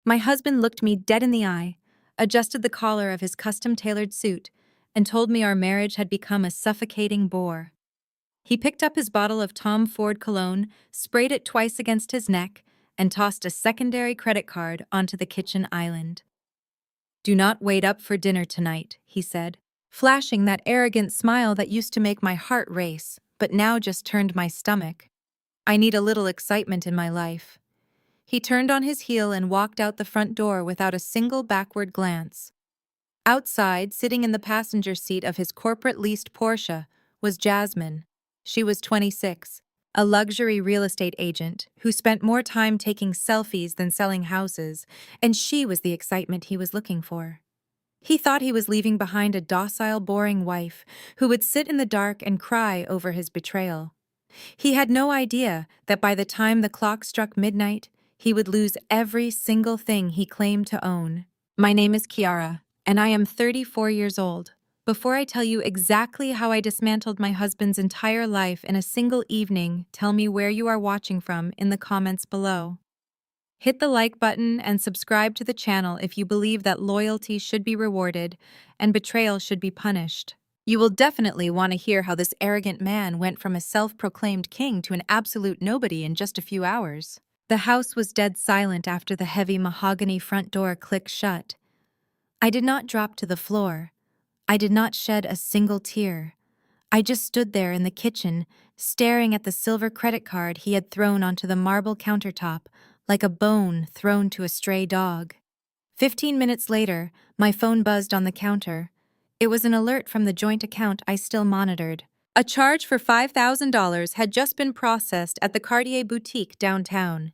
My husband looked me dead in the eye, adjusted the collar of his custom-tailored suit, and told me our marriage had become a suffocating bore. He picked up his bottle of Tom Ford cologne, sprayed it twice against his neck, and tossed a secondary credit card onto the kitchen island. "Do not wait up for dinner tonight," he said, flashing that arrogant smile that used to make my heart race, but now just turned my stomach. "I need a little excitement in my life." He turned on his heel and walked out the front door without a single backward glance. Outside, sitting in the passenger seat of his corporate leased Porsche, was Jasmine. She was 26, a luxury real estate agent who spent more time taking selfies than selling houses, and she was the excitement he was looking for. He thought he was leaving behind a docile, boring wife who would sit in the dark and cry over his betrayal. He had no idea that by the time the clock struck midnight, he would lose every single thing he claimed to own. "My name is Kiara, and I am 34 years old. Before I tell you exactly how I dismantled my husband's entire life in a single evening, tell me where you are watching from in the comments below. Hit the like button and subscribe to the channel if you believe that loyalty should be rewarded and betrayal should be punished. You will definitely want to hear how this arrogant man went from a self-proclaimed king to an absolute nobody in just a few hours." The house was dead silent after the heavy mahogany front door clicked shut. I did not drop to the floor. I did not shed a single tear. I just stood there in the kitchen, staring at the silver credit card he had thrown onto the marble countertop, like a bone thrown to a stray dog. 15 minutes later, my phone buzzed on the counter. It was an alert from the joint account I still monitored. A charge for $5,000 had just been processed at the Cartier boutique downtown.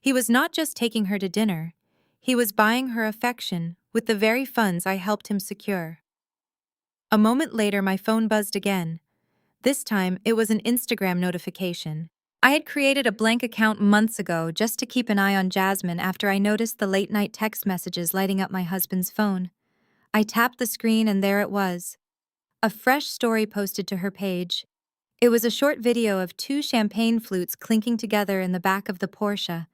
He was not just taking her to dinner. He was buying her affection with the very funds I helped him secure. A moment later, my phone buzzed again. This time, it was an Instagram notification. I had created a blank account months ago just to keep an eye on Jasmine after I noticed the late-night text messages lighting up my husband's phone. I tapped the screen and there it was. A fresh story posted to her page. It was a short video of two champagne flutes clinking together in the back of the Porsche.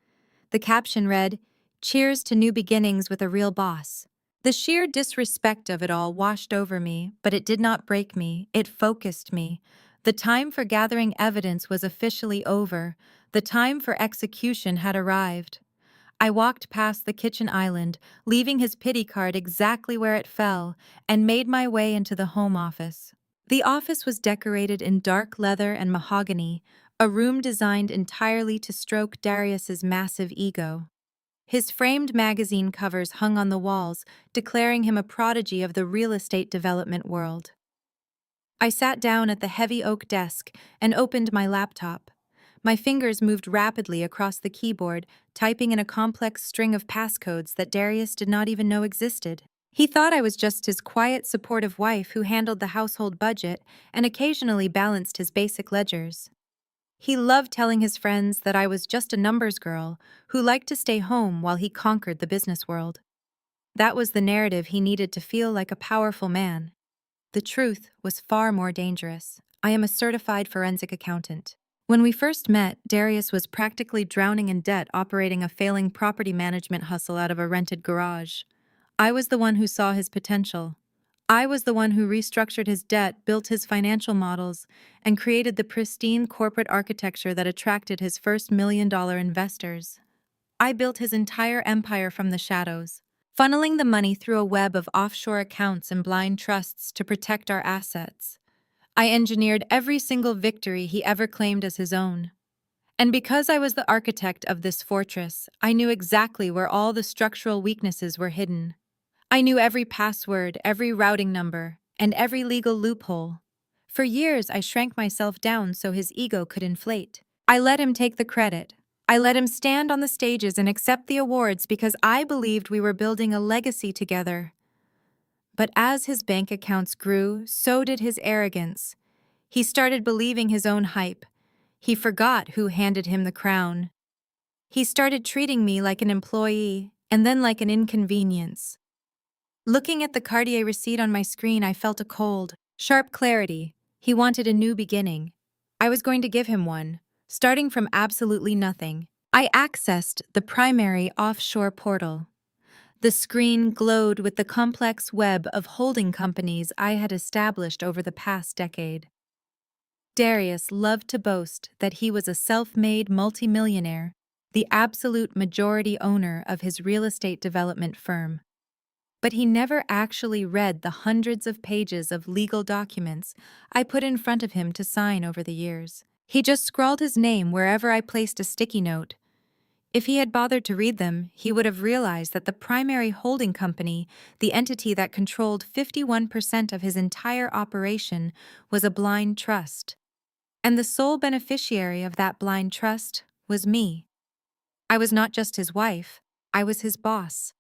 The caption read, "Cheers to new beginnings with a real boss." The sheer disrespect of it all washed over me, but it did not break me, it focused me. The time for gathering evidence was officially over. The time for execution had arrived. I walked past the kitchen island, leaving his pity card exactly where it fell, and made my way into the home office. The office was decorated in dark leather and mahogany, a room designed entirely to stroke Darius's massive ego. His framed magazine covers hung on the walls, declaring him a prodigy of the real estate development world. I sat down at the heavy oak desk and opened my laptop. My fingers moved rapidly across the keyboard, typing in a complex string of passcodes that Darius did not even know existed. He thought I was just his quiet, supportive wife who handled the household budget and occasionally balanced his basic ledgers. He loved telling his friends that I was just a numbers girl who liked to stay home while he conquered the business world. That was the narrative he needed to feel like a powerful man. The truth was far more dangerous. I am a certified forensic accountant. When we first met, Darius was practically drowning in debt operating a failing property management hustle out of a rented garage. I was the one who saw his potential. I was the one who restructured his debt, built his financial models, and created the pristine corporate architecture that attracted his first million-dollar investors. I built his entire empire from the shadows, funneling the money through a web of offshore accounts and blind trusts to protect our assets. I engineered every single victory he ever claimed as his own. And because I was the architect of this fortress, I knew exactly where all the structural weaknesses were hidden. I knew every password, every routing number, and every legal loophole. For years, I shrank myself down so his ego could inflate. I let him take the credit. I let him stand on the stages and accept the awards because I believed we were building a legacy together. But as his bank accounts grew, so did his arrogance. He started believing his own hype. He forgot who handed him the crown. He started treating me like an employee, and then like an inconvenience. Looking at the Cartier receipt on my screen, I felt a cold, sharp clarity. He wanted a new beginning. I was going to give him one, starting from absolutely nothing. I accessed the primary offshore portal. The screen glowed with the complex web of holding companies I had established over the past decade. Darius loved to boast that he was a self-made multimillionaire, the absolute majority owner of his real estate development firm. But he never actually read the hundreds of pages of legal documents I put in front of him to sign over the years. He just scrawled his name wherever I placed a sticky note. If he had bothered to read them, he would have realized that the primary holding company, the entity that controlled 51% of his entire operation, was a blind trust. And the sole beneficiary of that blind trust was me. I was not just his wife, I was his boss.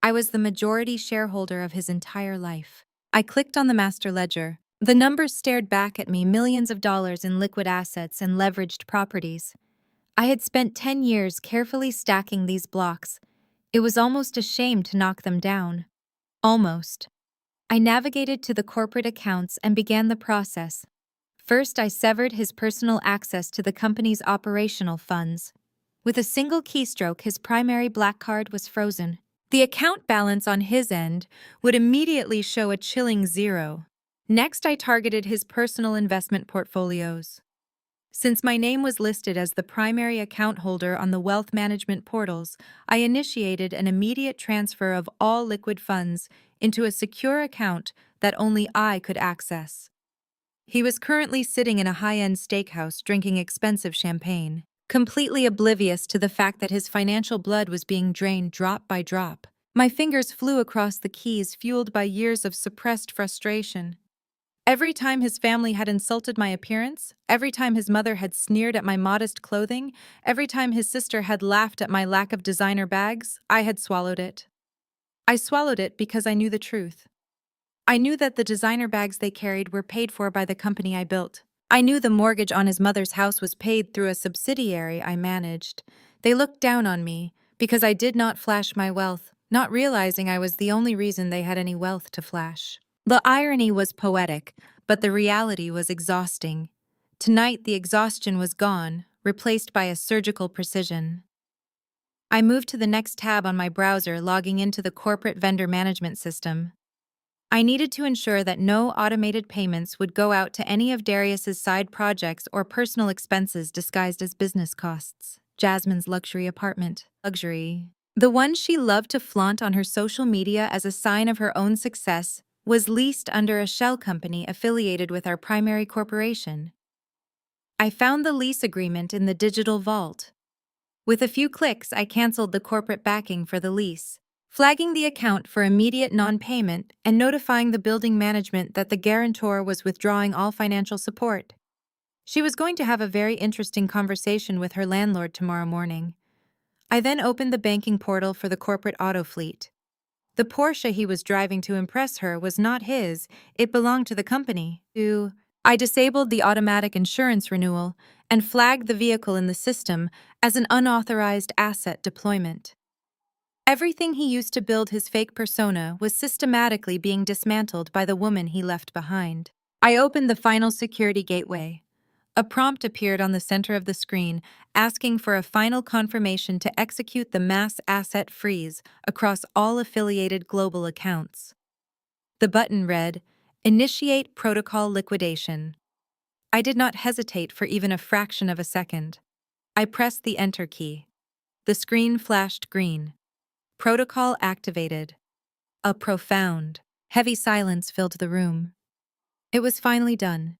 I was the majority shareholder of his entire life. I clicked on the master ledger. The numbers stared back at me, millions of dollars in liquid assets and leveraged properties. I had spent 10 years carefully stacking these blocks. It was almost a shame to knock them down. Almost. I navigated to the corporate accounts and began the process. First, I severed his personal access to the company's operational funds. With a single keystroke, his primary black card was frozen. The account balance on his end would immediately show a chilling zero. Next, I targeted his personal investment portfolios. Since my name was listed as the primary account holder on the wealth management portals, I initiated an immediate transfer of all liquid funds into a secure account that only I could access. He was currently sitting in a high-end steakhouse drinking expensive champagne, completely oblivious to the fact that his financial blood was being drained drop by drop. My fingers flew across the keys, fueled by years of suppressed frustration. Every time his family had insulted my appearance, every time his mother had sneered at my modest clothing, every time his sister had laughed at my lack of designer bags, I had swallowed it. I swallowed it because I knew the truth. I knew that the designer bags they carried were paid for by the company I built. I knew the mortgage on his mother's house was paid through a subsidiary I managed. They looked down on me because I did not flash my wealth, not realizing I was the only reason they had any wealth to flash. The irony was poetic, but the reality was exhausting. Tonight, the exhaustion was gone, replaced by a surgical precision. I moved to the next tab on my browser, logging into the corporate vendor management system. I needed to ensure that no automated payments would go out to any of Darius's side projects or personal expenses disguised as business costs. Jasmine's luxury apartment. Luxury. The one she loved to flaunt on her social media as a sign of her own success was leased under a shell company affiliated with our primary corporation. I found the lease agreement in the digital vault. With a few clicks, I canceled the corporate backing for the lease, flagging the account for immediate non-payment and notifying the building management that the guarantor was withdrawing all financial support. She was going to have a very interesting conversation with her landlord tomorrow morning. I then opened the banking portal for the corporate auto fleet. The Porsche he was driving to impress her was not his, it belonged to the company. I disabled the automatic insurance renewal and flagged the vehicle in the system as an unauthorized asset deployment. Everything he used to build his fake persona was systematically being dismantled by the woman he left behind. I opened the final security gateway. A prompt appeared on the center of the screen, asking for a final confirmation to execute the mass asset freeze across all affiliated global accounts. The button read, "Initiate protocol liquidation." I did not hesitate for even a fraction of a second. I pressed the enter key. The screen flashed green. Protocol activated. A profound, heavy silence filled the room. It was finally done.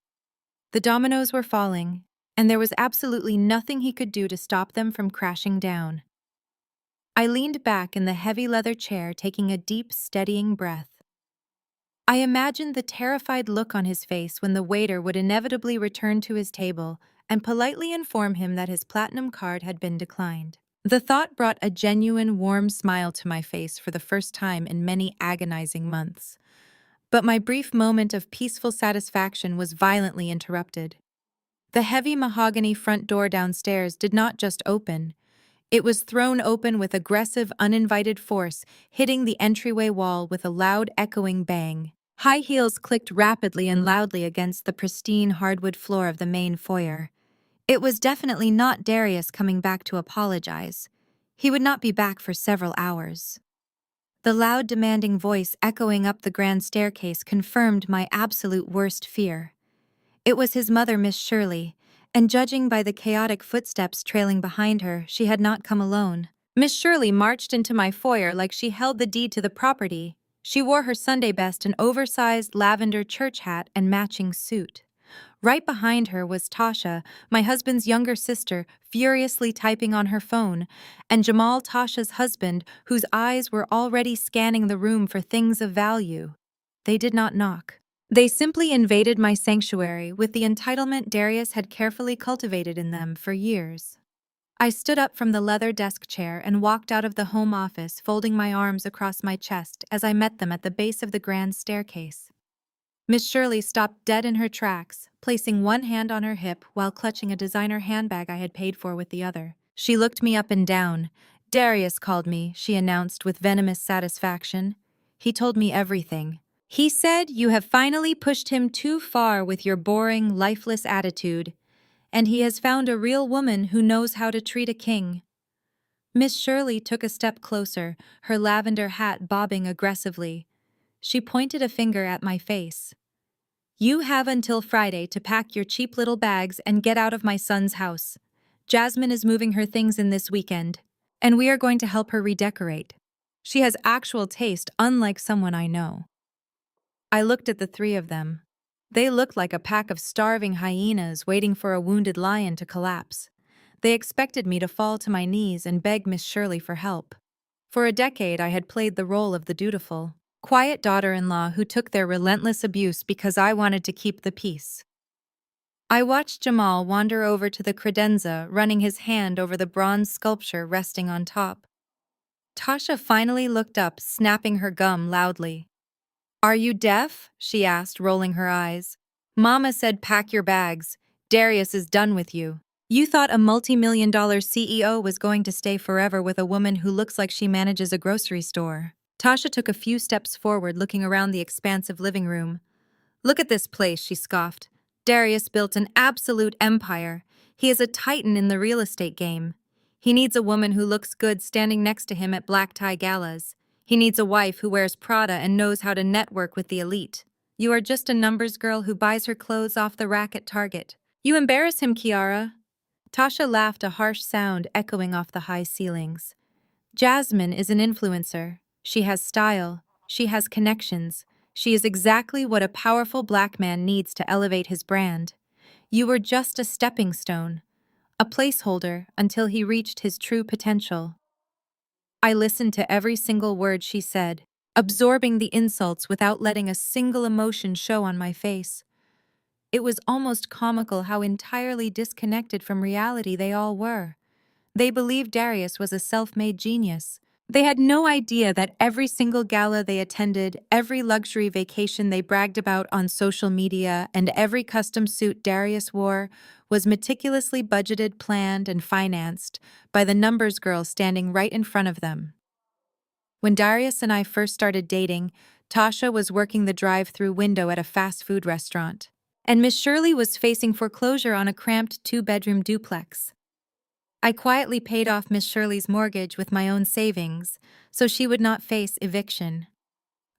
The dominoes were falling, and there was absolutely nothing he could do to stop them from crashing down. I leaned back in the heavy leather chair, taking a deep, steadying breath. I imagined the terrified look on his face when the waiter would inevitably return to his table and politely inform him that his platinum card had been declined. The thought brought a genuine, warm smile to my face for the first time in many agonizing months. But my brief moment of peaceful satisfaction was violently interrupted. The heavy mahogany front door downstairs did not just open. It was thrown open with aggressive, uninvited force, hitting the entryway wall with a loud, echoing bang. High heels clicked rapidly and loudly against the pristine hardwood floor of the main foyer. It was definitely not Darius coming back to apologize. He would not be back for several hours. The loud, demanding voice echoing up the grand staircase confirmed my absolute worst fear. It was his mother, Miss Shirley, and judging by the chaotic footsteps trailing behind her, she had not come alone. Miss Shirley marched into my foyer like she held the deed to the property. She wore her Sunday best, an oversized lavender church hat and matching suit. Right behind her was Tasha, my husband's younger sister, furiously typing on her phone, and Jamal, Tasha's husband, whose eyes were already scanning the room for things of value. They did not knock. They simply invaded my sanctuary with the entitlement Darius had carefully cultivated in them for years. I stood up from the leather desk chair and walked out of the home office, folding my arms across my chest as I met them at the base of the grand staircase. Miss Shirley stopped dead in her tracks, placing one hand on her hip while clutching a designer handbag I had paid for with the other. She looked me up and down. "Darius called me," she announced with venomous satisfaction. "He told me everything. He said you have finally pushed him too far with your boring, lifeless attitude, and he has found a real woman who knows how to treat a king." Miss Shirley took a step closer, her lavender hat bobbing aggressively. She pointed a finger at my face. "You have until Friday to pack your cheap little bags and get out of my son's house. Jasmine is moving her things in this weekend, and we are going to help her redecorate. She has actual taste, unlike someone I know." I looked at the three of them. They looked like a pack of starving hyenas waiting for a wounded lion to collapse. They expected me to fall to my knees and beg Miss Shirley for help. For a decade, I had played the role of the dutiful, quiet daughter-in-law who took their relentless abuse because I wanted to keep the peace. I watched Jamal wander over to the credenza, running his hand over the bronze sculpture resting on top. Tasha finally looked up, snapping her gum loudly. "Are you deaf?" she asked, rolling her eyes. "Mama said pack your bags. Darius is done with you. You thought a multi-million-dollar CEO was going to stay forever with a woman who looks like she manages a grocery store." Tasha took a few steps forward, looking around the expansive living room. "Look at this place," she scoffed. "Darius built an absolute empire. He is a titan in the real estate game. He needs a woman who looks good standing next to him at black tie galas. He needs a wife who wears Prada and knows how to network with the elite. You are just a numbers girl who buys her clothes off the rack at Target. You embarrass him, Kiara." Tasha laughed, a harsh sound echoing off the high ceilings. "Jasmine is an influencer. She has style. She has connections. She is exactly what a powerful black man needs to elevate his brand. You were just a stepping stone, a placeholder until he reached his true potential." I listened to every single word she said, absorbing the insults without letting a single emotion show on my face. It was almost comical how entirely disconnected from reality they all were. They believed Darius was a self-made genius. They had no idea that every single gala they attended, every luxury vacation they bragged about on social media, and every custom suit Darius wore was meticulously budgeted, planned, and financed by the numbers girl standing right in front of them. When Darius and I first started dating, Tasha was working the drive-through window at a fast food restaurant, and Miss Shirley was facing foreclosure on a cramped two-bedroom duplex. I quietly paid off Miss Shirley's mortgage with my own savings, so she would not face eviction.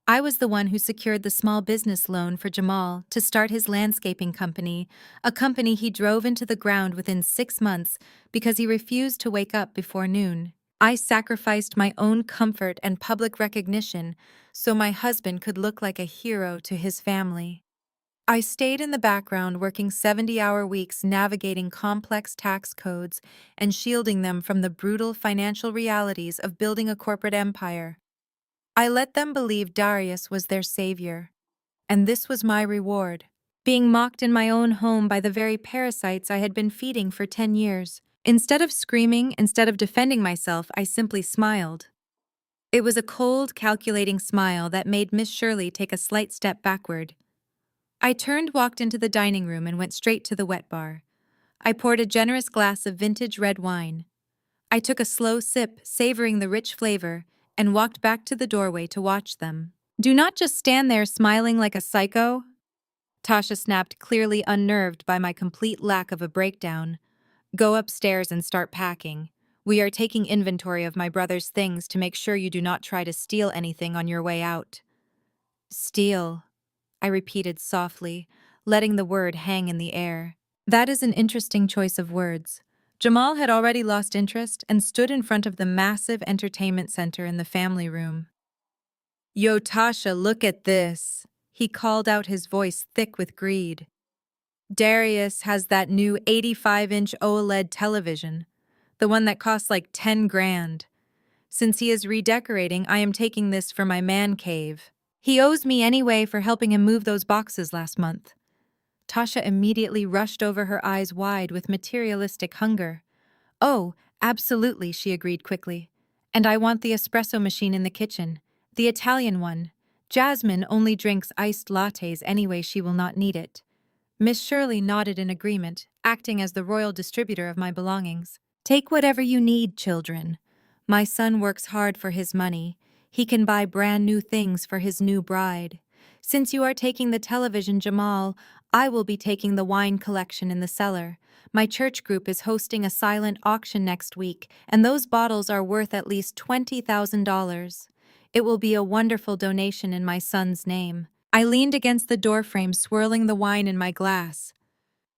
I was the one who secured the small business loan for Jamal to start his landscaping company, a company he drove into the ground within 6 months because he refused to wake up before noon. I sacrificed my own comfort and public recognition so my husband could look like a hero to his family. I stayed in the background working 70-hour weeks navigating complex tax codes and shielding them from the brutal financial realities of building a corporate empire. I let them believe Darius was their savior, and this was my reward. Being mocked in my own home by the very parasites I had been feeding for 10 years. Instead of screaming, instead of defending myself, I simply smiled. It was a cold, calculating smile that made Miss Shirley take a slight step backward. I turned, walked into the dining room, and went straight to the wet bar. I poured a generous glass of vintage red wine. I took a slow sip, savoring the rich flavor, and walked back to the doorway to watch them. "Do not just stand there smiling like a psycho," Tasha snapped, clearly unnerved by my complete lack of a breakdown. "Go upstairs and start packing. We are taking inventory of my brother's things to make sure you do not try to steal anything on your way out." "Steal," I repeated softly, letting the word hang in the air. That is an interesting choice of words. Jamal had already lost interest and stood in front of the massive entertainment center in the family room. "Yo, Tasha, look at this," he called out, his voice thick with greed. "Darius has that new 85-inch OLED television, the one that costs like 10 grand. Since he is redecorating, I am taking this for my man cave. He owes me anyway for helping him move those boxes last month." Tasha immediately rushed over, her eyes wide with materialistic hunger. "Oh, absolutely," she agreed quickly. "And I want the espresso machine in the kitchen, the Italian one. Jasmine only drinks iced lattes anyway, she will not need it." Miss Shirley nodded in agreement, acting as the royal distributor of my belongings. "Take whatever you need, children. My son works hard for his money. He can buy brand new things for his new bride. Since you are taking the television, Jamal, I will be taking the wine collection in the cellar. My church group is hosting a silent auction next week, and those bottles are worth at least $20,000. It will be a wonderful donation in my son's name." I leaned against the doorframe, swirling the wine in my glass.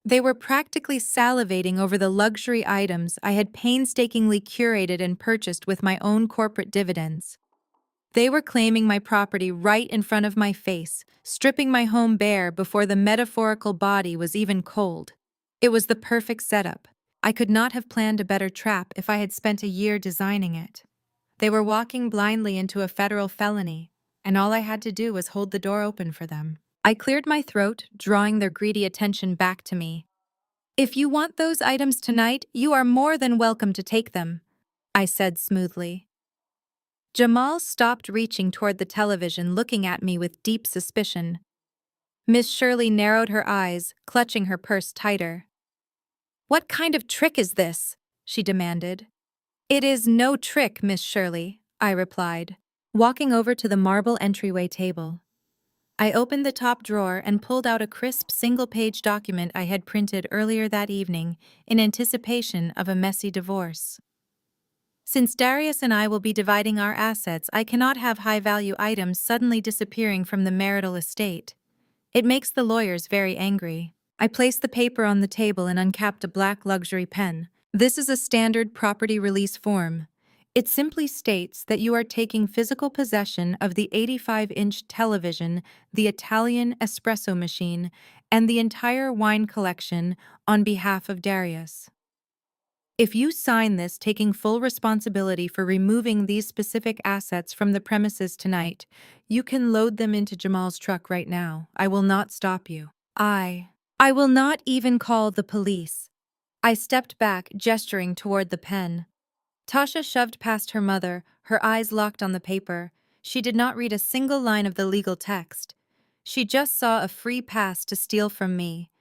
They were practically salivating over the luxury items I had painstakingly curated and purchased with my own corporate dividends. They were claiming my property right in front of my face, stripping my home bare before the metaphorical body was even cold. It was the perfect setup. I could not have planned a better trap if I had spent a year designing it. They were walking blindly into a federal felony, and all I had to do was hold the door open for them. I cleared my throat, drawing their greedy attention back to me. "If you want those items tonight, you are more than welcome to take them," I said smoothly. Jamal stopped reaching toward the television, looking at me with deep suspicion. Miss Shirley narrowed her eyes, clutching her purse tighter. "What kind of trick is this?" she demanded. "It is no trick, Miss Shirley," I replied, walking over to the marble entryway table. I opened the top drawer and pulled out a crisp single-page document I had printed earlier that evening in anticipation of a messy divorce. "Since Darius and I will be dividing our assets, I cannot have high-value items suddenly disappearing from the marital estate. It makes the lawyers very angry." I placed the paper on the table and uncapped a black luxury pen. "This is a standard property release form. It simply states that you are taking physical possession of the 85-inch television, the Italian espresso machine, and the entire wine collection on behalf of Darius. If you sign this taking full responsibility for removing these specific assets from the premises tonight, you can load them into Jamal's truck right now. I will not stop you. I will not even call the police." I stepped back, gesturing toward the pen. Tasha shoved past her mother, her eyes locked on the paper. She did not read a single line of the legal text. She just saw a free pass to steal from me.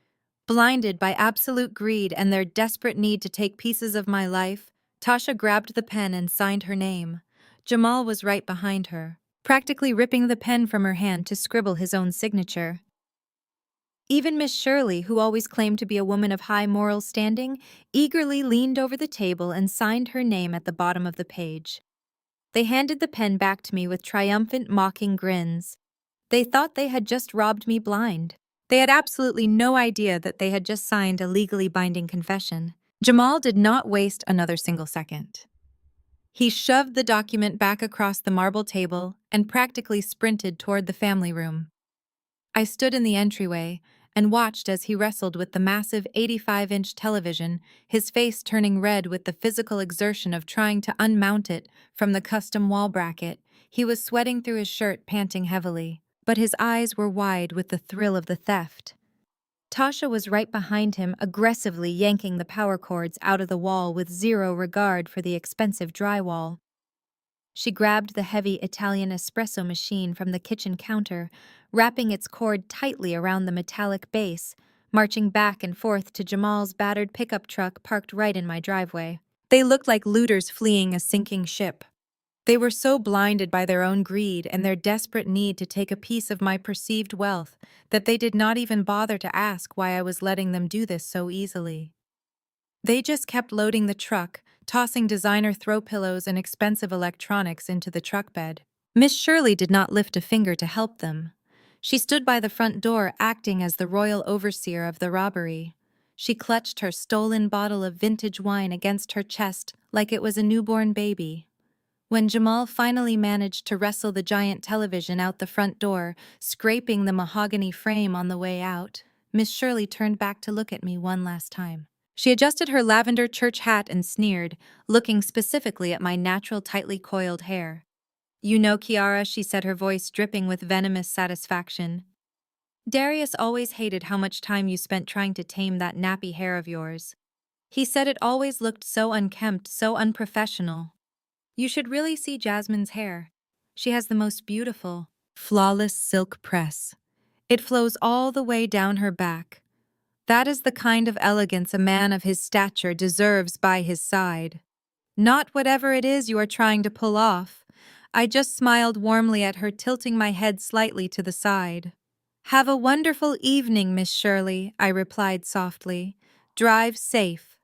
Blinded by absolute greed and their desperate need to take pieces of my life, Tasha grabbed the pen and signed her name. Jamal was right behind her, practically ripping the pen from her hand to scribble his own signature. Even Miss Shirley, who always claimed to be a woman of high moral standing, eagerly leaned over the table and signed her name at the bottom of the page. They handed the pen back to me with triumphant, mocking grins. They thought they had just robbed me blind. They had absolutely no idea that they had just signed a legally binding confession. Jamal did not waste another single second. He shoved the document back across the marble table and practically sprinted toward the family room. I stood in the entryway and watched as he wrestled with the massive 85-inch television, his face turning red with the physical exertion of trying to unmount it from the custom wall bracket. He was sweating through his shirt, panting heavily, but his eyes were wide with the thrill of the theft. Tasha was right behind him, aggressively yanking the power cords out of the wall with zero regard for the expensive drywall. She grabbed the heavy Italian espresso machine from the kitchen counter, wrapping its cord tightly around the metallic base, marching back and forth to Jamal's battered pickup truck parked right in my driveway. They looked like looters fleeing a sinking ship. They were so blinded by their own greed and their desperate need to take a piece of my perceived wealth that they did not even bother to ask why I was letting them do this so easily. They just kept loading the truck, tossing designer throw pillows and expensive electronics into the truck bed. Miss Shirley did not lift a finger to help them. She stood by the front door acting as the royal overseer of the robbery. She clutched her stolen bottle of vintage wine against her chest like it was a newborn baby. When Jamal finally managed to wrestle the giant television out the front door, scraping the mahogany frame on the way out, Miss Shirley turned back to look at me one last time. She adjusted her lavender church hat and sneered, looking specifically at my natural tightly coiled hair. "You know, Kiara," she said, her voice dripping with venomous satisfaction. "Darius always hated how much time you spent trying to tame that nappy hair of yours. He said it always looked so unkempt, so unprofessional. You should really see Jasmine's hair. She has the most beautiful, flawless silk press. It flows all the way down her back. That is the kind of elegance a man of his stature deserves by his side. Not whatever it is you are trying to pull off." I just smiled warmly at her, tilting my head slightly to the side. "Have a wonderful evening, Miss Shirley," I replied softly. "Drive safe."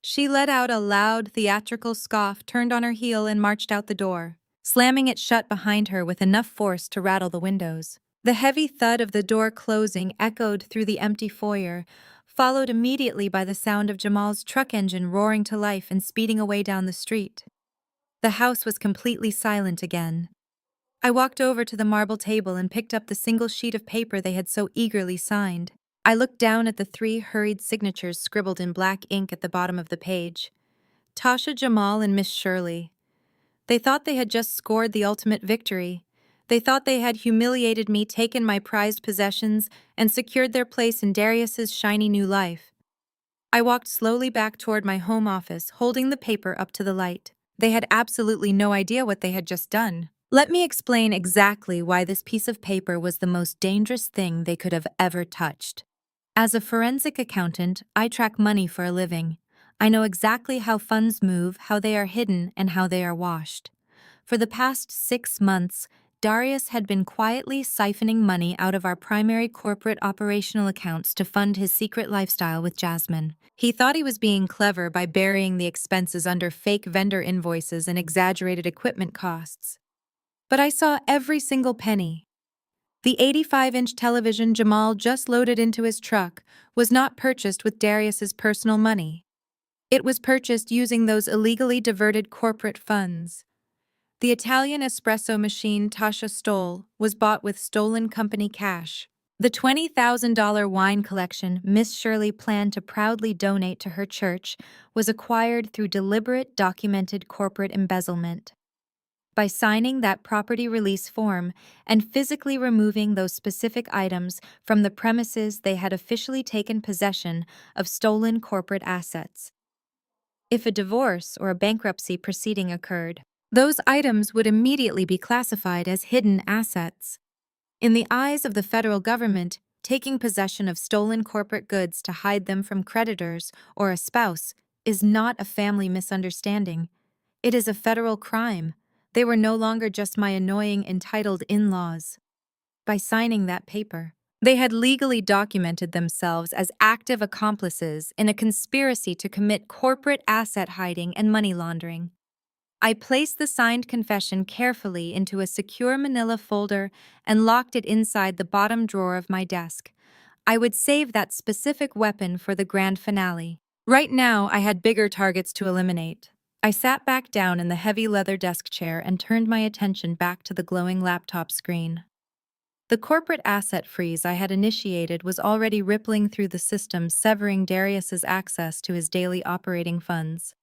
She let out a loud, theatrical scoff, turned on her heel, and marched out the door, slamming it shut behind her with enough force to rattle the windows. The heavy thud of the door closing echoed through the empty foyer, followed immediately by the sound of Jamal's truck engine roaring to life and speeding away down the street. The house was completely silent again. I walked over to the marble table and picked up the single sheet of paper they had so eagerly signed. I looked down at the 3 hurried signatures scribbled in black ink at the bottom of the page. Tasha, Jamal, and Miss Shirley. They thought they had just scored the ultimate victory. They thought they had humiliated me, taken my prized possessions, and secured their place in Darius's shiny new life. I walked slowly back toward my home office, holding the paper up to the light. They had absolutely no idea what they had just done. Let me explain exactly why this piece of paper was the most dangerous thing they could have ever touched. As a forensic accountant, I track money for a living. I know exactly how funds move, how they are hidden, and how they are washed. For the past 6 months, Darius had been quietly siphoning money out of our primary corporate operational accounts to fund his secret lifestyle with Jasmine. He thought he was being clever by burying the expenses under fake vendor invoices and exaggerated equipment costs. But I saw every single penny. The 85-inch television Jamal just loaded into his truck was not purchased with Darius's personal money. It was purchased using those illegally diverted corporate funds. The Italian espresso machine Tasha stole was bought with stolen company cash. The $20,000 wine collection Miss Shirley planned to proudly donate to her church was acquired through deliberate, documented corporate embezzlement. By signing that property release form and physically removing those specific items from the premises, they had officially taken possession of stolen corporate assets. If a divorce or a bankruptcy proceeding occurred, those items would immediately be classified as hidden assets. In the eyes of the federal government, taking possession of stolen corporate goods to hide them from creditors or a spouse is not a family misunderstanding. It is a federal crime. They were no longer just my annoying, entitled in-laws. By signing that paper, they had legally documented themselves as active accomplices in a conspiracy to commit corporate asset hiding and money laundering. I placed the signed confession carefully into a secure manila folder and locked it inside the bottom drawer of my desk. I would save that specific weapon for the grand finale. Right now, I had bigger targets to eliminate. I sat back down in the heavy leather desk chair and turned my attention back to the glowing laptop screen. The corporate asset freeze I had initiated was already rippling through the system, severing Darius's access to his daily operating funds.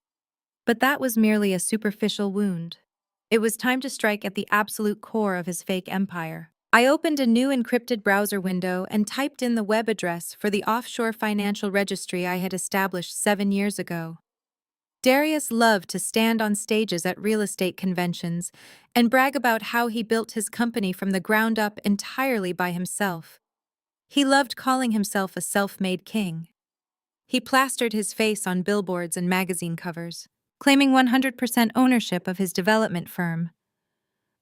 But that was merely a superficial wound. It was time to strike at the absolute core of his fake empire. I opened a new encrypted browser window and typed in the web address for the offshore financial registry I had established 7 years ago. Darius loved to stand on stages at real estate conventions and brag about how he built his company from the ground up entirely by himself. He loved calling himself a self-made king. He plastered his face on billboards and magazine covers, claiming 100% ownership of his development firm.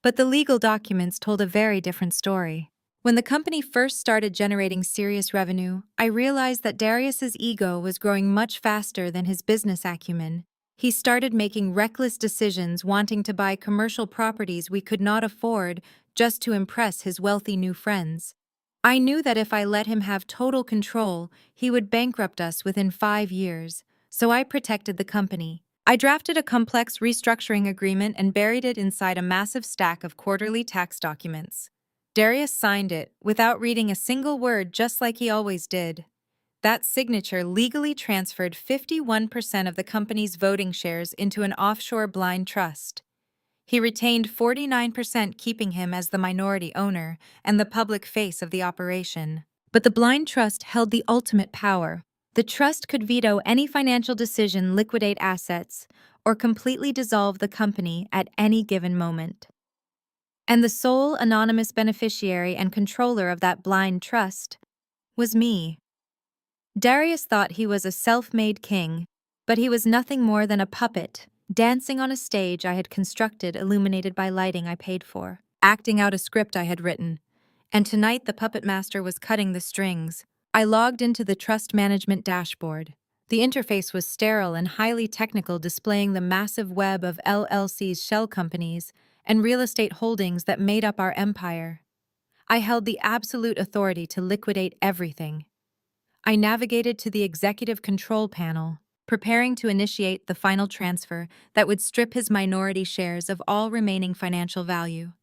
But the legal documents told a very different story. When the company first started generating serious revenue, I realized that Darius's ego was growing much faster than his business acumen. He started making reckless decisions, wanting to buy commercial properties we could not afford just to impress his wealthy new friends. I knew that if I let him have total control, he would bankrupt us within 5 years, so I protected the company. I drafted a complex restructuring agreement and buried it inside a massive stack of quarterly tax documents. Darius signed it, without reading a single word, just like he always did. That signature legally transferred 51% of the company's voting shares into an offshore blind trust. He retained 49%, keeping him as the minority owner and the public face of the operation. But the blind trust held the ultimate power. The trust could veto any financial decision, liquidate assets, or completely dissolve the company at any given moment. And the sole anonymous beneficiary and controller of that blind trust was me. Darius thought he was a self-made king, but he was nothing more than a puppet, dancing on a stage I had constructed, illuminated by lighting I paid for, acting out a script I had written. And tonight the puppet master was cutting the strings. I logged into the trust management dashboard. The interface was sterile and highly technical, displaying the massive web of LLCs, shell companies, and real estate holdings that made up our empire. I held the absolute authority to liquidate everything. I navigated to the executive control panel, preparing to initiate the final transfer that would strip his minority shares of all remaining financial value.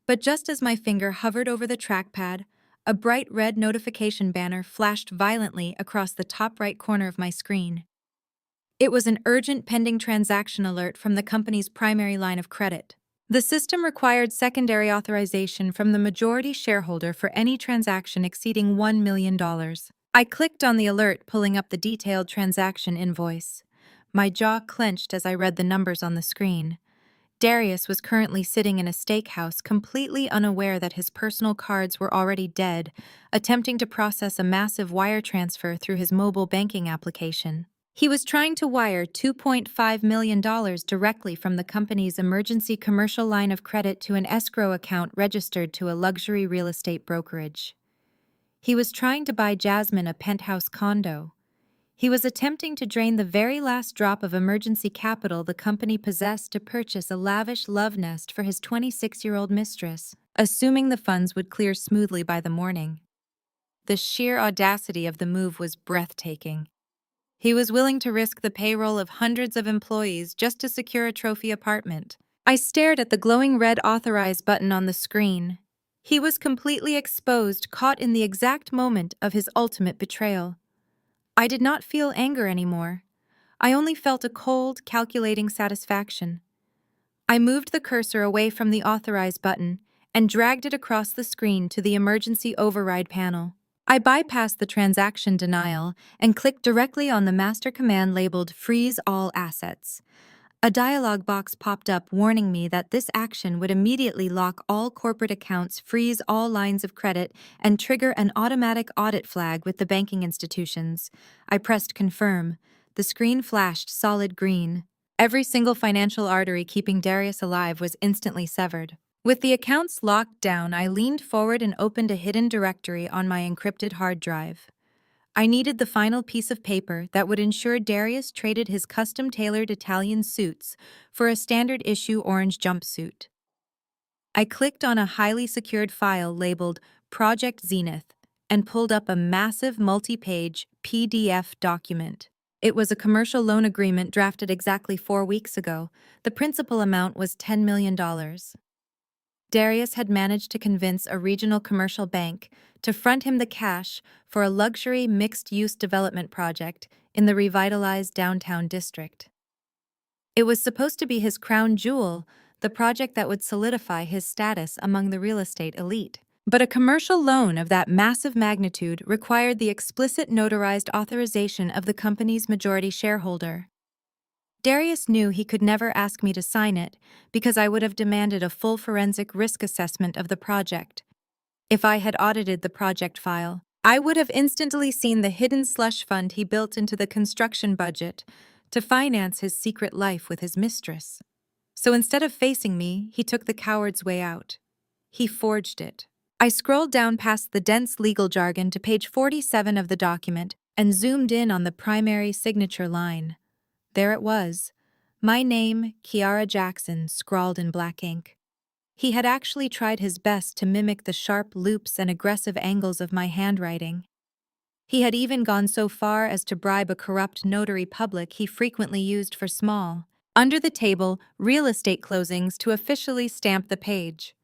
But just as my finger hovered over the trackpad, a bright red notification banner flashed violently across the top right corner of my screen. It was an urgent pending transaction alert from the company's primary line of credit. The system required secondary authorization from the majority shareholder for any transaction exceeding $1 million. I clicked on the alert, pulling up the detailed transaction invoice. My jaw clenched as I read the numbers on the screen. Darius was currently sitting in a steakhouse, completely unaware that his personal cards were already dead, attempting to process a massive wire transfer through his mobile banking application. He was trying to wire $2.5 million directly from the company's emergency commercial line of credit to an escrow account registered to a luxury real estate brokerage. He was trying to buy Jasmine a penthouse condo. He was attempting to drain the very last drop of emergency capital the company possessed to purchase a lavish love nest for his 26-year-old mistress, assuming the funds would clear smoothly by the morning. The sheer audacity of the move was breathtaking. He was willing to risk the payroll of hundreds of employees just to secure a trophy apartment. I stared at the glowing red authorize button on the screen. He was completely exposed, caught in the exact moment of his ultimate betrayal. I did not feel anger anymore. I only felt a cold, calculating satisfaction. I moved the cursor away from the authorize button and dragged it across the screen to the emergency override panel. I bypassed the transaction denial and clicked directly on the master command labeled Freeze All Assets. A dialog box popped up warning me that this action would immediately lock all corporate accounts, freeze all lines of credit, and trigger an automatic audit flag with the banking institutions. I pressed confirm. The screen flashed solid green. Every single financial artery keeping Darius alive was instantly severed. With the accounts locked down, I leaned forward and opened a hidden directory on my encrypted hard drive. I needed the final piece of paper that would ensure Darius traded his custom-tailored Italian suits for a standard-issue orange jumpsuit. I clicked on a highly secured file labeled Project Zenith and pulled up a massive multi-page PDF document. It was a commercial loan agreement drafted exactly 4 weeks ago. The principal amount was $10 million. Darius had managed to convince a regional commercial bank to front him the cash for a luxury mixed-use development project in the revitalized downtown district. It was supposed to be his crown jewel, the project that would solidify his status among the real estate elite. But a commercial loan of that massive magnitude required the explicit notarized authorization of the company's majority shareholder. Darius knew he could never ask me to sign it because I would have demanded a full forensic risk assessment of the project. If I had audited the project file, I would have instantly seen the hidden slush fund he built into the construction budget to finance his secret life with his mistress. So instead of facing me, he took the coward's way out. He forged it. I scrolled down past the dense legal jargon to page 47 of the document and zoomed in on the primary signature line. There it was. My name, Kiara Jackson, scrawled in black ink. He had actually tried his best to mimic the sharp loops and aggressive angles of my handwriting. He had even gone so far as to bribe a corrupt notary public he frequently used for small, under-the-table real estate closings to officially stamp the page.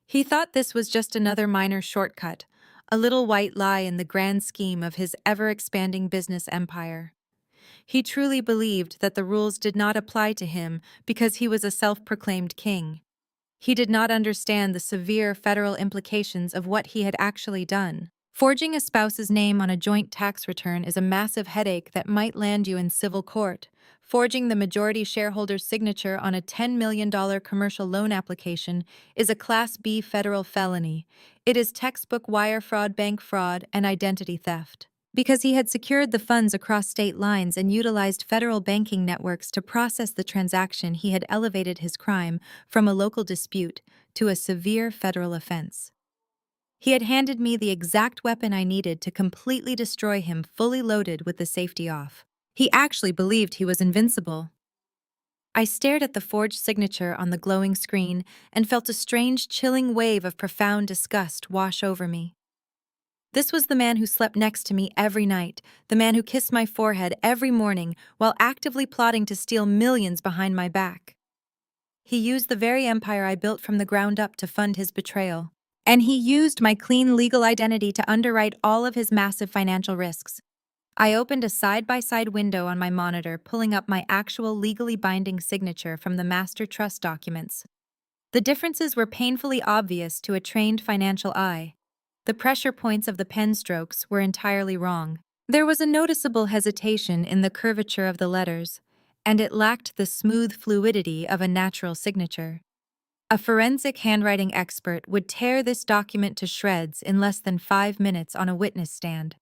He thought this was just another minor shortcut, a little white lie in the grand scheme of his ever-expanding business empire. He truly believed that the rules did not apply to him because he was a self-proclaimed king. He did not understand the severe federal implications of what he had actually done. Forging a spouse's name on a joint tax return is a massive headache that might land you in civil court. Forging the majority shareholder's signature on a $10 million commercial loan application is a Class B federal felony. It is textbook wire fraud, bank fraud, and identity theft. Because he had secured the funds across state lines and utilized federal banking networks to process the transaction, he had elevated his crime from a local dispute to a severe federal offense. He had handed me the exact weapon I needed to completely destroy him, fully loaded with the safety off. He actually believed he was invincible. I stared at the forged signature on the glowing screen and felt a strange, chilling wave of profound disgust wash over me. This was the man who slept next to me every night, the man who kissed my forehead every morning while actively plotting to steal millions behind my back. He used the very empire I built from the ground up to fund his betrayal. And he used my clean legal identity to underwrite all of his massive financial risks. I opened a side-by-side window on my monitor, pulling up my actual legally binding signature from the master trust documents. The differences were painfully obvious to a trained financial eye. The pressure points of the pen strokes were entirely wrong. There was a noticeable hesitation in the curvature of the letters, and it lacked the smooth fluidity of a natural signature. A forensic handwriting expert would tear this document to shreds in less than 5 minutes on a witness stand.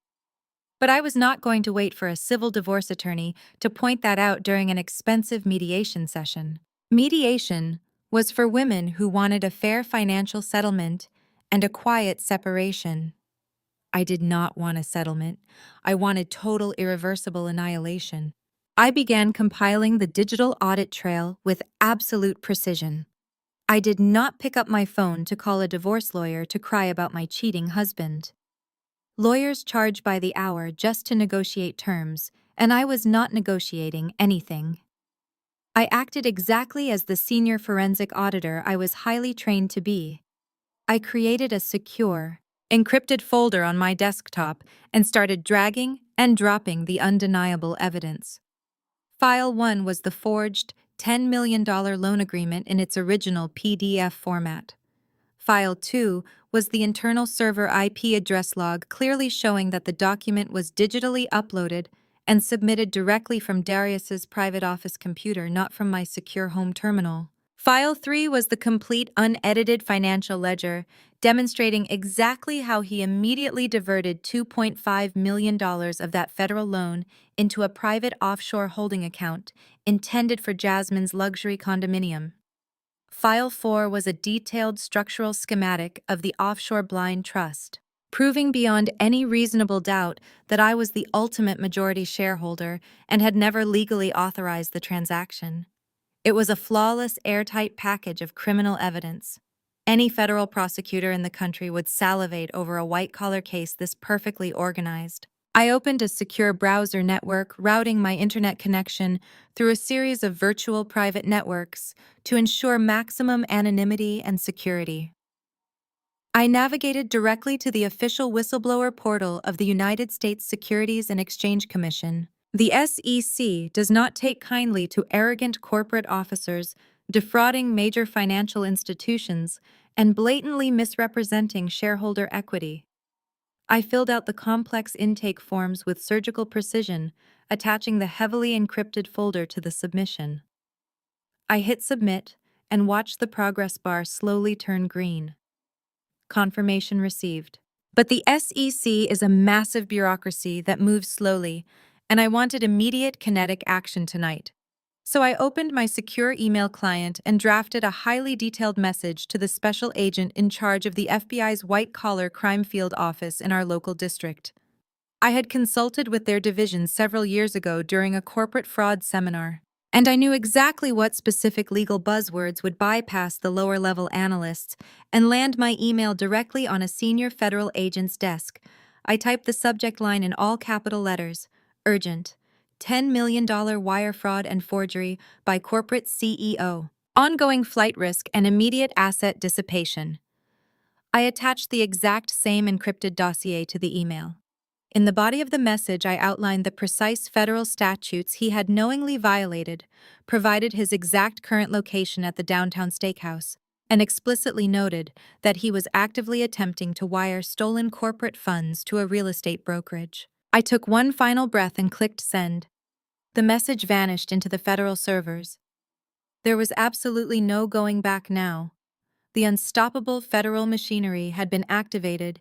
But I was not going to wait for a civil divorce attorney to point that out during an expensive mediation session. Mediation was for women who wanted a fair financial settlement and a quiet separation. I did not want a settlement. I wanted total irreversible annihilation. I began compiling the digital audit trail with absolute precision. I did not pick up my phone to call a divorce lawyer to cry about my cheating husband. Lawyers charge by the hour just to negotiate terms, and I was not negotiating anything. I acted exactly as the senior forensic auditor I was highly trained to be. I created a secure, encrypted folder on my desktop and started dragging and dropping the undeniable evidence. File 1 was the forged $10 million loan agreement in its original PDF format. File 2 was the internal server IP address log clearly showing that the document was digitally uploaded and submitted directly from Darius's private office computer, not from my secure home terminal. File 3 was the complete unedited financial ledger, demonstrating exactly how he immediately diverted $2.5 million of that federal loan into a private offshore holding account intended for Jasmine's luxury condominium. File 4 was a detailed structural schematic of the offshore blind trust, proving beyond any reasonable doubt that I was the ultimate majority shareholder and had never legally authorized the transaction. It was a flawless, airtight package of criminal evidence. Any federal prosecutor in the country would salivate over a white-collar case this perfectly organized. I opened a secure browser network, routing my internet connection through a series of virtual private networks to ensure maximum anonymity and security. I navigated directly to the official whistleblower portal of the United States Securities and Exchange Commission. The SEC does not take kindly to arrogant corporate officers defrauding major financial institutions and blatantly misrepresenting shareholder equity. I filled out the complex intake forms with surgical precision, attaching the heavily encrypted folder to the submission. I hit submit and watched the progress bar slowly turn green. Confirmation received. But the SEC is a massive bureaucracy that moves slowly, and I wanted immediate kinetic action tonight. So I opened my secure email client and drafted a highly detailed message to the special agent in charge of the FBI's white-collar crime field office in our local district. I had consulted with their division several years ago during a corporate fraud seminar, and I knew exactly what specific legal buzzwords would bypass the lower-level analysts and land my email directly on a senior federal agent's desk. I typed the subject line in all capital letters: urgent. $10 million wire fraud and forgery by corporate CEO. Ongoing flight risk and immediate asset dissipation. I attached the exact same encrypted dossier to the email. In the body of the message, I outlined the precise federal statutes he had knowingly violated, provided his exact current location at the downtown steakhouse, and explicitly noted that he was actively attempting to wire stolen corporate funds to a real estate brokerage. I took one final breath and clicked send. The message vanished into the federal servers. There was absolutely no going back now. The unstoppable federal machinery had been activated,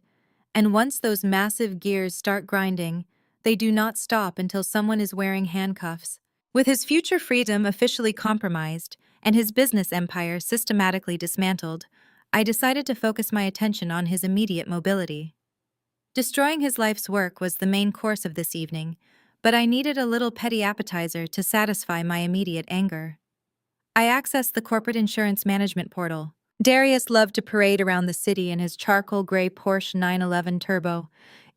and once those massive gears start grinding, they do not stop until someone is wearing handcuffs. With his future freedom officially compromised and his business empire systematically dismantled, I decided to focus my attention on his immediate mobility. Destroying his life's work was the main course of this evening, but I needed a little petty appetizer to satisfy my immediate anger. I accessed the corporate insurance management portal. Darius loved to parade around the city in his charcoal gray Porsche 911 Turbo.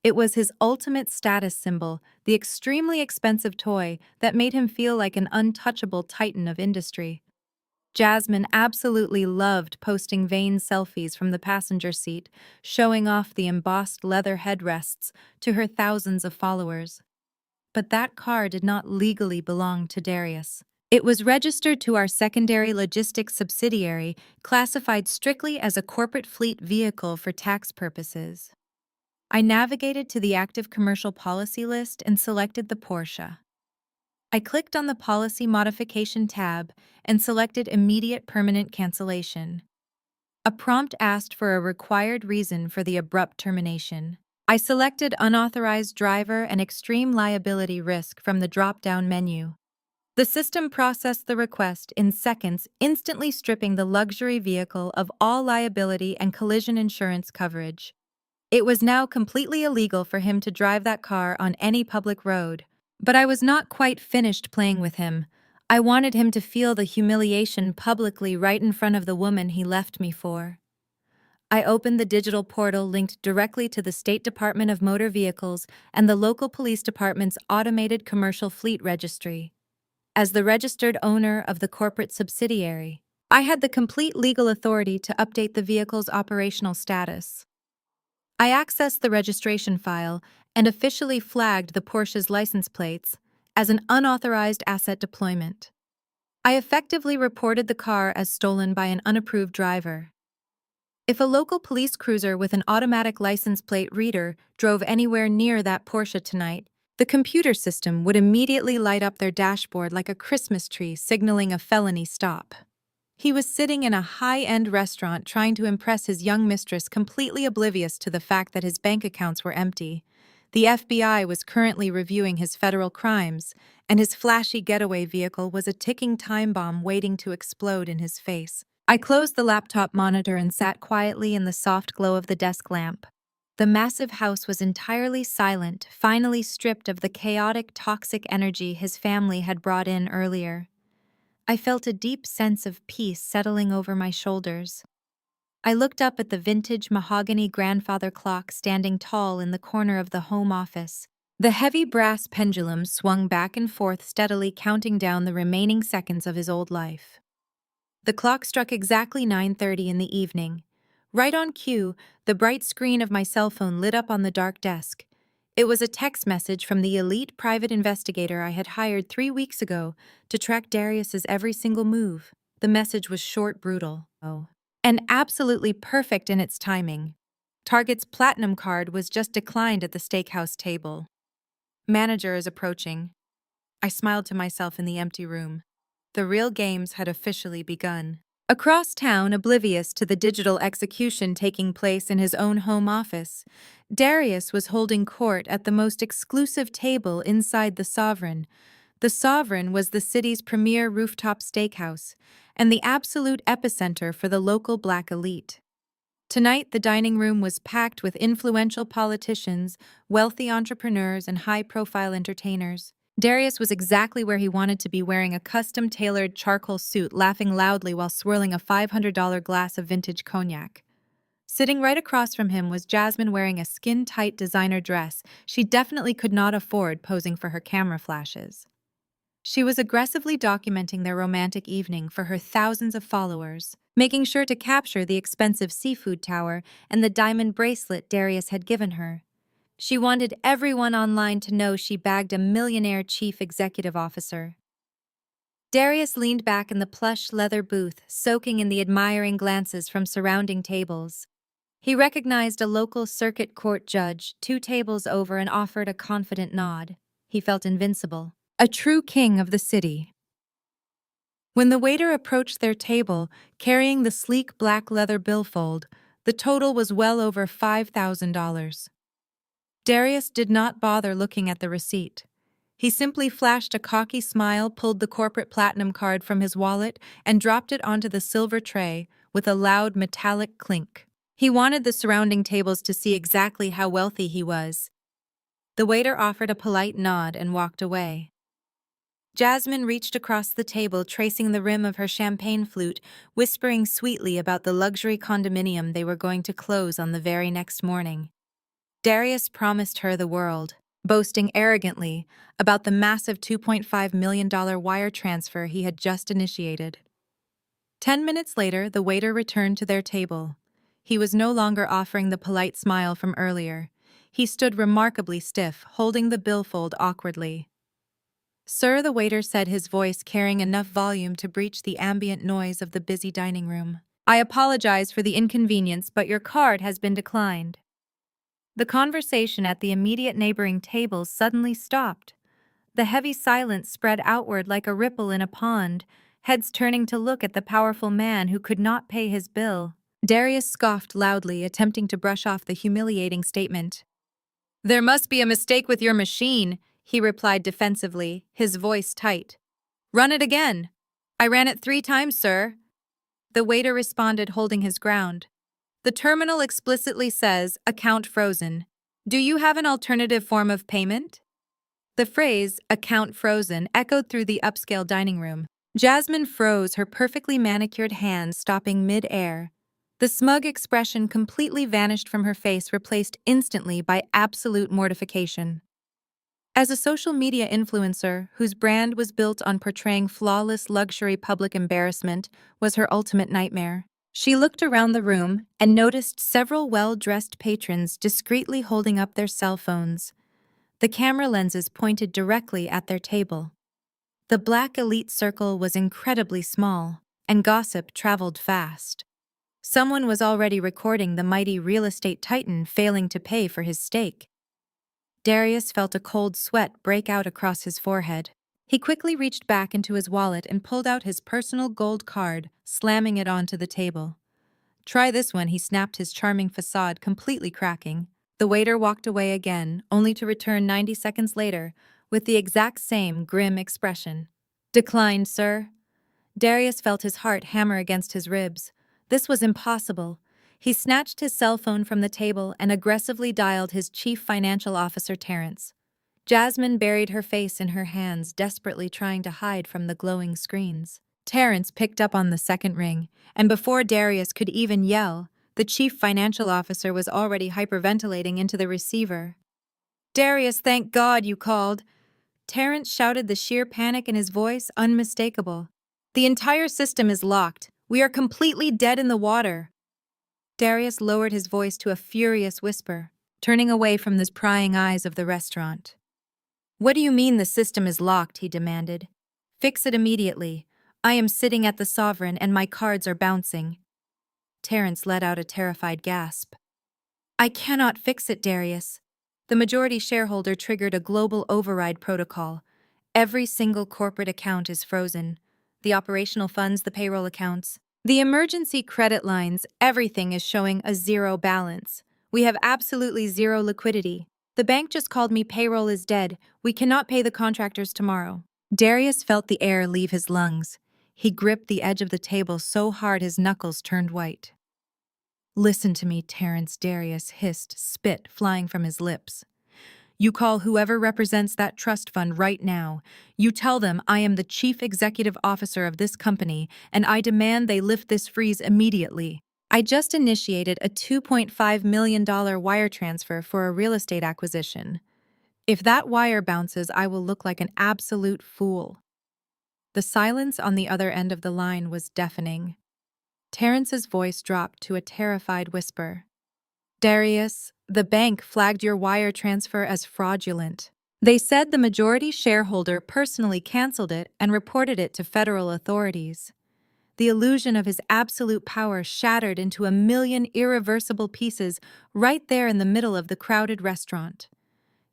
It was his ultimate status symbol, the extremely expensive toy that made him feel like an untouchable titan of industry. Jasmine absolutely loved posting vain selfies from the passenger seat, showing off the embossed leather headrests to her thousands of followers. But that car did not legally belong to Darius. It was registered to our secondary logistics subsidiary, classified strictly as a corporate fleet vehicle for tax purposes. I navigated to the active commercial policy list and selected the Porsche. I clicked on the Policy Modification tab and selected Immediate Permanent Cancellation. A prompt asked for a required reason for the abrupt termination. I selected Unauthorized Driver and Extreme Liability Risk from the drop-down menu. The system processed the request in seconds, instantly stripping the luxury vehicle of all liability and collision insurance coverage. It was now completely illegal for him to drive that car on any public road. But I was not quite finished playing with him. I wanted him to feel the humiliation publicly right in front of the woman he left me for. I opened the digital portal linked directly to the State Department of Motor Vehicles and the local police department's automated commercial fleet registry. As the registered owner of the corporate subsidiary, I had the complete legal authority to update the vehicle's operational status. I accessed the registration file and officially flagged the Porsche's license plates as an unauthorized asset deployment. I effectively reported the car as stolen by an unapproved driver. If a local police cruiser with an automatic license plate reader drove anywhere near that Porsche tonight, the computer system would immediately light up their dashboard like a Christmas tree signaling a felony stop. He was sitting in a high-end restaurant trying to impress his young mistress, completely oblivious to the fact that his bank accounts were empty. The FBI was currently reviewing his federal crimes, and his flashy getaway vehicle was a ticking time bomb waiting to explode in his face. I closed the laptop monitor and sat quietly in the soft glow of the desk lamp. The massive house was entirely silent, finally stripped of the chaotic, toxic energy his family had brought in earlier. I felt a deep sense of peace settling over my shoulders. I looked up at the vintage mahogany grandfather clock standing tall in the corner of the home office. The heavy brass pendulum swung back and forth, steadily counting down the remaining seconds of his old life. The clock struck exactly 9:30 in the evening. Right on cue, the bright screen of my cell phone lit up on the dark desk. It was a text message from the elite private investigator I had hired 3 weeks ago to track Darius's every single move. The message was short, brutal, and absolutely perfect in its timing. Target's platinum card was just declined at the steakhouse table. Manager is approaching. I smiled to myself in the empty room. The real games had officially begun. Across town, oblivious to the digital execution taking place in his own home office, Darius was holding court at the most exclusive table inside the Sovereign. The Sovereign was the city's premier rooftop steakhouse and the absolute epicenter for the local black elite. Tonight, the dining room was packed with influential politicians, wealthy entrepreneurs, and high-profile entertainers. Darius was exactly where he wanted to be, wearing a custom-tailored charcoal suit, laughing loudly while swirling a $500 glass of vintage cognac. Sitting right across from him was Jasmine, wearing a skin-tight designer dress. She definitely could not afford posing for her camera flashes. She was aggressively documenting their romantic evening for her thousands of followers, making sure to capture the expensive seafood tower and the diamond bracelet Darius had given her. She wanted everyone online to know she bagged a millionaire chief executive officer. Darius leaned back in the plush leather booth, soaking in the admiring glances from surrounding tables. He recognized a local circuit court judge 2 tables over and offered a confident nod. He felt invincible, a true king of the city. When the waiter approached their table, carrying the sleek black leather billfold, the total was well over $5,000. Darius did not bother looking at the receipt. He simply flashed a cocky smile, pulled the corporate platinum card from his wallet, and dropped it onto the silver tray with a loud metallic clink. He wanted the surrounding tables to see exactly how wealthy he was. The waiter offered a polite nod and walked away. Jasmine reached across the table, tracing the rim of her champagne flute, whispering sweetly about the luxury condominium they were going to close on the very next morning. Darius promised her the world, boasting arrogantly about the massive $2.5 million wire transfer he had just initiated. 10 minutes later, the waiter returned to their table. He was no longer offering the polite smile from earlier. He stood remarkably stiff, holding the billfold awkwardly. "Sir," the waiter said, his voice carrying enough volume to breach the ambient noise of the busy dining room. "I apologize for the inconvenience, but your card has been declined." The conversation at the immediate neighboring tables suddenly stopped. The heavy silence spread outward like a ripple in a pond, heads turning to look at the powerful man who could not pay his bill. Darius scoffed loudly, attempting to brush off the humiliating statement. "There must be a mistake with your machine," he replied defensively, his voice tight. "Run it again." "I ran it 3 times, sir." The waiter responded, holding his ground. "The terminal explicitly says, 'account frozen.' Do you have an alternative form of payment?" The phrase, "account frozen," echoed through the upscale dining room. Jasmine froze, her perfectly manicured hands stopping mid-air. The smug expression completely vanished from her face, replaced instantly by absolute mortification. As a social media influencer whose brand was built on portraying flawless luxury, public embarrassment was her ultimate nightmare. She looked around the room and noticed several well-dressed patrons discreetly holding up their cell phones. The camera lenses pointed directly at their table. The black elite circle was incredibly small, and gossip traveled fast. Someone was already recording the mighty real estate titan failing to pay for his stake. Darius felt a cold sweat break out across his forehead. He quickly reached back into his wallet and pulled out his personal gold card, slamming it onto the table. "Try this one," he snapped, his charming facade completely cracking. The waiter walked away again, only to return 90 seconds later with the exact same grim expression. "Declined, sir." Darius felt his heart hammer against his ribs. This was impossible. He snatched his cell phone from the table and aggressively dialed his chief financial officer, Terrence. Jasmine buried her face in her hands, desperately trying to hide from the glowing screens. Terrence picked up on the second ring, and before Darius could even yell, the chief financial officer was already hyperventilating into the receiver. "Darius, thank God you called!" Terrence shouted, the sheer panic in his voice unmistakable. "The entire system is locked. We are completely dead in the water." Darius lowered his voice to a furious whisper, turning away from the prying eyes of the restaurant. "What do you mean the system is locked?" he demanded. "Fix it immediately. I am sitting at the Sovereign and my cards are bouncing." Terrence let out a terrified gasp. "I cannot fix it, Darius." The majority shareholder triggered a global override protocol. Every single corporate account is frozen. The operational funds, the payroll accounts, the emergency credit lines, everything is showing a zero balance. We have absolutely zero liquidity. The bank just called me, payroll is dead. We cannot pay the contractors tomorrow. Darius felt the air leave his lungs. He gripped the edge of the table so hard his knuckles turned white. Listen to me, Terence, Darius hissed, spit flying from his lips. You call whoever represents that trust fund right now. You tell them I am the chief executive officer of this company, and I demand they lift this freeze immediately. I just initiated a $2.5 million wire transfer for a real estate acquisition. If that wire bounces, I will look like an absolute fool. The silence on the other end of the line was deafening. Terrence's voice dropped to a terrified whisper. Darius, the bank flagged your wire transfer as fraudulent. They said the majority shareholder personally canceled it and reported it to federal authorities. The illusion of his absolute power shattered into a million irreversible pieces right there in the middle of the crowded restaurant.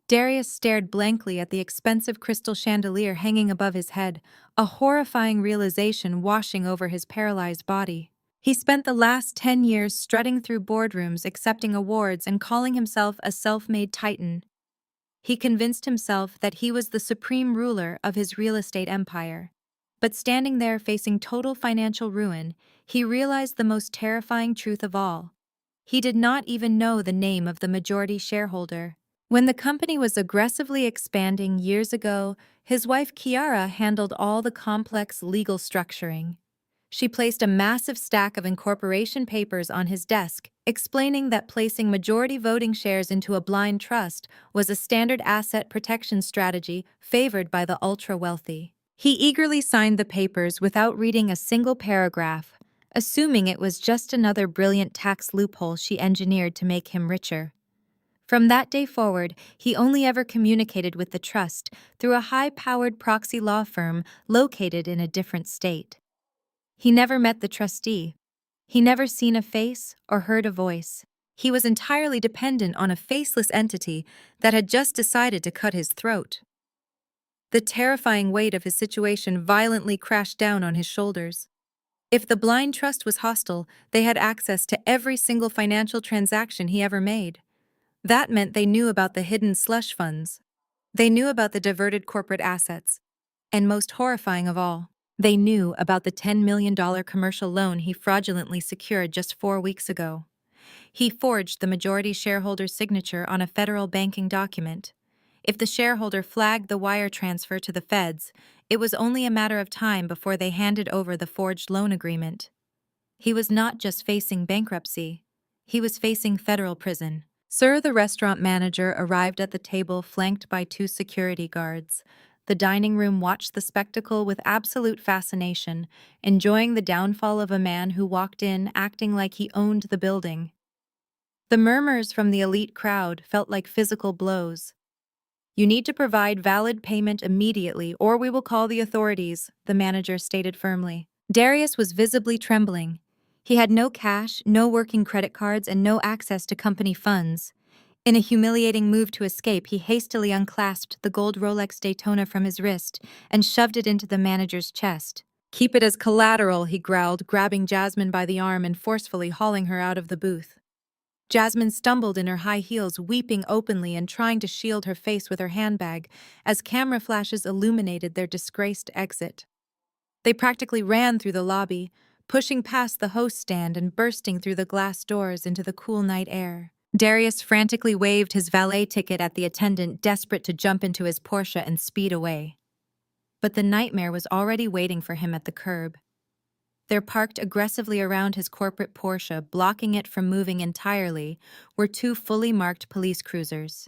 Darius stared blankly at the expensive crystal chandelier hanging above his head, a horrifying realization washing over his paralyzed body. He spent the last 10 years strutting through boardrooms, accepting awards, and calling himself a self-made titan. He convinced himself that he was the supreme ruler of his real estate empire. But standing there facing total financial ruin, he realized the most terrifying truth of all. He did not even know the name of the majority shareholder. When the company was aggressively expanding years ago, his wife Kiara handled all the complex legal structuring. She placed a massive stack of incorporation papers on his desk, explaining that placing majority voting shares into a blind trust was a standard asset protection strategy favored by the ultra-wealthy. He eagerly signed the papers without reading a single paragraph, assuming it was just another brilliant tax loophole she engineered to make him richer. From that day forward, he only ever communicated with the trust through a high-powered proxy law firm located in a different state. He never met the trustee. He never seen a face or heard a voice. He was entirely dependent on a faceless entity that had just decided to cut his throat. The terrifying weight of his situation violently crashed down on his shoulders. If the blind trust was hostile, they had access to every single financial transaction he ever made. That meant they knew about the hidden slush funds. They knew about the diverted corporate assets. And most horrifying of all, they knew about the $10 million commercial loan he fraudulently secured just 4 weeks ago. He forged the majority shareholder's signature on a federal banking document. If the shareholder flagged the wire transfer to the feds, it was only a matter of time before they handed over the forged loan agreement. He was not just facing bankruptcy. He was facing federal prison. Sir, the restaurant manager arrived at the table flanked by 2 security guards. The dining room watched the spectacle with absolute fascination, enjoying the downfall of a man who walked in acting like he owned the building. The murmurs from the elite crowd felt like physical blows. You need to provide valid payment immediately, or we will call the authorities, the manager stated firmly. Darius was visibly trembling. He had no cash, no working credit cards, and no access to company funds. In a humiliating move to escape, he hastily unclasped the gold Rolex Daytona from his wrist and shoved it into the manager's chest. Keep it as collateral, he growled, grabbing Jasmine by the arm and forcefully hauling her out of the booth. Jasmine stumbled in her high heels, weeping openly and trying to shield her face with her handbag as camera flashes illuminated their disgraced exit. They practically ran through the lobby, pushing past the host stand and bursting through the glass doors into the cool night air. Darius frantically waved his valet ticket at the attendant, desperate to jump into his Porsche and speed away. But the nightmare was already waiting for him at the curb. There, parked aggressively around his corporate Porsche, blocking it from moving entirely, were 2 fully marked police cruisers.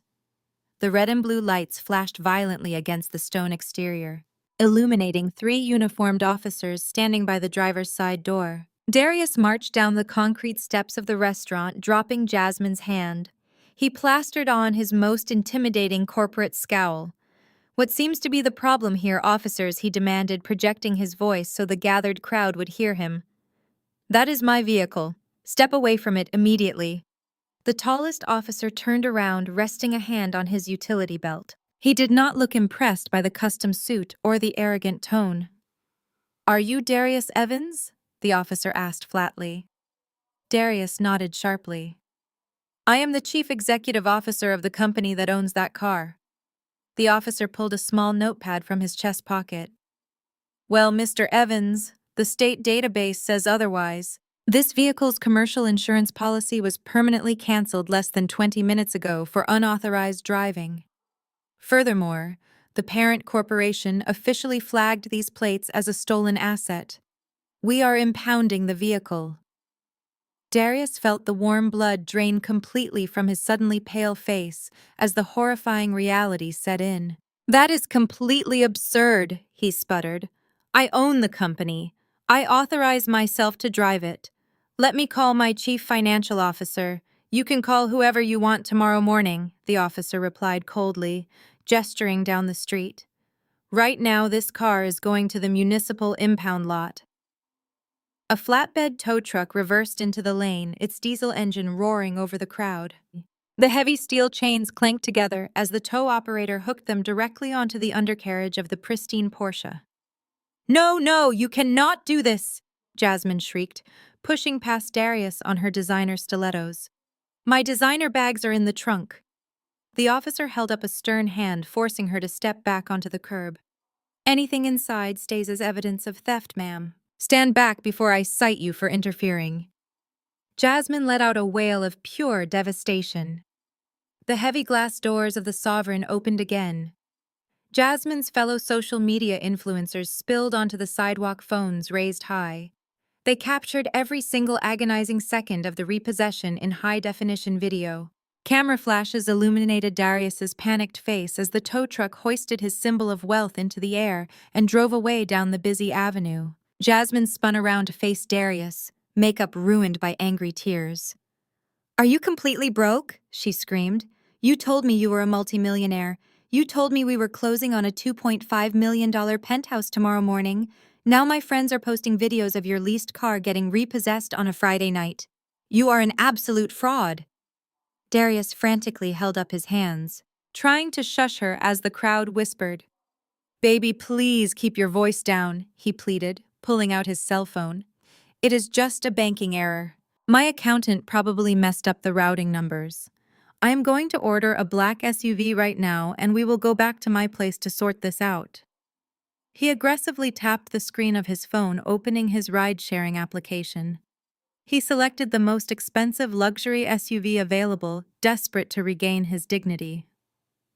The red and blue lights flashed violently against the stone exterior, illuminating 3 uniformed officers standing by the driver's side door. Darius marched down the concrete steps of the restaurant, dropping Jasmine's hand. He plastered on his most intimidating corporate scowl. What seems to be the problem here, officers? He demanded, projecting his voice so the gathered crowd would hear him. That is my vehicle. Step away from it immediately. The tallest officer turned around, resting a hand on his utility belt. He did not look impressed by the custom suit or the arrogant tone. Are you Darius Evans? The officer asked flatly. Darius nodded sharply. I am the chief executive officer of the company that owns that car. The officer pulled a small notepad from his chest pocket. Well, Mr. Evans, the state database says otherwise. This vehicle's commercial insurance policy was permanently canceled less than 20 minutes ago for unauthorized driving. Furthermore, the parent corporation officially flagged these plates as a stolen asset. We are impounding the vehicle. Darius felt the warm blood drain completely from his suddenly pale face as the horrifying reality set in. That is completely absurd, he sputtered. I own the company. I authorize myself to drive it. Let me call my chief financial officer. You can call whoever you want tomorrow morning, the officer replied coldly, gesturing down the street. Right now, this car is going to the municipal impound lot. A flatbed tow truck reversed into the lane, its diesel engine roaring over the crowd. The heavy steel chains clanked together as the tow operator hooked them directly onto the undercarriage of the pristine Porsche. No, no, you cannot do this, Jasmine shrieked, pushing past Darius on her designer stilettos. My designer bags are in the trunk. The officer held up a stern hand, forcing her to step back onto the curb. Anything inside stays as evidence of theft, ma'am. Stand back before I cite you for interfering. Jasmine let out a wail of pure devastation. The heavy glass doors of the Sovereign opened again. Jasmine's fellow social media influencers spilled onto the sidewalk, phones raised high. They captured every single agonizing second of the repossession in high-definition video. Camera flashes illuminated Darius's panicked face as the tow truck hoisted his symbol of wealth into the air and drove away down the busy avenue. Jasmine spun around to face Darius, makeup ruined by angry tears. Are you completely broke? She screamed. You told me you were a multimillionaire. You told me we were closing on a $2.5 million penthouse tomorrow morning. Now my friends are posting videos of your leased car getting repossessed on a Friday night. You are an absolute fraud. Darius frantically held up his hands, trying to shush her as the crowd whispered. Baby, please keep your voice down, he pleaded, pulling out his cell phone. It is just a banking error. My accountant probably messed up the routing numbers. I am going to order a black SUV right now and we will go back to my place to sort this out. He aggressively tapped the screen of his phone, opening his ride-sharing application. He selected the most expensive luxury SUV available, desperate to regain his dignity.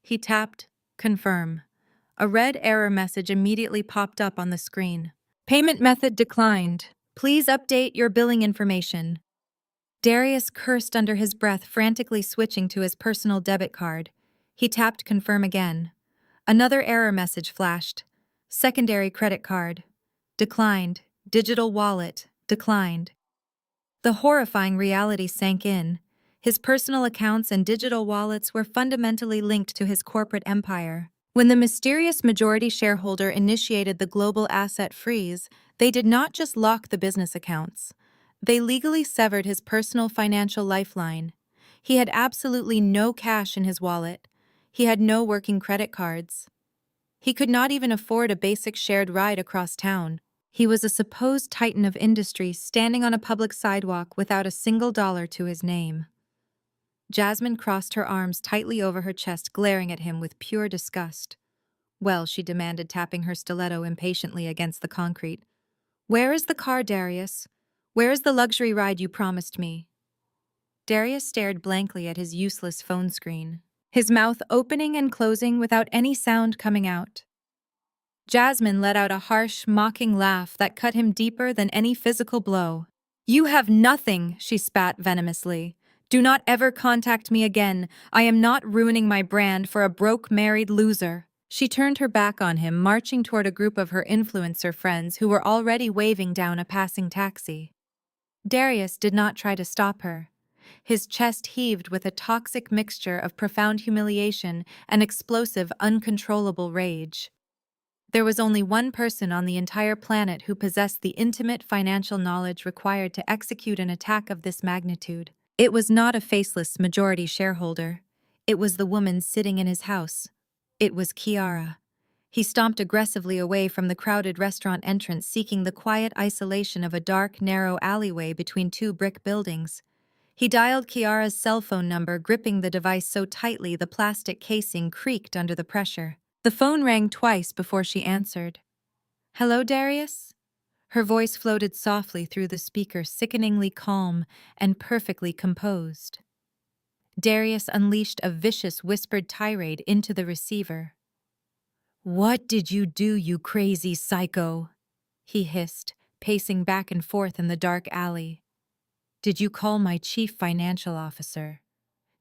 He tapped Confirm. A red error message immediately popped up on the screen. Payment method declined. Please update your billing information. Darius cursed under his breath, frantically switching to his personal debit card. He tapped Confirm again. Another error message flashed. Secondary credit card. Declined. Digital wallet. Declined. The horrifying reality sank in. His personal accounts and digital wallets were fundamentally linked to his corporate empire. When the mysterious majority shareholder initiated the global asset freeze, they did not just lock the business accounts. They legally severed his personal financial lifeline. He had absolutely no cash in his wallet. He had no working credit cards. He could not even afford a basic shared ride across town. He was a supposed titan of industry standing on a public sidewalk without a single dollar to his name. Jasmine crossed her arms tightly over her chest, glaring at him with pure disgust. Well, she demanded, tapping her stiletto impatiently against the concrete. Where is the car, Darius? Where is the luxury ride you promised me? Darius stared blankly at his useless phone screen, his mouth opening and closing without any sound coming out. Jasmine let out a harsh, mocking laugh that cut him deeper than any physical blow. You have nothing, she spat venomously. Do not ever contact me again. I am not ruining my brand for a broke married loser. She turned her back on him, marching toward a group of her influencer friends who were already waving down a passing taxi. Darius did not try to stop her. His chest heaved with a toxic mixture of profound humiliation and explosive, uncontrollable rage. There was only one person on the entire planet who possessed the intimate financial knowledge required to execute an attack of this magnitude. It was not a faceless majority shareholder. It was the woman sitting in his house. It was Kiara. He stomped aggressively away from the crowded restaurant entrance, seeking the quiet isolation of a dark, narrow alleyway between two brick buildings. He dialed Kiara's cell phone number, gripping the device so tightly the plastic casing creaked under the pressure. The phone rang twice before she answered. Hello, Darius? Her voice floated softly through the speaker, sickeningly calm and perfectly composed. Darius unleashed a vicious whispered tirade into the receiver. "What did you do, you crazy psycho?" he hissed, pacing back and forth in the dark alley. "Did you call my chief financial officer?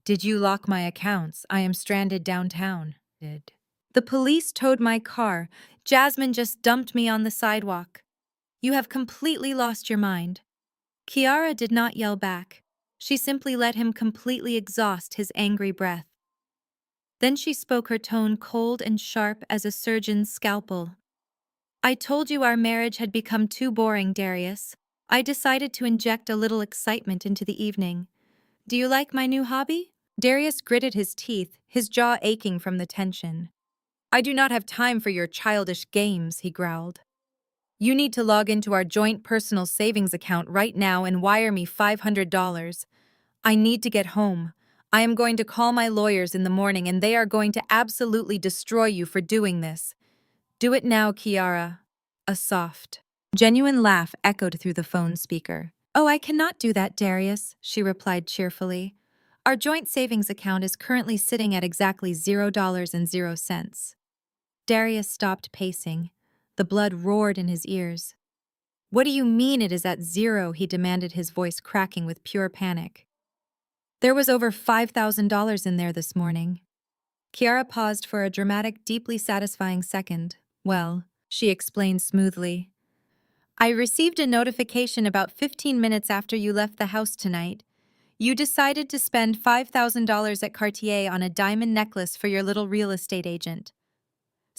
Did you lock my accounts? I am stranded downtown." "The police towed my car. Jasmine just dumped me on the sidewalk." "You have completely lost your mind." Kiara did not yell back. She simply let him completely exhaust his angry breath. Then she spoke, her tone cold and sharp as a surgeon's scalpel. "I told you our marriage had become too boring, Darius. I decided to inject a little excitement into the evening. Do you like my new hobby?" Darius gritted his teeth, his jaw aching from the tension. "I do not have time for your childish games," he growled. "You need to log into our joint personal savings account right now and wire me $500. I need to get home. I am going to call my lawyers in the morning and they are going to absolutely destroy you for doing this. Do it now, Kiara." A soft, genuine laugh echoed through the phone speaker. "Oh, I cannot do that, Darius," she replied cheerfully. "Our joint savings account is currently sitting at exactly $0.00. Darius stopped pacing. The blood roared in his ears. "What do you mean it is at zero?" he demanded, his voice cracking with pure panic. "There was over $5,000 in there this morning." Kiara paused for a dramatic, deeply satisfying second. "Well," she explained smoothly, "I received a notification about 15 minutes after you left the house tonight. You decided to spend $5,000 at Cartier on a diamond necklace for your little real estate agent.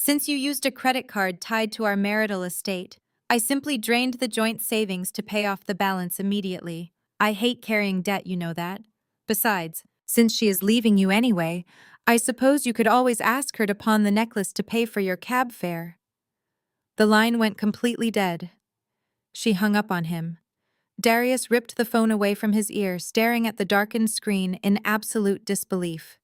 Since you used a credit card tied to our marital estate, I simply drained the joint savings to pay off the balance immediately. I hate carrying debt, you know that. Besides, since she is leaving you anyway, I suppose you could always ask her to pawn the necklace to pay for your cab fare." The line went completely dead. She hung up on him. Darius ripped the phone away from his ear, staring at the darkened screen in absolute disbelief.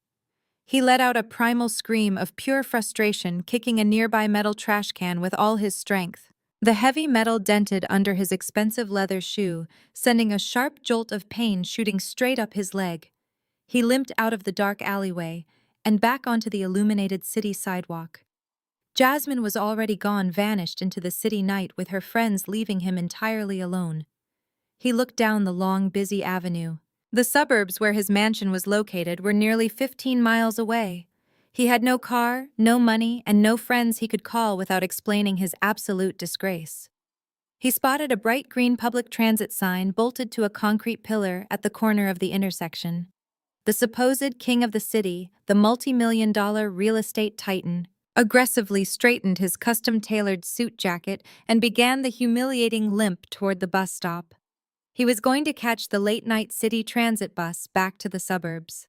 He let out a primal scream of pure frustration, kicking a nearby metal trash can with all his strength. The heavy metal dented under his expensive leather shoe, sending a sharp jolt of pain shooting straight up his leg. He limped out of the dark alleyway and back onto the illuminated city sidewalk. Jasmine was already gone, vanished into the city night with her friends, leaving him entirely alone. He looked down the long, busy avenue. The suburbs where his mansion was located were nearly 15 miles away. He had no car, no money, and no friends he could call without explaining his absolute disgrace. He spotted a bright green public transit sign bolted to a concrete pillar at the corner of the intersection. The supposed king of the city, the multi-million-dollar real estate titan, aggressively straightened his custom-tailored suit jacket and began the humiliating limp toward the bus stop. He was going to catch the late-night city transit bus back to the suburbs.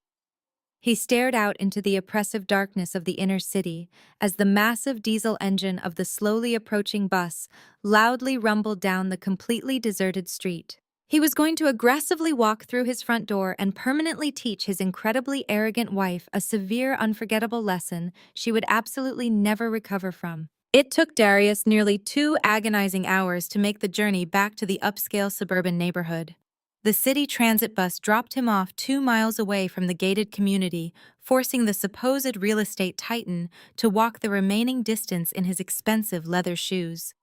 He stared out into the oppressive darkness of the inner city as the massive diesel engine of the slowly approaching bus loudly rumbled down the completely deserted street. He was going to aggressively walk through his front door and permanently teach his incredibly arrogant wife a severe, unforgettable lesson she would absolutely never recover from. It took Darius nearly 2 agonizing hours to make the journey back to the upscale suburban neighborhood. The city transit bus dropped him off 2 miles away from the gated community, forcing the supposed real estate titan to walk the remaining distance in his expensive leather shoes.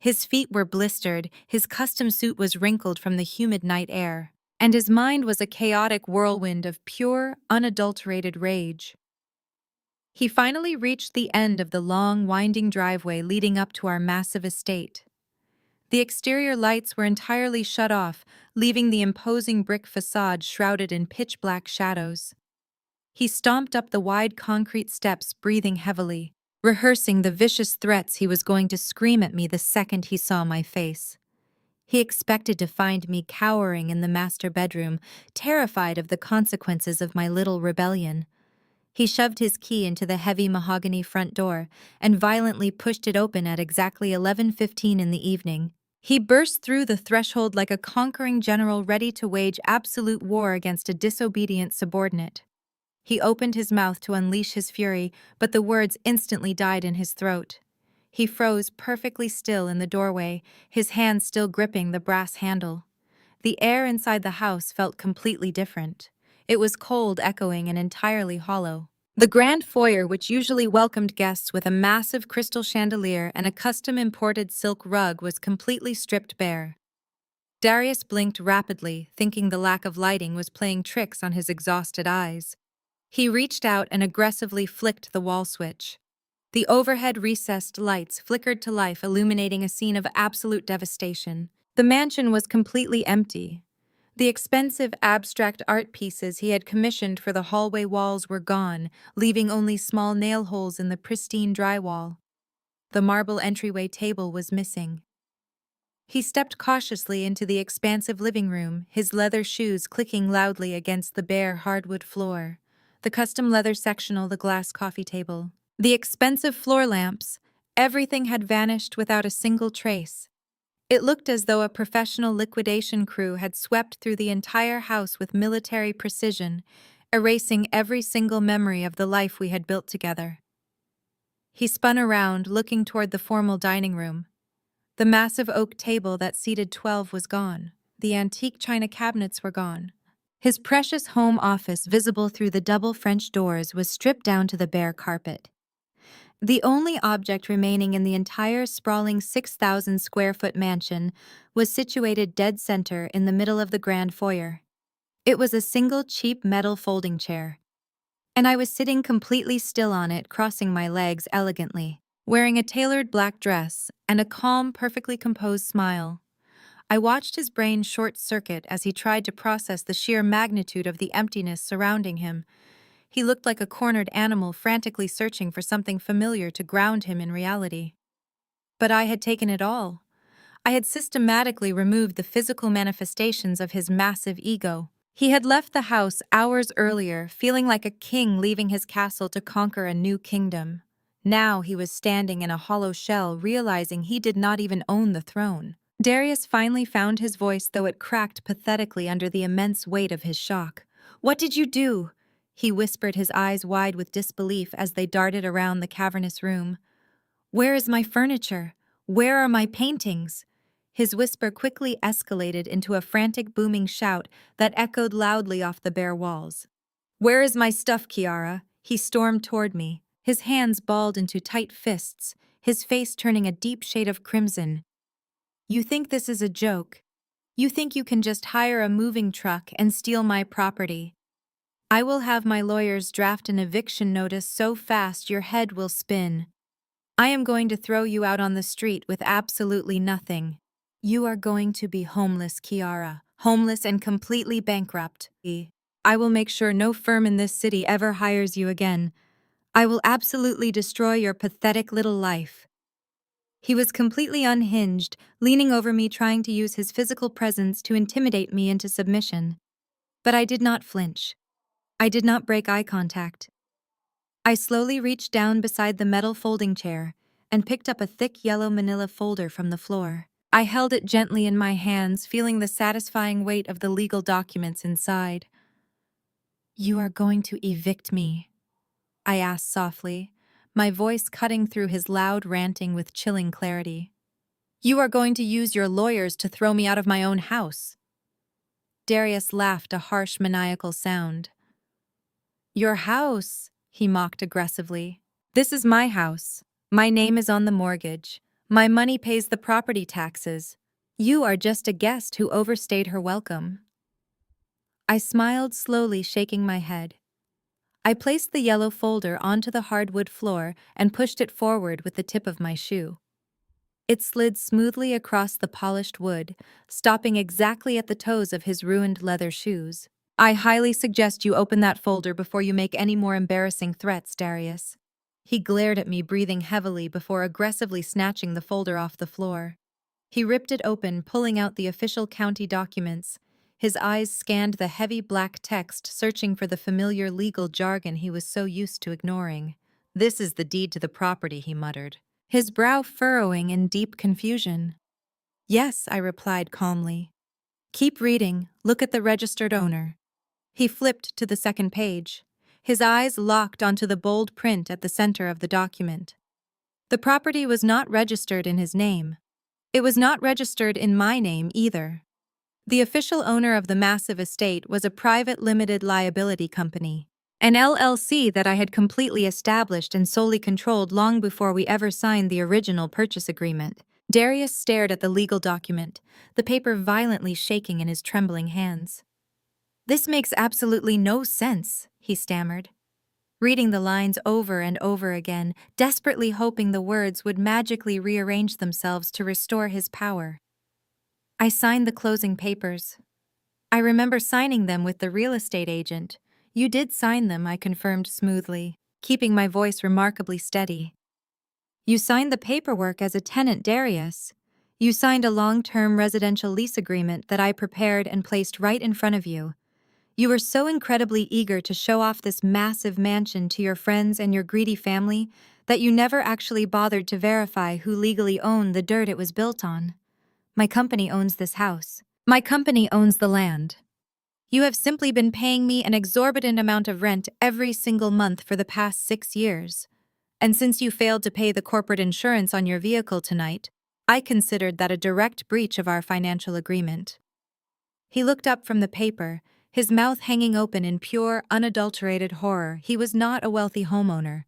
His feet were blistered, his custom suit was wrinkled from the humid night air, and his mind was a chaotic whirlwind of pure, unadulterated rage. He finally reached the end of the long, winding driveway leading up to our massive estate. The exterior lights were entirely shut off, leaving the imposing brick facade shrouded in pitch-black shadows. He stomped up the wide concrete steps, breathing heavily, rehearsing the vicious threats he was going to scream at me the second he saw my face. He expected to find me cowering in the master bedroom, terrified of the consequences of my little rebellion. He shoved his key into the heavy mahogany front door and violently pushed it open at exactly 11:15 in the evening. He burst through the threshold like a conquering general ready to wage absolute war against a disobedient subordinate. He opened his mouth to unleash his fury, but the words instantly died in his throat. He froze perfectly still in the doorway, his hand still gripping the brass handle. The air inside the house felt completely different. It was cold, echoing, and entirely hollow. The grand foyer, which usually welcomed guests with a massive crystal chandelier and a custom imported silk rug, was completely stripped bare. Darius blinked rapidly, thinking the lack of lighting was playing tricks on his exhausted eyes. He reached out and aggressively flicked the wall switch. The overhead recessed lights flickered to life, illuminating a scene of absolute devastation. The mansion was completely empty. The expensive abstract art pieces he had commissioned for the hallway walls were gone, leaving only small nail holes in the pristine drywall. The marble entryway table was missing. He stepped cautiously into the expansive living room, his leather shoes clicking loudly against the bare hardwood floor. The custom leather sectional, the glass coffee table, the expensive floor lamps, everything had vanished without a single trace. It looked as though a professional liquidation crew had swept through the entire house with military precision, erasing every single memory of the life we had built together. He spun around, looking toward the formal dining room. The massive oak table that seated 12 was gone. The antique china cabinets were gone. His precious home office, visible through the double French doors, was stripped down to the bare carpet. The only object remaining in the entire sprawling 6,000-square-foot mansion was situated dead center in the middle of the grand foyer. It was a single cheap metal folding chair, and I was sitting completely still on it, crossing my legs elegantly, wearing a tailored black dress and a calm, perfectly composed smile. I watched his brain short-circuit as he tried to process the sheer magnitude of the emptiness surrounding him. He looked like a cornered animal frantically searching for something familiar to ground him in reality. But I had taken it all. I had systematically removed the physical manifestations of his massive ego. He had left the house hours earlier, feeling like a king leaving his castle to conquer a new kingdom. Now he was standing in a hollow shell, realizing he did not even own the throne. Darius finally found his voice, though it cracked pathetically under the immense weight of his shock. "What did you do?" he whispered, his eyes wide with disbelief as they darted around the cavernous room. "Where is my furniture? Where are my paintings?" His whisper quickly escalated into a frantic, booming shout that echoed loudly off the bare walls. "Where is my stuff, Kiara?" He stormed toward me, his hands balled into tight fists, his face turning a deep shade of crimson. "You think this is a joke? You think you can just hire a moving truck and steal my property? I will have my lawyers draft an eviction notice so fast your head will spin. I am going to throw you out on the street with absolutely nothing. You are going to be homeless, Kiara, homeless and completely bankrupt. I will make sure no firm in this city ever hires you again. I will absolutely destroy your pathetic little life." He was completely unhinged, leaning over me, trying to use his physical presence to intimidate me into submission. But I did not flinch. I did not break eye contact. I slowly reached down beside the metal folding chair and picked up a thick yellow manila folder from the floor. I held it gently in my hands, feeling the satisfying weight of the legal documents inside. "You are going to evict me?" I asked softly, my voice cutting through his loud ranting with chilling clarity. "You are going to use your lawyers to throw me out of my own house?" Darius laughed, a harsh, maniacal sound. "Your house?" he mocked aggressively. "This is my house. My name is on the mortgage. My money pays the property taxes. You are just a guest who overstayed her welcome." I smiled slowly, shaking my head. I placed the yellow folder onto the hardwood floor and pushed it forward with the tip of my shoe. It slid smoothly across the polished wood, stopping exactly at the toes of his ruined leather shoes. "I highly suggest you open that folder before you make any more embarrassing threats, Darius." He glared at me, breathing heavily before aggressively snatching the folder off the floor. He ripped it open, pulling out the official county documents. His eyes scanned the heavy black text, searching for the familiar legal jargon he was so used to ignoring. "This is the deed to the property," he muttered, his brow furrowing in deep confusion. "Yes," I replied calmly. "Keep reading. Look at the registered owner." He flipped to the second page. His eyes locked onto the bold print at the center of the document. The property was not registered in his name. It was not registered in my name either. The official owner of the massive estate was a private limited liability company, an LLC that I had completely established and solely controlled long before we ever signed the original purchase agreement. Darius stared at the legal document, the paper violently shaking in his trembling hands. "This makes absolutely no sense," he stammered, reading the lines over and over again, desperately hoping the words would magically rearrange themselves to restore his power. "I signed the closing papers. I remember signing them with the real estate agent." "You did sign them," I confirmed smoothly, keeping my voice remarkably steady. "You signed the paperwork as a tenant, Darius. You signed a long-term residential lease agreement that I prepared and placed right in front of you. You were so incredibly eager to show off this massive mansion to your friends and your greedy family that you never actually bothered to verify who legally owned the dirt it was built on. My company owns this house. My company owns the land. You have simply been paying me an exorbitant amount of rent every single month for the past 6 years. And since you failed to pay the corporate insurance on your vehicle tonight, I considered that a direct breach of our financial agreement." He looked up from the paper, his mouth hanging open in pure, unadulterated horror. He was not a wealthy homeowner.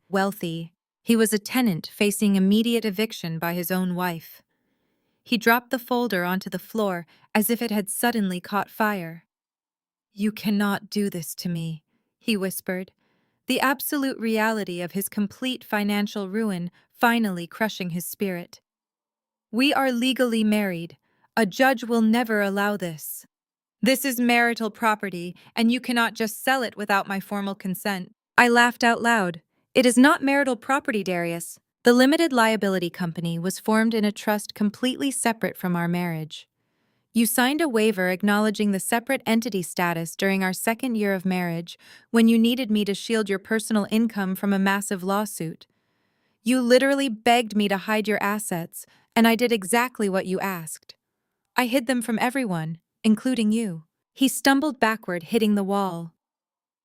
He was a tenant facing immediate eviction by his own wife. He dropped the folder onto the floor as if it had suddenly caught fire. "You cannot do this to me," he whispered, the absolute reality of his complete financial ruin finally crushing his spirit. "We are legally married. A judge will never allow this. This is marital property, and you cannot just sell it without my formal consent." I laughed out loud. "It is not marital property, Darius. The limited liability company was formed in a trust completely separate from our marriage. You signed a waiver acknowledging the separate entity status during our 2nd year of marriage when you needed me to shield your personal income from a massive lawsuit. You literally begged me to hide your assets, and I did exactly what you asked. I hid them from everyone, including you." He stumbled backward, hitting the wall.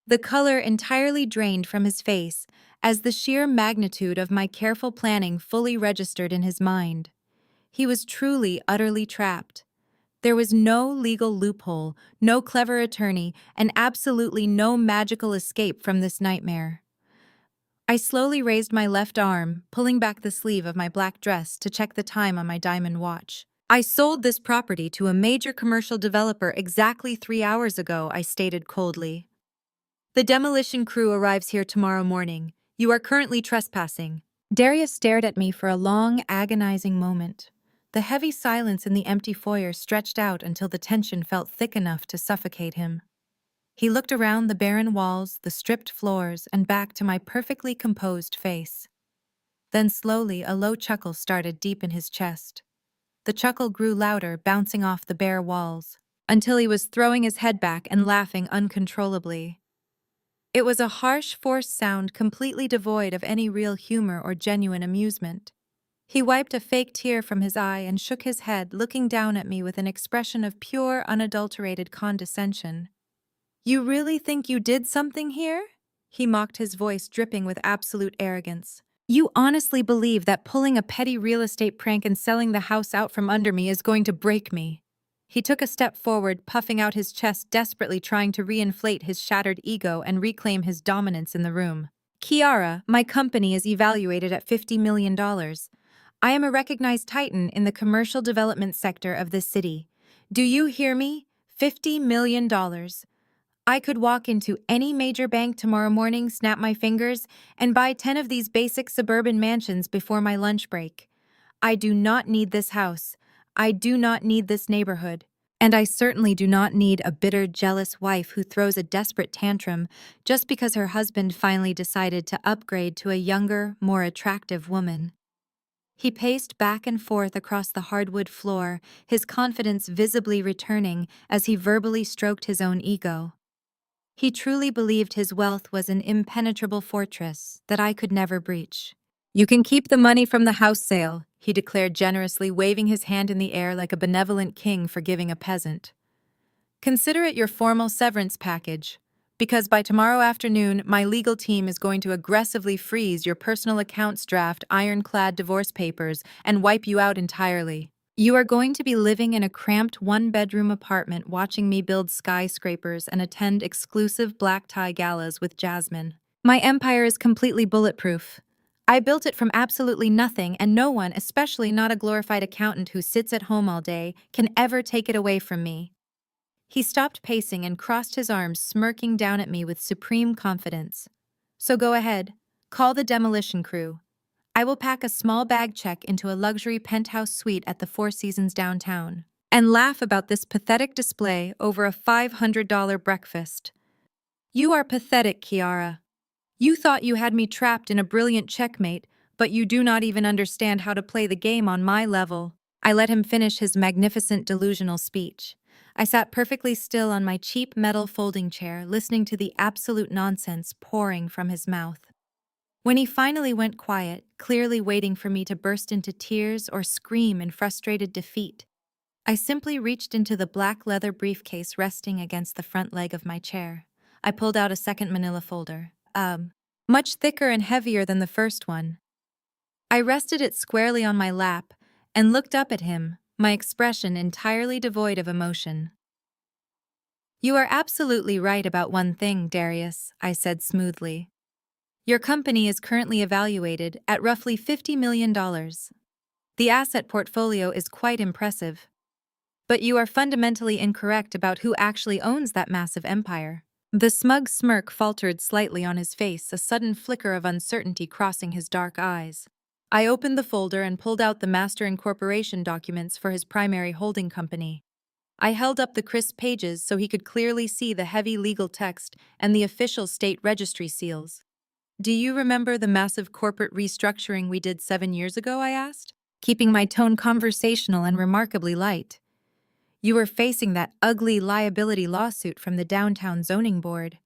The color entirely drained from his face as the sheer magnitude of my careful planning fully registered in his mind. He was truly, utterly trapped. There was no legal loophole, no clever attorney, and absolutely no magical escape from this nightmare. I slowly raised my left arm, pulling back the sleeve of my black dress to check the time on my diamond watch. "I sold this property to a major commercial developer exactly 3 hours ago," I stated coldly. "The demolition crew arrives here tomorrow morning. You are currently trespassing." Darius stared at me for a long, agonizing moment. The heavy silence in the empty foyer stretched out until the tension felt thick enough to suffocate him. He looked around the barren walls, the stripped floors, and back to my perfectly composed face. Then slowly a low chuckle started deep in his chest. The chuckle grew louder, bouncing off the bare walls, until he was throwing his head back and laughing uncontrollably. It was a harsh, forced sound completely devoid of any real humor or genuine amusement. He wiped a fake tear from his eye and shook his head, looking down at me with an expression of pure, unadulterated condescension. "You really think you did something here?" He mocked, his voice dripping with absolute arrogance. "You honestly believe that pulling a petty real estate prank and selling the house out from under me is going to break me?" He took a step forward, puffing out his chest, desperately trying to reinflate his shattered ego and reclaim his dominance in the room. "Kiara, my company is evaluated at $50 million. I am a recognized titan in the commercial development sector of this city. Do you hear me? $50 million. I could walk into any major bank tomorrow morning, snap my fingers, and buy 10 of these basic suburban mansions before my lunch break. I do not need this house. I do not need this neighborhood. And I certainly do not need a bitter, jealous wife who throws a desperate tantrum just because her husband finally decided to upgrade to a younger, more attractive woman." He paced back and forth across the hardwood floor, his confidence visibly returning as he verbally stroked his own ego. He truly believed his wealth was an impenetrable fortress that I could never breach. "You can keep the money from the house sale," he declared generously, waving his hand in the air like a benevolent king forgiving a peasant. "Consider it your formal severance package. Because by tomorrow afternoon, my legal team is going to aggressively freeze your personal accounts draft ironclad divorce papers and wipe you out entirely. You are going to be living in a cramped one-bedroom apartment watching me build skyscrapers and attend exclusive black tie galas with Jasmine. My empire is completely bulletproof. I built it from absolutely nothing, and no one, especially not a glorified accountant who sits at home all day, can ever take it away from me. He stopped pacing and crossed his arms, smirking down at me with supreme confidence. So go ahead, call the demolition crew. I will pack a small bag check into a luxury penthouse suite at the Four Seasons downtown and laugh about this pathetic display over a $500 breakfast. You are pathetic, Kiara. You thought you had me trapped in a brilliant checkmate, but you do not even understand how to play the game on my level. I let him finish his magnificent delusional speech. I sat perfectly still on my cheap metal folding chair, listening to the absolute nonsense pouring from his mouth. When he finally went quiet, clearly waiting for me to burst into tears or scream in frustrated defeat, I simply reached into the black leather briefcase resting against the front leg of my chair. I pulled out a second manila folder, much thicker and heavier than the first one. I rested it squarely on my lap and looked up at him, my expression entirely devoid of emotion. You are absolutely right about one thing, Darius, I said smoothly. Your company is currently evaluated at roughly $50 million. The asset portfolio is quite impressive. But you are fundamentally incorrect about who actually owns that massive empire. The smug smirk faltered slightly on his face, a sudden flicker of uncertainty crossing his dark eyes. I opened the folder and pulled out the master incorporation documents for his primary holding company. I held up the crisp pages so he could clearly see the heavy legal text and the official state registry seals. Do you remember the massive corporate restructuring we did 7 years ago? I asked, keeping my tone conversational and remarkably light. You were facing that ugly liability lawsuit from the downtown zoning board.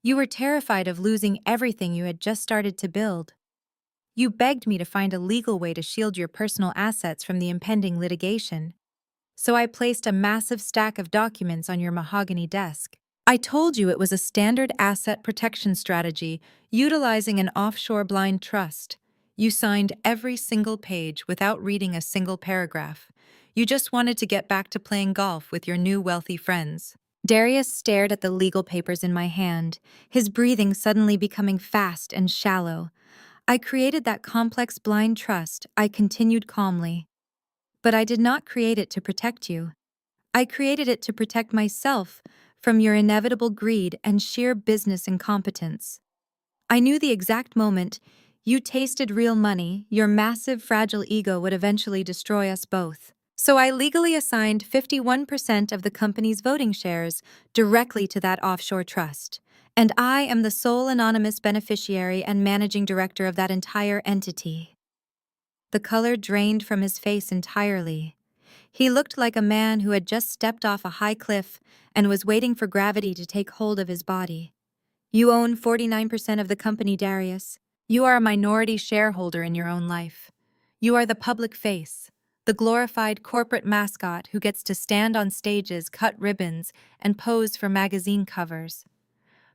You were terrified of losing everything you had just started to build. You begged me to find a legal way to shield your personal assets from the impending litigation. So I placed a massive stack of documents on your mahogany desk. I told you it was a standard asset protection strategy, utilizing an offshore blind trust. You signed every single page without reading a single paragraph. You just wanted to get back to playing golf with your new wealthy friends. Darius stared at the legal papers in my hand, his breathing suddenly becoming fast and shallow. I created that complex blind trust, I continued calmly. But I did not create it to protect you. I created it to protect myself from your inevitable greed and sheer business incompetence. I knew the exact moment you tasted real money, your massive, fragile ego would eventually destroy us both. So I legally assigned 51% of the company's voting shares directly to that offshore trust. And I am the sole anonymous beneficiary and managing director of that entire entity. The color drained from his face entirely. He looked like a man who had just stepped off a high cliff and was waiting for gravity to take hold of his body. You own 49% of the company, Darius. You are a minority shareholder in your own life. You are the public face, the glorified corporate mascot who gets to stand on stages, cut ribbons, and pose for magazine covers.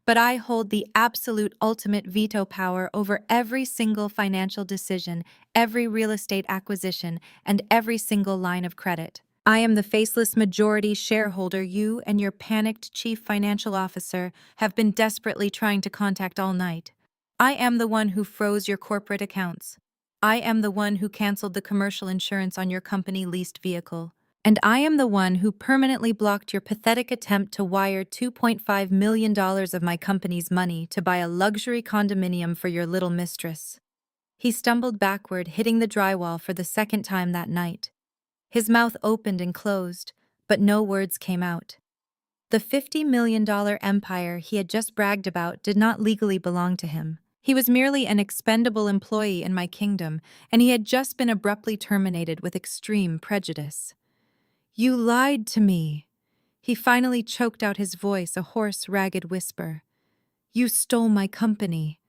But I hold the absolute ultimate veto power over every single financial decision, every real estate acquisition, and every single line of credit. I am the faceless majority shareholder you and your panicked chief financial officer have been desperately trying to contact all night. I am the one who froze your corporate accounts. I am the one who canceled the commercial insurance on your company leased vehicle. And I am the one who permanently blocked your pathetic attempt to wire $2.5 million of my company's money to buy a luxury condominium for your little mistress. He stumbled backward, hitting the drywall for the second time that night. His mouth opened and closed, but no words came out. The $50 million empire he had just bragged about did not legally belong to him. He was merely an expendable employee in my kingdom, and he had just been abruptly terminated with extreme prejudice. You lied to me. He finally choked out his voice, a hoarse, ragged whisper. You stole my company.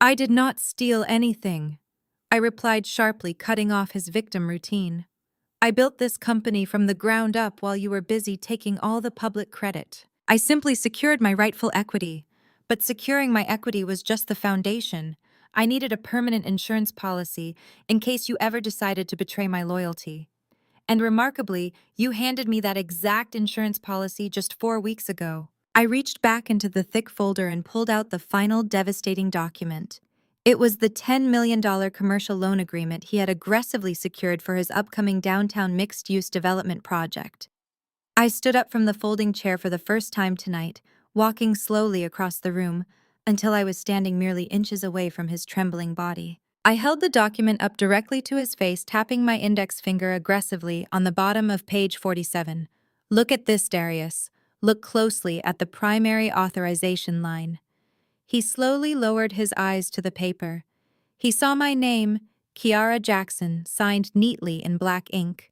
I did not steal anything. I replied sharply, cutting off his victim routine. I built this company from the ground up while you were busy taking all the public credit. I simply secured my rightful equity. But securing my equity was just the foundation. I needed a permanent insurance policy in case you ever decided to betray my loyalty. And remarkably, you handed me that exact insurance policy just 4 weeks ago. I reached back into the thick folder and pulled out the final devastating document. It was the $10 million commercial loan agreement he had aggressively secured for his upcoming downtown mixed-use development project. I stood up from the folding chair for the first time tonight, walking slowly across the room, until I was standing merely inches away from his trembling body. I held the document up directly to his face, tapping my index finger aggressively on the bottom of page 47. Look at this, Darius. Look closely at the primary authorization line. He slowly lowered his eyes to the paper. He saw my name, Kiara Jackson, signed neatly in black ink.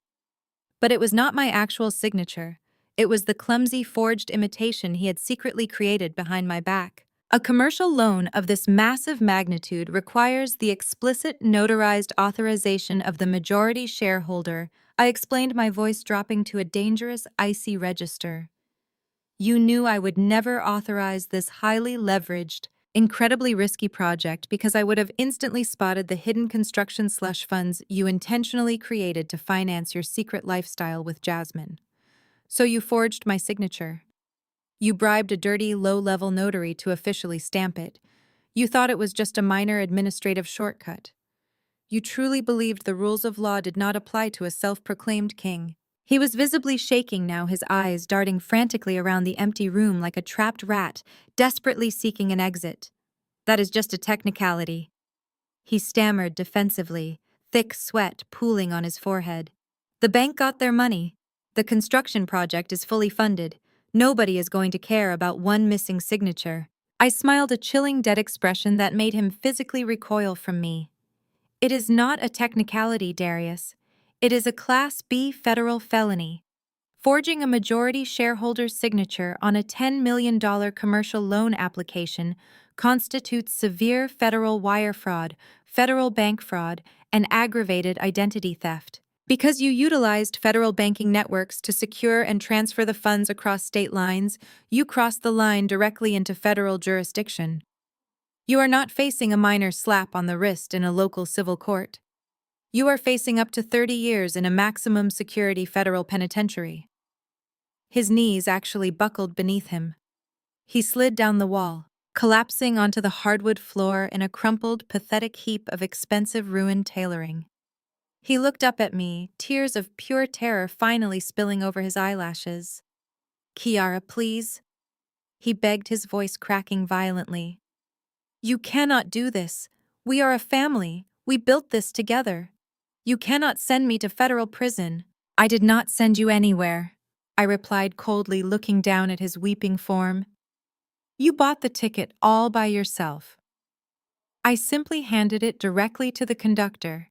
But it was not my actual signature. It was the clumsy forged imitation he had secretly created behind my back. A commercial loan of this massive magnitude requires the explicit notarized authorization of the majority shareholder. I explained, my voice dropping to a dangerous, icy register. You knew I would never authorize this highly leveraged, incredibly risky project because I would have instantly spotted the hidden construction slush funds you intentionally created to finance your secret lifestyle with Jasmine. So you forged my signature. You bribed a dirty, low-level notary to officially stamp it. You thought it was just a minor administrative shortcut. You truly believed the rules of law did not apply to a self-proclaimed king. He was visibly shaking now, his eyes darting frantically around the empty room like a trapped rat, desperately seeking an exit. That is just a technicality. He stammered defensively, thick sweat pooling on his forehead. The bank got their money. The construction project is fully funded. Nobody is going to care about one missing signature. I smiled, a chilling, dead expression that made him physically recoil from me. It is not a technicality, Darius. It is a Class B federal felony. Forging a majority shareholder's signature on a $10 million commercial loan application constitutes severe federal wire fraud, federal bank fraud, and aggravated identity theft. Because you utilized federal banking networks to secure and transfer the funds across state lines, you crossed the line directly into federal jurisdiction. You are not facing a minor slap on the wrist in a local civil court. You are facing up to 30 years in a maximum security federal penitentiary. His knees actually buckled beneath him. He slid down the wall, collapsing onto the hardwood floor in a crumpled, pathetic heap of expensive ruined tailoring. He looked up at me, tears of pure terror finally spilling over his eyelashes. Kiara, please. He begged, his voice cracking violently. You cannot do this. We are a family. We built this together. You cannot send me to federal prison. I did not send you anywhere, I replied coldly, looking down at his weeping form. You bought the ticket all by yourself. I simply handed it directly to the conductor.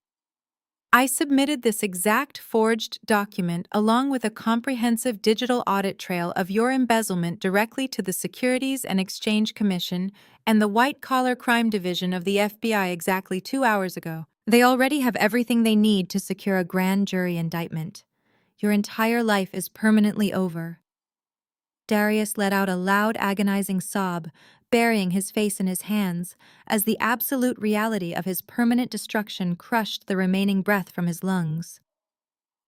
I submitted this exact forged document along with a comprehensive digital audit trail of your embezzlement directly to the Securities and Exchange Commission and the White-Collar Crime Division of the FBI exactly 2 hours ago. They already have everything they need to secure a grand jury indictment. Your entire life is permanently over. Darius let out a loud, agonizing sob, burying his face in his hands, as the absolute reality of his permanent destruction crushed the remaining breath from his lungs.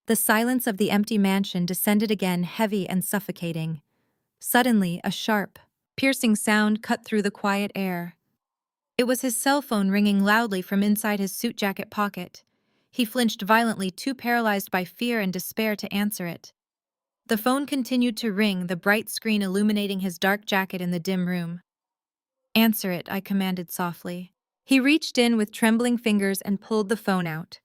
The silence of the empty mansion descended again, heavy and suffocating. Suddenly, a sharp, piercing sound cut through the quiet air. It was his cell phone ringing loudly from inside his suit jacket pocket. He flinched violently, too paralyzed by fear and despair to answer it. The phone continued to ring, the bright screen illuminating his dark jacket in the dim room. Answer it, I commanded softly. He reached in with trembling fingers and pulled the phone out.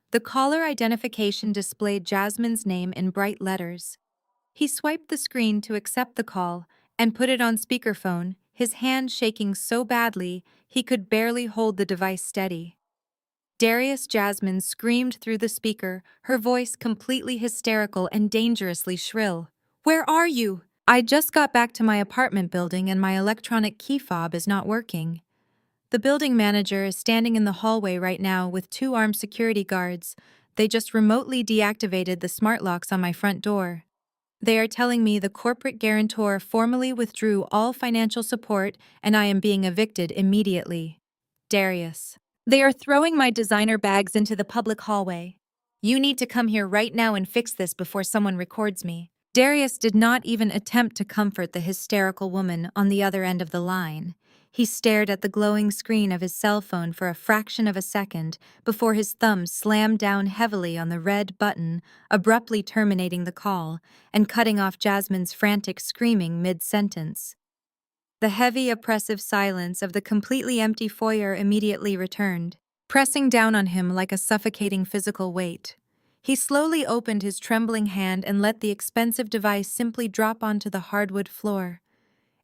The caller identification displayed Jasmine's name in bright letters. He swiped the screen to accept the call and put it on speakerphone, his hand shaking so badly he could barely hold the device steady. Darius, Jasmine screamed through the speaker, her voice completely hysterical and dangerously shrill. Where are you? I just got back to my apartment building and my electronic key fob is not working. The building manager is standing in the hallway right now with 2 armed security guards. They just remotely deactivated the smart locks on my front door. They are telling me the corporate guarantor formally withdrew all financial support and I am being evicted immediately. Darius. They are throwing my designer bags into the public hallway. You need to come here right now and fix this before someone records me. Darius did not even attempt to comfort the hysterical woman on the other end of the line. He stared at the glowing screen of his cell phone for a fraction of a second before his thumb slammed down heavily on the red button, abruptly terminating the call and cutting off Jasmine's frantic screaming mid-sentence. The heavy, oppressive silence of the completely empty foyer immediately returned, pressing down on him like a suffocating physical weight. He slowly opened his trembling hand and let the expensive device simply drop onto the hardwood floor.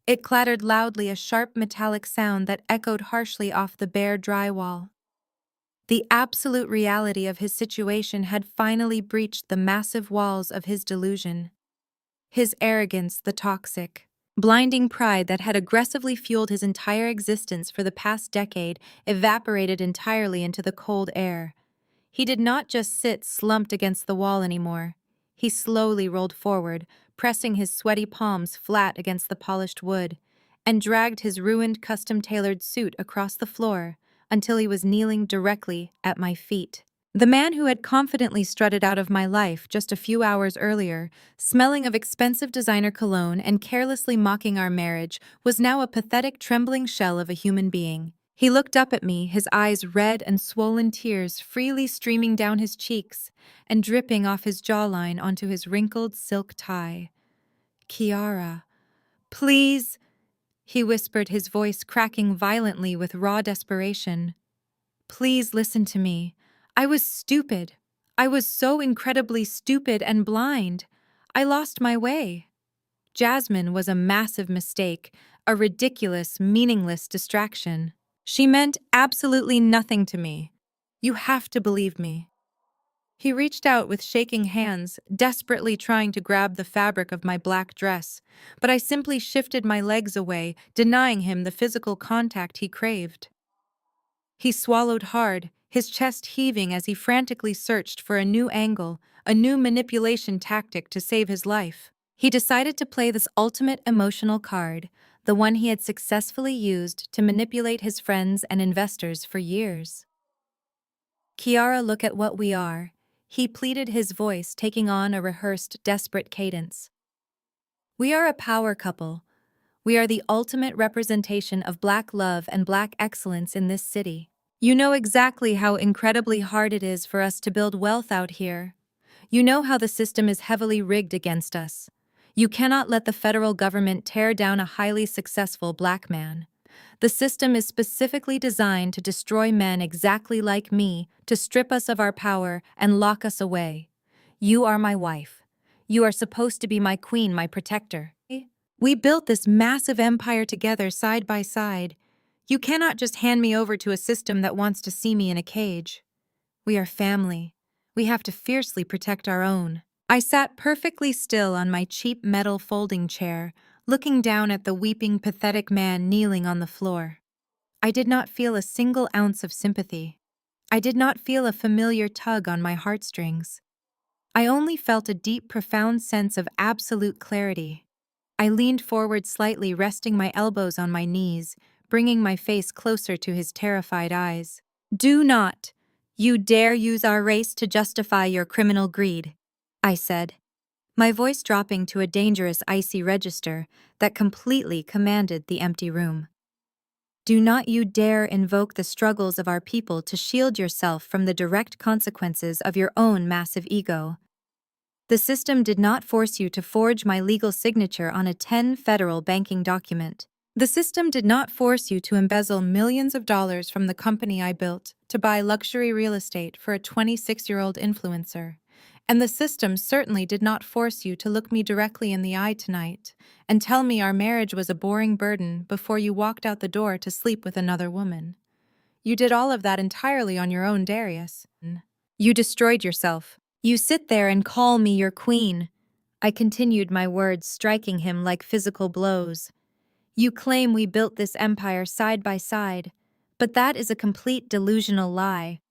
It clattered loudly, a sharp metallic sound that echoed harshly off the bare drywall. The absolute reality of his situation had finally breached the massive walls of his delusion. His arrogance, the toxic, blinding pride that had aggressively fueled his entire existence for the past decade, evaporated entirely into the cold air. He did not just sit slumped against the wall anymore. He slowly rolled forward, pressing his sweaty palms flat against the polished wood, and dragged his ruined custom-tailored suit across the floor until he was kneeling directly at my feet. The man who had confidently strutted out of my life just a few hours earlier, smelling of expensive designer cologne and carelessly mocking our marriage, was now a pathetic, trembling shell of a human being. He looked up at me, his eyes red and swollen, tears freely streaming down his cheeks and dripping off his jawline onto his wrinkled silk tie. "Kiara, please," he whispered, his voice cracking violently with raw desperation. "Please listen to me. I was stupid. I was so incredibly stupid and blind. I lost my way. Jasmine was a massive mistake, a ridiculous, meaningless distraction. She meant absolutely nothing to me. You have to believe me." He reached out with shaking hands, desperately trying to grab the fabric of my black dress, but I simply shifted my legs away, denying him the physical contact he craved. He swallowed hard, his chest heaving as he frantically searched for a new angle, a new manipulation tactic to save his life. He decided to play this ultimate emotional card, the one he had successfully used to manipulate his friends and investors for years. "Kiara, look at what we are," he pleaded, his voice taking on a rehearsed, desperate cadence. "We are a power couple. We are the ultimate representation of Black love and Black excellence in this city. You know exactly how incredibly hard it is for us to build wealth out here. You know how the system is heavily rigged against us. You cannot let the federal government tear down a highly successful Black man. The system is specifically designed to destroy men exactly like me, to strip us of our power and lock us away. You are my wife. You are supposed to be my queen, my protector. We built this massive empire together side by side. You cannot just hand me over to a system that wants to see me in a cage. We are family. We have to fiercely protect our own." I sat perfectly still on my cheap metal folding chair, looking down at the weeping, pathetic man kneeling on the floor. I did not feel a single ounce of sympathy. I did not feel a familiar tug on my heartstrings. I only felt a deep, profound sense of absolute clarity. I leaned forward slightly, resting my elbows on my knees, bringing my face closer to his terrified eyes. "Do not, you dare use our race to justify your criminal greed," I said, my voice dropping to a dangerous, icy register that completely commanded the empty room. "Do not you dare invoke the struggles of our people to shield yourself from the direct consequences of your own massive ego. The system did not force you to forge my legal signature on a 10 federal banking document. The system did not force you to embezzle millions of dollars from the company I built to buy luxury real estate for a 26-year-old influencer. And the system certainly did not force you to look me directly in the eye tonight and tell me our marriage was a boring burden before you walked out the door to sleep with another woman. You did all of that entirely on your own, Darius. You destroyed yourself. You sit there and call me your queen." I continued, my words striking him like physical blows. "You claim we built this empire side by side, but that is a complete delusional lie.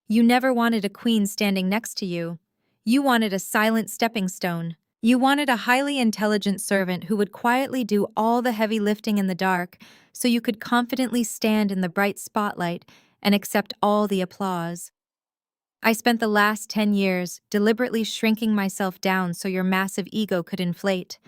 You never wanted a queen standing next to you. You wanted a silent stepping stone, You wanted a highly intelligent servant who would quietly do all the heavy lifting in the dark so you could confidently stand in the bright spotlight and accept all the applause. I spent the last 10 years deliberately shrinking myself down so your massive ego could inflate.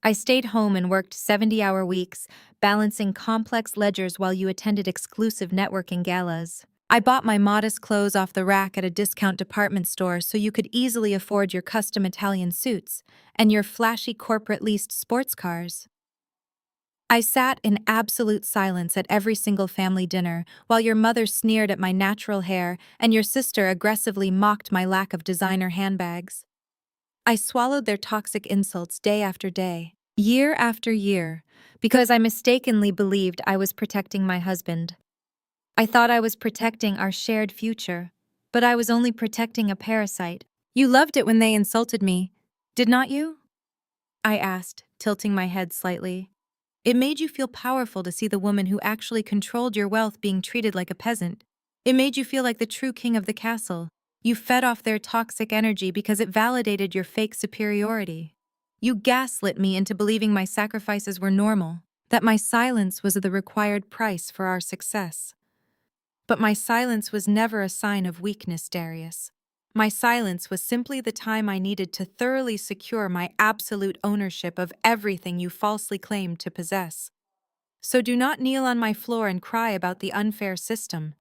I stayed home and worked 70-hour weeks, balancing complex ledgers while you attended exclusive networking galas. I bought my modest clothes off the rack at a discount department store so you could easily afford your custom Italian suits and your flashy corporate leased sports cars. I sat in absolute silence at every single family dinner while your mother sneered at my natural hair and your sister aggressively mocked my lack of designer handbags. I swallowed their toxic insults day after day, year after year, because I mistakenly believed I was protecting my husband. I thought I was protecting our shared future, but I was only protecting a parasite. You loved it when they insulted me, did not you? I asked, tilting my head slightly. It made you feel powerful to see the woman who actually controlled your wealth being treated like a peasant. It made you feel like the true king of the castle. You fed off their toxic energy because it validated your fake superiority. You gaslit me into believing my sacrifices were normal, that my silence was the required price for our success. But my silence was never a sign of weakness, Darius. My silence was simply the time I needed to thoroughly secure my absolute ownership of everything you falsely claimed to possess. So do not kneel on my floor and cry about the unfair system.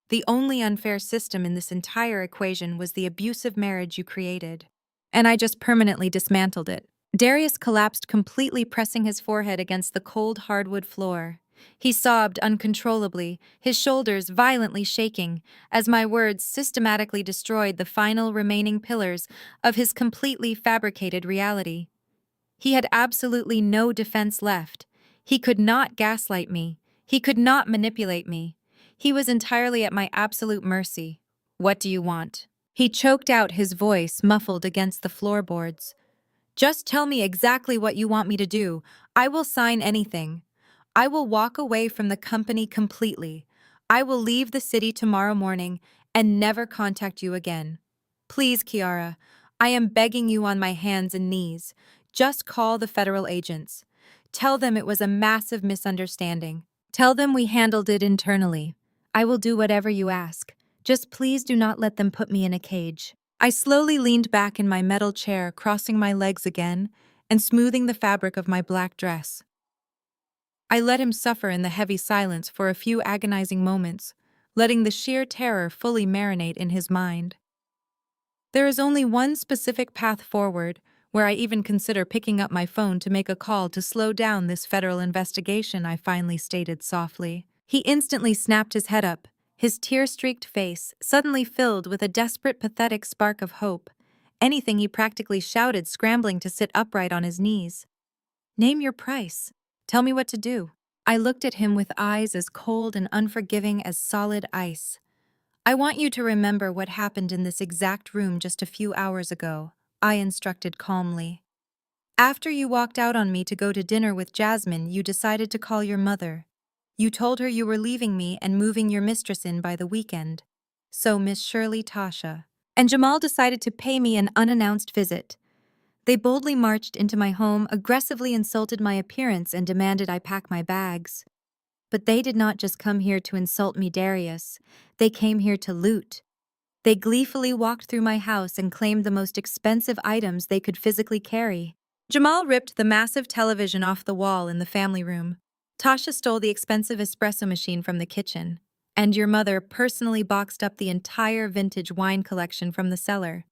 The only unfair system in this entire equation was the abusive marriage you created. And I just permanently dismantled it. Darius collapsed completely, pressing his forehead against the cold hardwood floor. He sobbed uncontrollably, his shoulders violently shaking, as my words systematically destroyed the final remaining pillars of his completely fabricated reality. He had absolutely no defense left. He could not gaslight me. He could not manipulate me. He was entirely at my absolute mercy. What do you want? He choked out, his voice muffled against the floorboards. Just tell me exactly what you want me to do. I will sign anything. I will walk away from the company completely. I will leave the city tomorrow morning and never contact you again. Please, Kiara, I am begging you on my hands and knees. Just call the federal agents. Tell them it was a massive misunderstanding. Tell them we handled it internally. I will do whatever you ask. Just please do not let them put me in a cage. I slowly leaned back in my metal chair, crossing my legs again and smoothing the fabric of my black dress. I let him suffer in the heavy silence for a few agonizing moments, letting the sheer terror fully marinate in his mind. There is only one specific path forward, where I even consider picking up my phone to make a call to slow down this federal investigation, I finally stated softly. He instantly snapped his head up, his tear-streaked face suddenly filled with a desperate, pathetic spark of hope. Anything, he practically shouted, scrambling to sit upright on his knees. Name your price. Tell me what to do. I looked at him with eyes as cold and unforgiving as solid ice. I want you to remember what happened in this exact room just a few hours ago, I instructed calmly. After you walked out on me to go to dinner with Jasmine, you decided to call your mother. You told her you were leaving me and moving your mistress in by the weekend. So Miss Shirley, Tasha, and Jamal decided to pay me an unannounced visit. They boldly marched into my home, aggressively insulted my appearance, and demanded I pack my bags. But they did not just come here to insult me, Darius. They came here to loot. They gleefully walked through my house and claimed the most expensive items they could physically carry. Jamal ripped the massive television off the wall in the family room. Tasha stole the expensive espresso machine from the kitchen. And your mother personally boxed up the entire vintage wine collection from the cellar.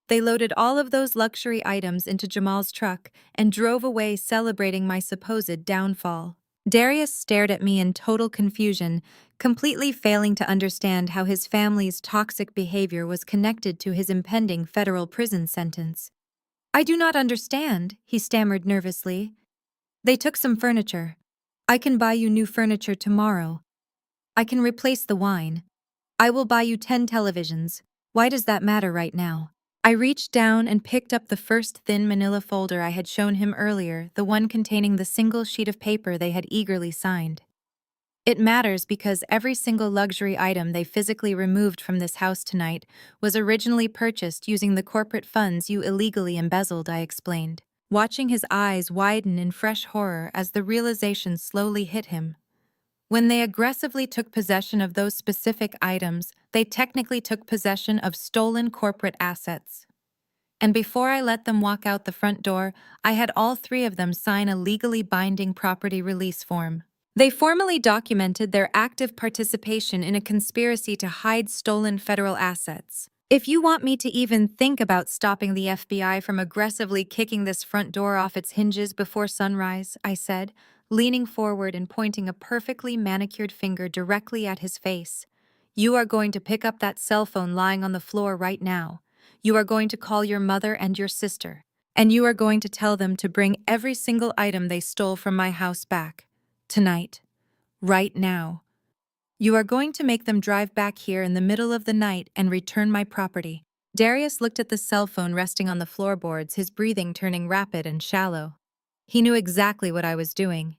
They loaded all of those luxury items into Jamal's truck and drove away, celebrating my supposed downfall. Darius stared at me in total confusion, completely failing to understand how his family's toxic behavior was connected to his impending federal prison sentence. I do not understand, he stammered nervously. They took some furniture. I can buy you new furniture tomorrow. I can replace the wine. I will buy you 10 televisions. Why does that matter right now? I reached down and picked up the first thin manila folder I had shown him earlier, the one containing the single sheet of paper they had eagerly signed. It matters because every single luxury item they physically removed from this house tonight was originally purchased using the corporate funds you illegally embezzled, I explained, watching his eyes widen in fresh horror as the realization slowly hit him. When they aggressively took possession of those specific items, they technically took possession of stolen corporate assets. And before I let them walk out the front door, I had all three of them sign a legally binding property release form. They formally documented their active participation in a conspiracy to hide stolen federal assets. If you want me to even think about stopping the FBI from aggressively kicking this front door off its hinges before sunrise, I said, leaning forward and pointing a perfectly manicured finger directly at his face, you are going to pick up that cell phone lying on the floor right now. You are going to call your mother and your sister, and you are going to tell them to bring every single item they stole from my house back. Tonight. Right now. You are going to make them drive back here in the middle of the night and return my property. Darius looked at the cell phone resting on the floorboards, his breathing turning rapid and shallow. He knew exactly what I was doing.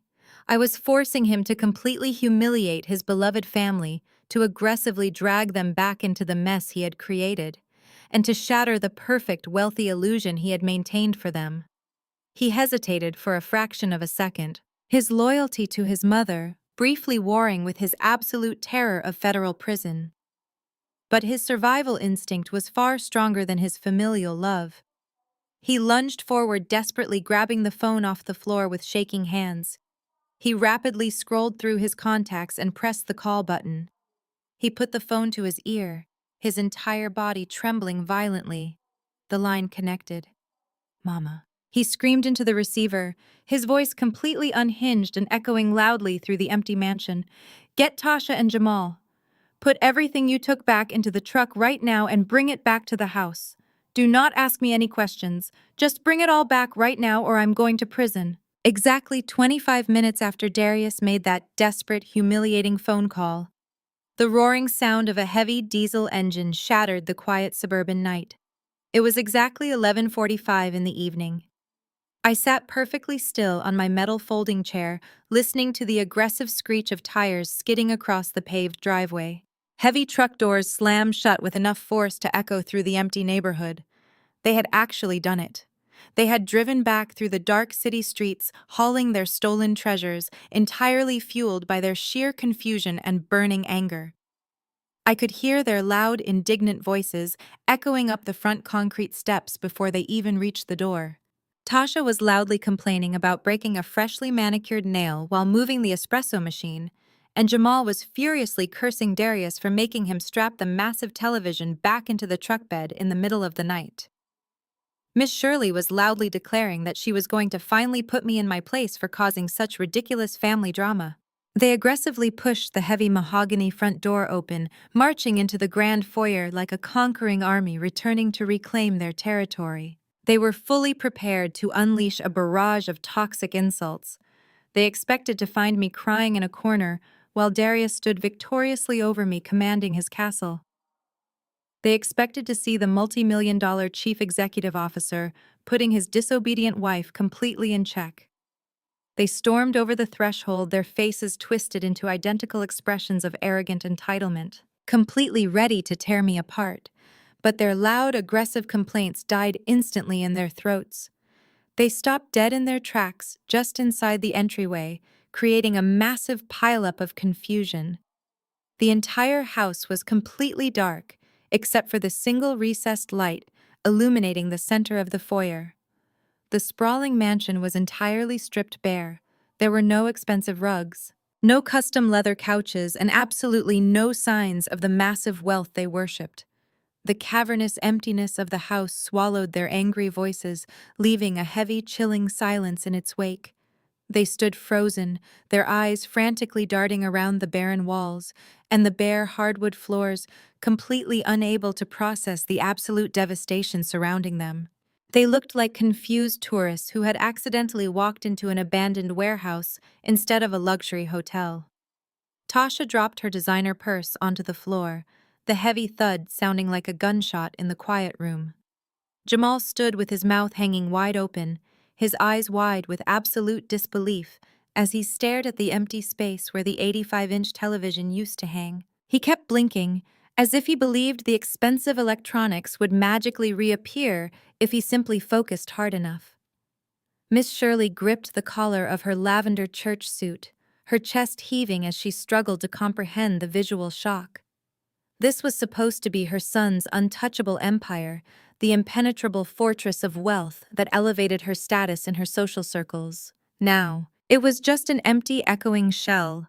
I was forcing him to completely humiliate his beloved family, to aggressively drag them back into the mess he had created, and to shatter the perfect, wealthy illusion he had maintained for them. He hesitated for a fraction of a second, his loyalty to his mother briefly warring with his absolute terror of federal prison. But his survival instinct was far stronger than his familial love. He lunged forward, desperately grabbing the phone off the floor with shaking hands. He rapidly scrolled through his contacts and pressed the call button. He put the phone to his ear, his entire body trembling violently. The line connected. Mama. He screamed into the receiver, his voice completely unhinged and echoing loudly through the empty mansion. Get Tasha and Jamal. Put everything you took back into the truck right now and bring it back to the house. Do not ask me any questions. Just bring it all back right now or I'm going to prison. Exactly 25 minutes after Darius made that desperate, humiliating phone call, the roaring sound of a heavy diesel engine shattered the quiet suburban night. It was exactly 11:45 in the evening. I sat perfectly still on my metal folding chair, listening to the aggressive screech of tires skidding across the paved driveway. Heavy truck doors slammed shut with enough force to echo through the empty neighborhood. They had actually done it. They had driven back through the dark city streets, hauling their stolen treasures, entirely fueled by their sheer confusion and burning anger. I could hear their loud, indignant voices echoing up the front concrete steps before they even reached the door. Tasha was loudly complaining about breaking a freshly manicured nail while moving the espresso machine, and Jamal was furiously cursing Darius for making him strap the massive television back into the truck bed in the middle of the night. Miss Shirley was loudly declaring that she was going to finally put me in my place for causing such ridiculous family drama. They aggressively pushed the heavy mahogany front door open, marching into the grand foyer like a conquering army returning to reclaim their territory. They were fully prepared to unleash a barrage of toxic insults. They expected to find me crying in a corner while Darius stood victoriously over me commanding his castle. They expected to see the multi-million-dollar chief executive officer putting his disobedient wife completely in check. They stormed over the threshold, their faces twisted into identical expressions of arrogant entitlement, completely ready to tear me apart. But their loud, aggressive complaints died instantly in their throats. They stopped dead in their tracks just inside the entryway, creating a massive pileup of confusion. The entire house was completely dark, except for the single recessed light illuminating the center of the foyer. The sprawling mansion was entirely stripped bare. There were no expensive rugs, no custom leather couches, and absolutely no signs of the massive wealth they worshipped. The cavernous emptiness of the house swallowed their angry voices, leaving a heavy, chilling silence in its wake. They stood frozen, their eyes frantically darting around the barren walls and the bare hardwood floors, completely unable to process the absolute devastation surrounding them. They looked like confused tourists who had accidentally walked into an abandoned warehouse instead of a luxury hotel. Tasha dropped her designer purse onto the floor, the heavy thud sounding like a gunshot in the quiet room. Jamal stood with his mouth hanging wide open, his eyes wide with absolute disbelief, as he stared at the empty space where the 85-inch television used to hang. He kept blinking, as if he believed the expensive electronics would magically reappear if he simply focused hard enough. Miss Shirley gripped the collar of her lavender church suit, her chest heaving as she struggled to comprehend the visual shock. This was supposed to be her son's untouchable empire, the impenetrable fortress of wealth that elevated her status in her social circles. Now, it was just an empty, echoing shell.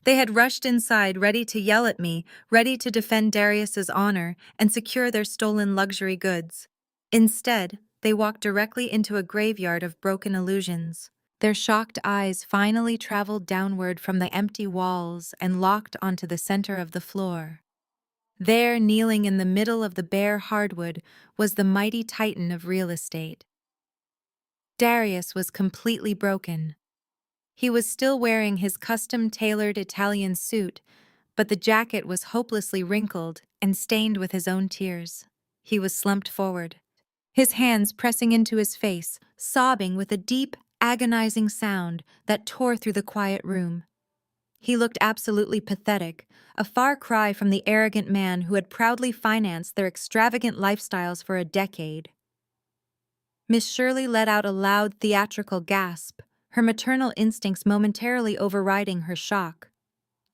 They had rushed inside, ready to yell at me, ready to defend Darius's honor and secure their stolen luxury goods. Instead, they walked directly into a graveyard of broken illusions. Their shocked eyes finally traveled downward from the empty walls and locked onto the center of the floor. There, kneeling in the middle of the bare hardwood, was the mighty titan of real estate. Darius was completely broken. He was still wearing his custom-tailored Italian suit, but the jacket was hopelessly wrinkled and stained with his own tears. He was slumped forward, his hands pressing into his face, sobbing with a deep, agonizing sound that tore through the quiet room. He looked absolutely pathetic, a far cry from the arrogant man who had proudly financed their extravagant lifestyles for a decade. Miss Shirley let out a loud theatrical gasp, her maternal instincts momentarily overriding her shock.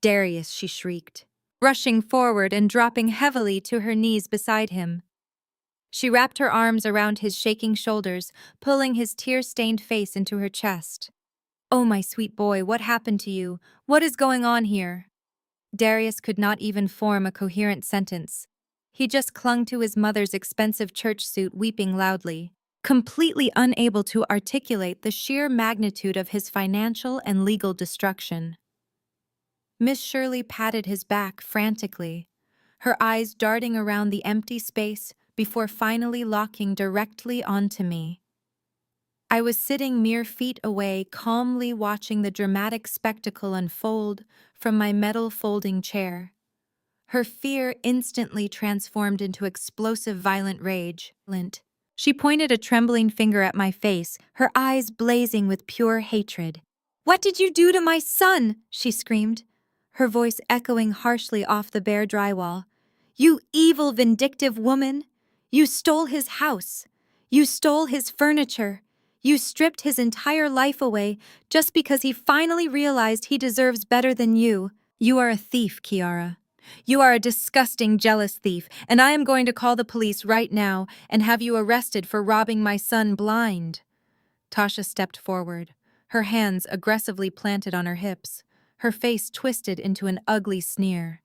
"Darius," she shrieked, rushing forward and dropping heavily to her knees beside him. She wrapped her arms around his shaking shoulders, pulling his tear-stained face into her chest. "Oh, my sweet boy, what happened to you? What is going on here?" Darius could not even form a coherent sentence. He just clung to his mother's expensive church suit, weeping loudly, completely unable to articulate the sheer magnitude of his financial and legal destruction. Miss Shirley patted his back frantically, her eyes darting around the empty space before finally locking directly onto me. I was sitting mere feet away, calmly watching the dramatic spectacle unfold from my metal folding chair. Her fear instantly transformed into explosive, violent rage. She pointed a trembling finger at my face, her eyes blazing with pure hatred. "What did you do to my son?" she screamed, her voice echoing harshly off the bare drywall. "You evil, vindictive woman! You stole his house. You stole his furniture. You stripped his entire life away just because he finally realized he deserves better than you. You are a thief, Kiara. You are a disgusting, jealous thief, and I am going to call the police right now and have you arrested for robbing my son blind." Tasha stepped forward, her hands aggressively planted on her hips, her face twisted into an ugly sneer.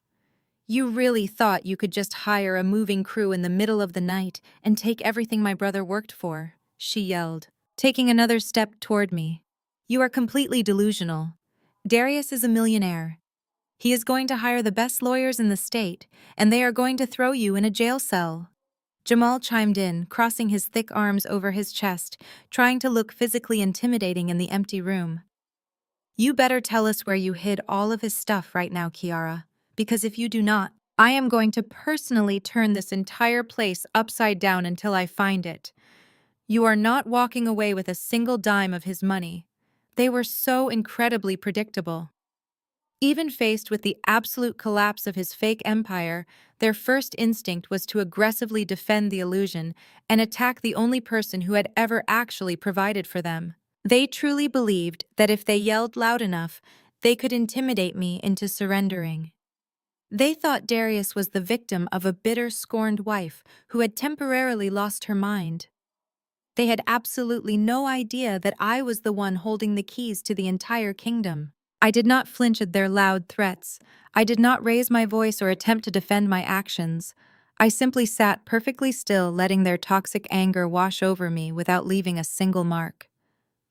"You really thought you could just hire a moving crew in the middle of the night and take everything my brother worked for?" she yelled, taking another step toward me. "You are completely delusional. Darius is a millionaire. He is going to hire the best lawyers in the state, and they are going to throw you in a jail cell." Jamal chimed in, crossing his thick arms over his chest, trying to look physically intimidating in the empty room. "You better tell us where you hid all of his stuff right now, Kiara, because if you do not, I am going to personally turn this entire place upside down until I find it. You are not walking away with a single dime of his money. They were so incredibly predictable." Even faced with the absolute collapse of his fake empire, their first instinct was to aggressively defend the illusion and attack the only person who had ever actually provided for them. They truly believed that if they yelled loud enough, they could intimidate me into surrendering. They thought Darius was the victim of a bitter, scorned wife who had temporarily lost her mind. They had absolutely no idea that I was the one holding the keys to the entire kingdom. I did not flinch at their loud threats. I did not raise my voice or attempt to defend my actions. I simply sat perfectly still, letting their toxic anger wash over me without leaving a single mark.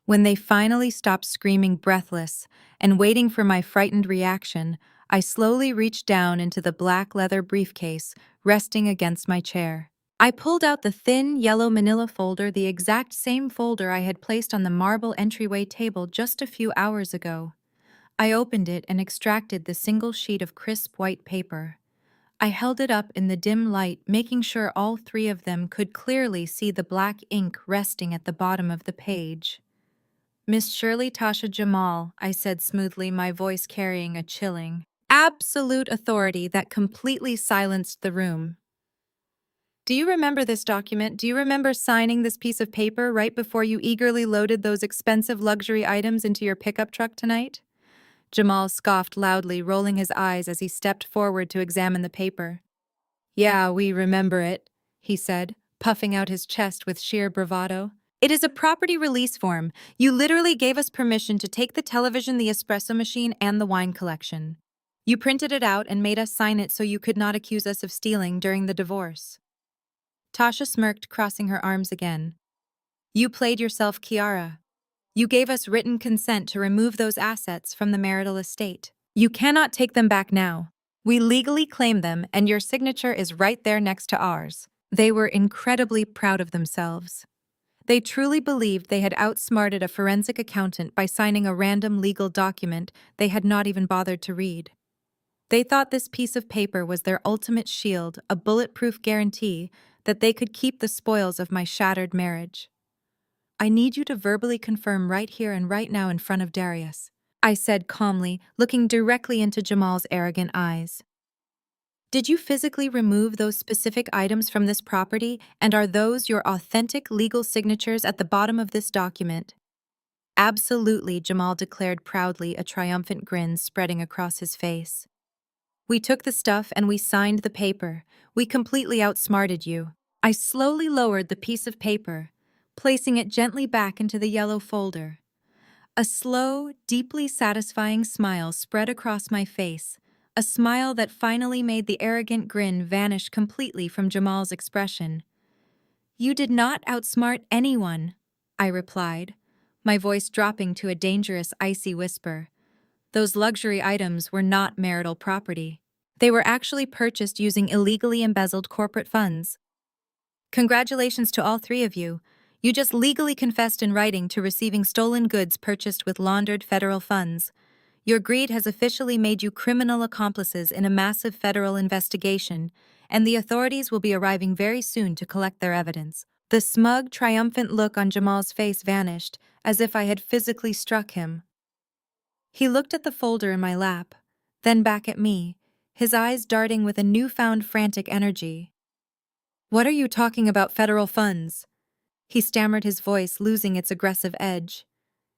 When they finally stopped screaming, breathless, and waiting for my frightened reaction, I slowly reached down into the black leather briefcase resting against my chair. I pulled out the thin, yellow manila folder, the exact same folder I had placed on the marble entryway table just a few hours ago. I opened it and extracted the single sheet of crisp white paper. I held it up in the dim light, making sure all three of them could clearly see the black ink resting at the bottom of the page. Miss Shirley Tasha Jamal, I said smoothly, my voice carrying a chilling, absolute authority that completely silenced the room. Do you remember this document? Do you remember signing this piece of paper right before you eagerly loaded those expensive luxury items into your pickup truck tonight? Jamal scoffed loudly, rolling his eyes as he stepped forward to examine the paper. Yeah, we remember it, he said, puffing out his chest with sheer bravado. It is a property release form. You literally gave us permission to take the television, the espresso machine, and the wine collection. You printed it out and made us sign it so you could not accuse us of stealing during the divorce. Tasha smirked, crossing her arms again. You played yourself, Kiara. You gave us written consent to remove those assets from the marital estate. You cannot take them back now. We legally claim them, and your signature is right there next to ours. They were incredibly proud of themselves. They truly believed they had outsmarted a forensic accountant by signing a random legal document they had not even bothered to read. They thought this piece of paper was their ultimate shield, a bulletproof guarantee that they could keep the spoils of my shattered marriage. I need you to verbally confirm right here and right now in front of Darius, I said calmly, looking directly into Jamal's arrogant eyes. Did you physically remove those specific items from this property, and are those your authentic legal signatures at the bottom of this document? Absolutely, Jamal declared proudly, a triumphant grin spreading across his face. We took the stuff and we signed the paper. We completely outsmarted you. I slowly lowered the piece of paper, placing it gently back into the yellow folder. A slow, deeply satisfying smile spread across my face, a smile that finally made the arrogant grin vanish completely from Jamal's expression. You did not outsmart anyone, I replied, my voice dropping to a dangerous, icy whisper. Those luxury items were not marital property. They were actually purchased using illegally embezzled corporate funds. Congratulations to all three of you. You just legally confessed in writing to receiving stolen goods purchased with laundered federal funds. Your greed has officially made you criminal accomplices in a massive federal investigation, and the authorities will be arriving very soon to collect their evidence. The smug, triumphant look on Jamal's face vanished, as if I had physically struck him. He looked at the folder in my lap, then back at me, his eyes darting with a newfound frantic energy. What are you talking about, federal funds? He stammered, his voice losing its aggressive edge.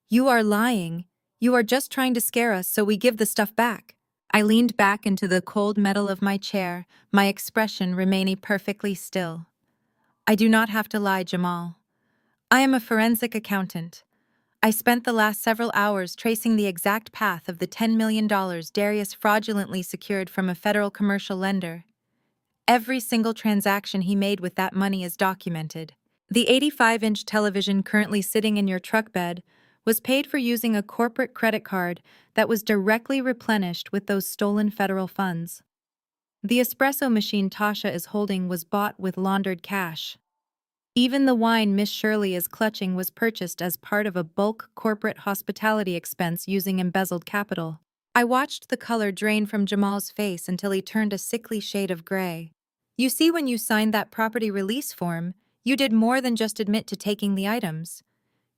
You are lying. You are just trying to scare us so we give the stuff back. I leaned back into the cold metal of my chair, my expression remaining perfectly still. I do not have to lie, Jamal. I am a forensic accountant. I spent the last several hours tracing the exact path of the $10 million Darius fraudulently secured from a federal commercial lender. Every single transaction he made with that money is documented. The 85-inch television currently sitting in your truck bed was paid for using a corporate credit card that was directly replenished with those stolen federal funds. The espresso machine Tasha is holding was bought with laundered cash. Even the wine Miss Shirley is clutching was purchased as part of a bulk corporate hospitality expense using embezzled capital. I watched the color drain from Jamal's face until he turned a sickly shade of gray. You see, when you signed that property release form, you did more than just admit to taking the items.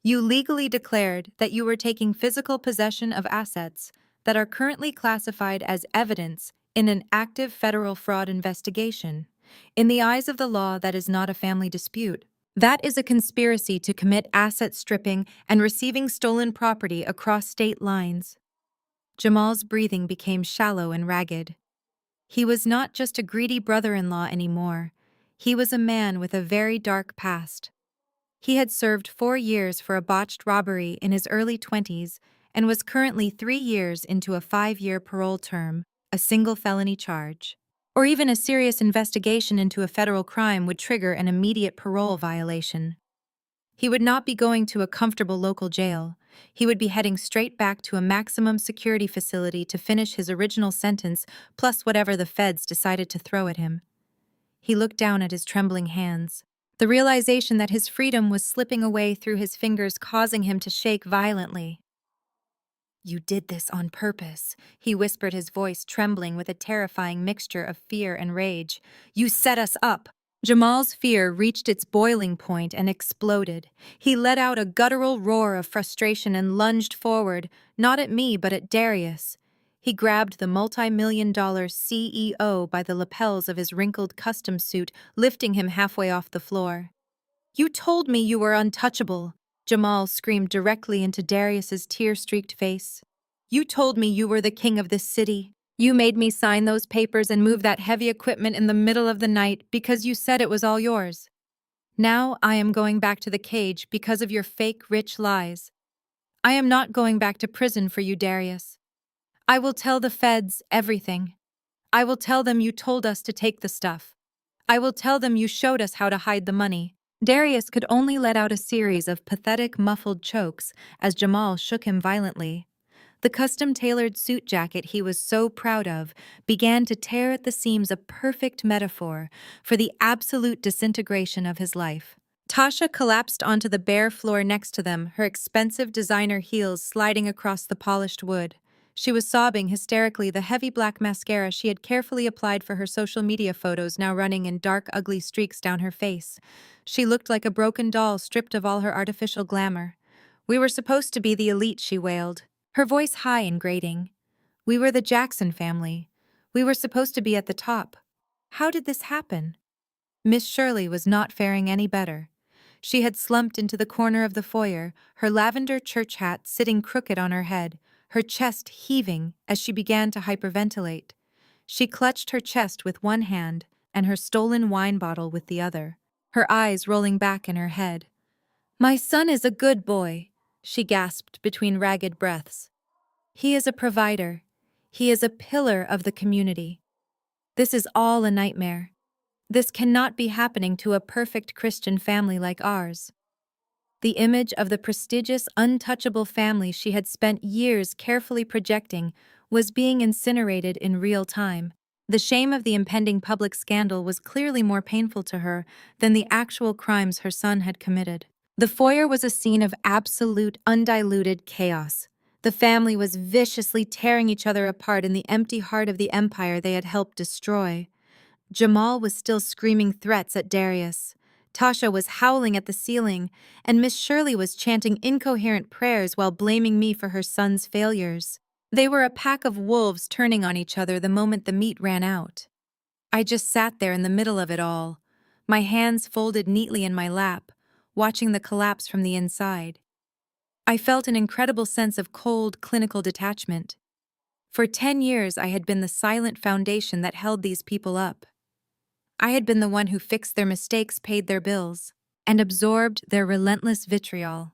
You legally declared that you were taking physical possession of assets that are currently classified as evidence in an active federal fraud investigation. In the eyes of the law, that is not a family dispute. That is a conspiracy to commit asset stripping and receiving stolen property across state lines. Jamal's breathing became shallow and ragged. He was not just a greedy brother-in-law anymore. He was a man with a very dark past. He had served 4 years for a botched robbery in his early 20s and was currently 3 years into a 5-year parole term, a single felony charge. Or even a serious investigation into a federal crime would trigger an immediate parole violation. He would not be going to a comfortable local jail. He would be heading straight back to a maximum security facility to finish his original sentence, plus whatever the feds decided to throw at him. He looked down at his trembling hands. The realization that his freedom was slipping away through his fingers, causing him to shake violently. You did this on purpose, he whispered, his voice trembling with a terrifying mixture of fear and rage. You set us up. Jamal's fear reached its boiling point and exploded. He let out a guttural roar of frustration and lunged forward, not at me but at Darius. He grabbed the multi-million-dollar CEO by the lapels of his wrinkled custom suit, lifting him halfway off the floor. "You told me you were untouchable," Jamal screamed directly into Darius's tear-streaked face. "You told me you were the king of this city. You made me sign those papers and move that heavy equipment in the middle of the night because you said it was all yours. Now I am going back to the cage because of your fake rich lies. I am not going back to prison for you, Darius. I will tell the feds everything. I will tell them you told us to take the stuff. I will tell them you showed us how to hide the money." Darius could only let out a series of pathetic, muffled chokes as Jamal shook him violently. The custom-tailored suit jacket he was so proud of began to tear at the seams, a perfect metaphor for the absolute disintegration of his life. Tasha collapsed onto the bare floor next to them, her expensive designer heels sliding across the polished wood. She was sobbing hysterically, the heavy black mascara she had carefully applied for her social media photos now running in dark, ugly streaks down her face. She looked like a broken doll stripped of all her artificial glamour. "We were supposed to be the elite," she wailed, her voice high and grating. "We were the Jackson family. We were supposed to be at the top. How did this happen?" Miss Shirley was not faring any better. She had slumped into the corner of the foyer, her lavender church hat sitting crooked on her head, her chest heaving as she began to hyperventilate. She clutched her chest with one hand and her stolen wine bottle with the other, her eyes rolling back in her head. "My son is a good boy," she gasped between ragged breaths. "He is a provider. He is a pillar of the community. This is all a nightmare. This cannot be happening to a perfect Christian family like ours." The image of the prestigious, untouchable family she had spent years carefully projecting was being incinerated in real time. The shame of the impending public scandal was clearly more painful to her than the actual crimes her son had committed. The foyer was a scene of absolute, undiluted chaos. The family was viciously tearing each other apart in the empty heart of the empire they had helped destroy. Jamal was still screaming threats at Darius. Tasha was howling at the ceiling, and Miss Shirley was chanting incoherent prayers while blaming me for her son's failures. They were a pack of wolves turning on each other the moment the meat ran out. I just sat there in the middle of it all, my hands folded neatly in my lap, watching the collapse from the inside. I felt an incredible sense of cold, clinical detachment. For 10 years, I had been the silent foundation that held these people up. I had been the one who fixed their mistakes, paid their bills, and absorbed their relentless vitriol.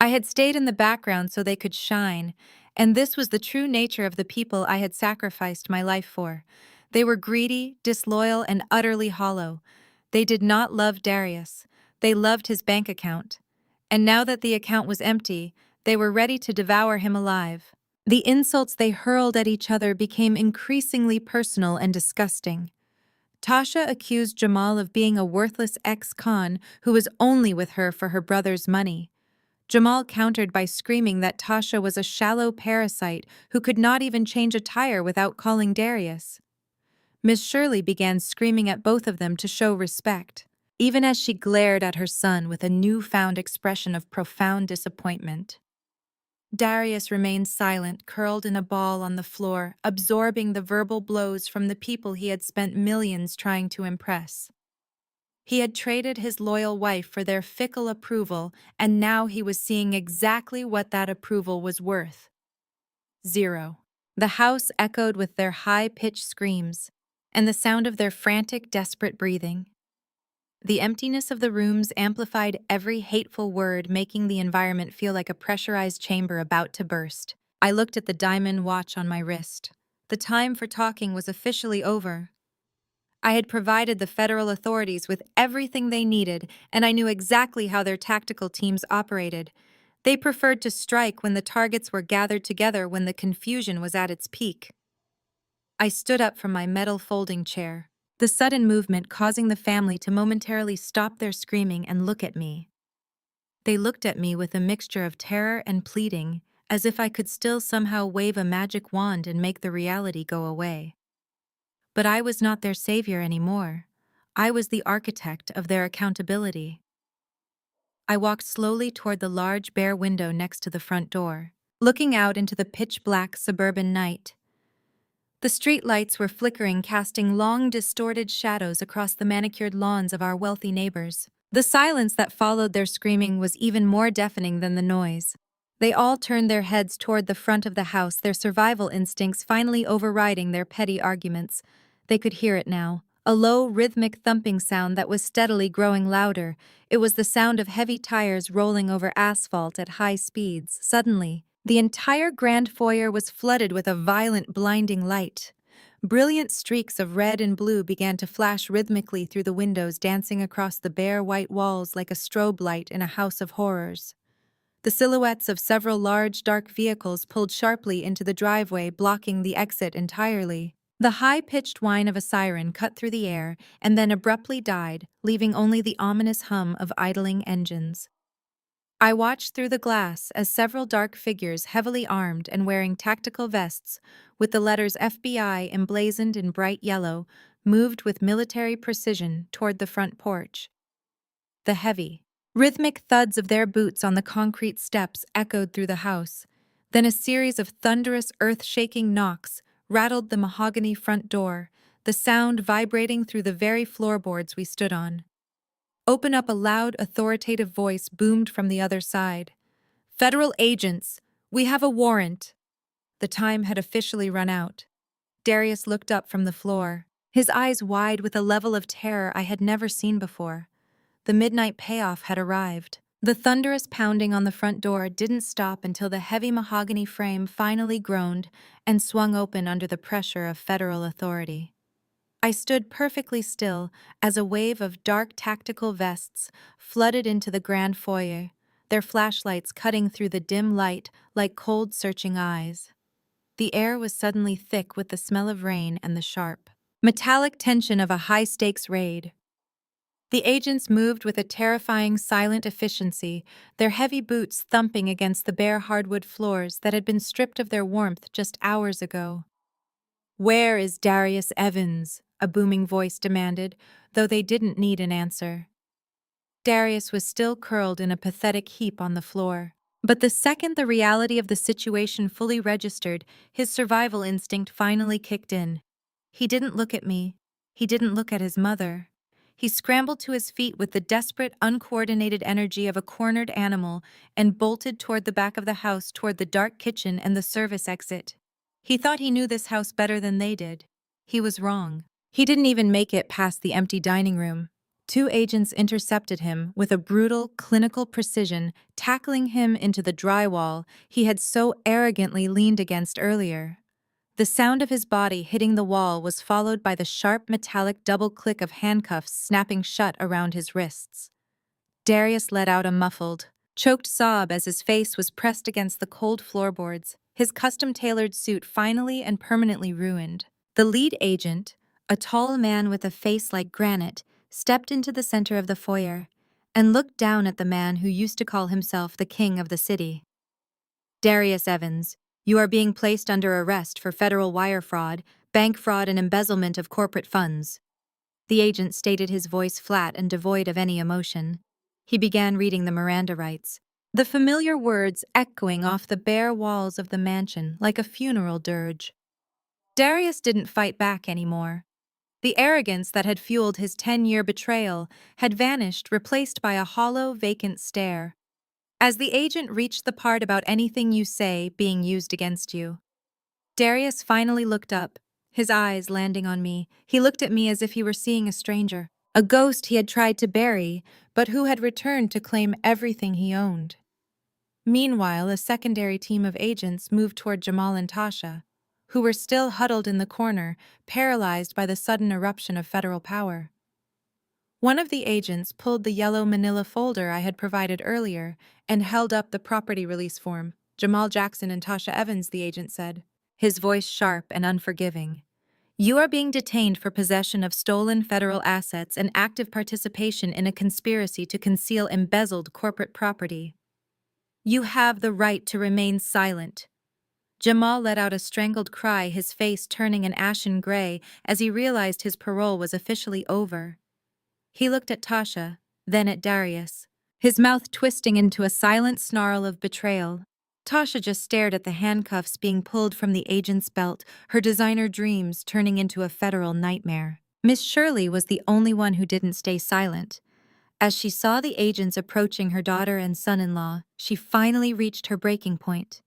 I had stayed in the background so they could shine, and this was the true nature of the people I had sacrificed my life for. They were greedy, disloyal, and utterly hollow. They did not love Darius. They loved his bank account. And now that the account was empty, they were ready to devour him alive. The insults they hurled at each other became increasingly personal and disgusting. Tasha accused Jamal of being a worthless ex-con who was only with her for her brother's money. Jamal countered by screaming that Tasha was a shallow parasite who could not even change a tire without calling Darius. Miss Shirley began screaming at both of them to show respect, even as she glared at her son with a newfound expression of profound disappointment. Darius remained silent, curled in a ball on the floor, absorbing the verbal blows from the people he had spent millions trying to impress. He had traded his loyal wife for their fickle approval, and now he was seeing exactly what that approval was worth. Zero. The house echoed with their high-pitched screams, and the sound of their frantic, desperate breathing. The emptiness of the rooms amplified every hateful word, making the environment feel like a pressurized chamber about to burst. I looked at the diamond watch on my wrist. The time for talking was officially over. I had provided the federal authorities with everything they needed, and I knew exactly how their tactical teams operated. They preferred to strike when the targets were gathered together when the confusion was at its peak. I stood up from my metal folding chair, the sudden movement causing the family to momentarily stop their screaming and look at me. They looked at me with a mixture of terror and pleading, as if I could still somehow wave a magic wand and make the reality go away. But I was not their savior anymore. I was the architect of their accountability. I walked slowly toward the large bare window next to the front door, looking out into the pitch-black suburban night. The street lights were flickering, casting long, distorted shadows across the manicured lawns of our wealthy neighbors. The silence that followed their screaming was even more deafening than the noise. They all turned their heads toward the front of the house, their survival instincts finally overriding their petty arguments. They could hear it now. A low, rhythmic thumping sound that was steadily growing louder. It was the sound of heavy tires rolling over asphalt at high speeds. Suddenly, the entire grand foyer was flooded with a violent, blinding light. Brilliant streaks of red and blue began to flash rhythmically through the windows, dancing across the bare white walls like a strobe light in a house of horrors. The silhouettes of several large, dark vehicles pulled sharply into the driveway, blocking the exit entirely. The high-pitched whine of a siren cut through the air and then abruptly died, leaving only the ominous hum of idling engines. I watched through the glass as several dark figures, heavily armed and wearing tactical vests, with the letters FBI emblazoned in bright yellow, moved with military precision toward the front porch. The heavy, rhythmic thuds of their boots on the concrete steps echoed through the house. Then a series of thunderous, earth-shaking knocks rattled the mahogany front door, the sound vibrating through the very floorboards we stood on. "Open up," a loud, authoritative voice boomed from the other side. "Federal agents, we have a warrant." The time had officially run out. Darius looked up from the floor, his eyes wide with a level of terror I had never seen before. The midnight payoff had arrived. The thunderous pounding on the front door didn't stop until the heavy mahogany frame finally groaned and swung open under the pressure of federal authority. I stood perfectly still as a wave of dark tactical vests flooded into the grand foyer, their flashlights cutting through the dim light like cold, searching eyes. The air was suddenly thick with the smell of rain and the sharp, metallic tension of a high-stakes raid. The agents moved with a terrifying, silent efficiency, their heavy boots thumping against the bare hardwood floors that had been stripped of their warmth just hours ago. "Where is Darius Evans?" a booming voice demanded, though they didn't need an answer. Darius was still curled in a pathetic heap on the floor. But the second the reality of the situation fully registered, his survival instinct finally kicked in. He didn't look at me. He didn't look at his mother. He scrambled to his feet with the desperate, uncoordinated energy of a cornered animal and bolted toward the back of the house, toward the dark kitchen and the service exit. He thought he knew this house better than they did. He was wrong. He didn't even make it past the empty dining room. Two agents intercepted him with a brutal, clinical precision, tackling him into the drywall he had so arrogantly leaned against earlier. The sound of his body hitting the wall was followed by the sharp metallic double click of handcuffs snapping shut around his wrists. Darius let out a muffled, choked sob as his face was pressed against the cold floorboards, his custom-tailored suit finally and permanently ruined. The lead agent, a tall man with a face like granite, stepped into the center of the foyer and looked down at the man who used to call himself the king of the city. "Darius Evans, you are being placed under arrest for federal wire fraud, bank fraud, and embezzlement of corporate funds." The agent stated, his voice flat and devoid of any emotion. He began reading the Miranda rights, the familiar words echoing off the bare walls of the mansion like a funeral dirge. Darius didn't fight back anymore. The arrogance that had fueled his 10-year betrayal had vanished, replaced by a hollow, vacant stare. As the agent reached the part about anything you say being used against you, Darius finally looked up, his eyes landing on me. He looked at me as if he were seeing a stranger, a ghost he had tried to bury, but who had returned to claim everything he owned. Meanwhile, a secondary team of agents moved toward Jamal and Tasha, who were still huddled in the corner, paralyzed by the sudden eruption of federal power. One of the agents pulled the yellow manila folder I had provided earlier and held up the property release form. "Jamal Jackson and Tasha Evans," the agent said, his voice sharp and unforgiving. "You are being detained for possession of stolen federal assets and active participation in a conspiracy to conceal embezzled corporate property. You have the right to remain silent." Jamal let out a strangled cry, his face turning an ashen gray as he realized his parole was officially over. He looked at Tasha, then at Darius, his mouth twisting into a silent snarl of betrayal. Tasha just stared at the handcuffs being pulled from the agent's belt, her designer dreams turning into a federal nightmare. Miss Shirley was the only one who didn't stay silent. As she saw the agents approaching her daughter and son-in-law, she finally reached her breaking point.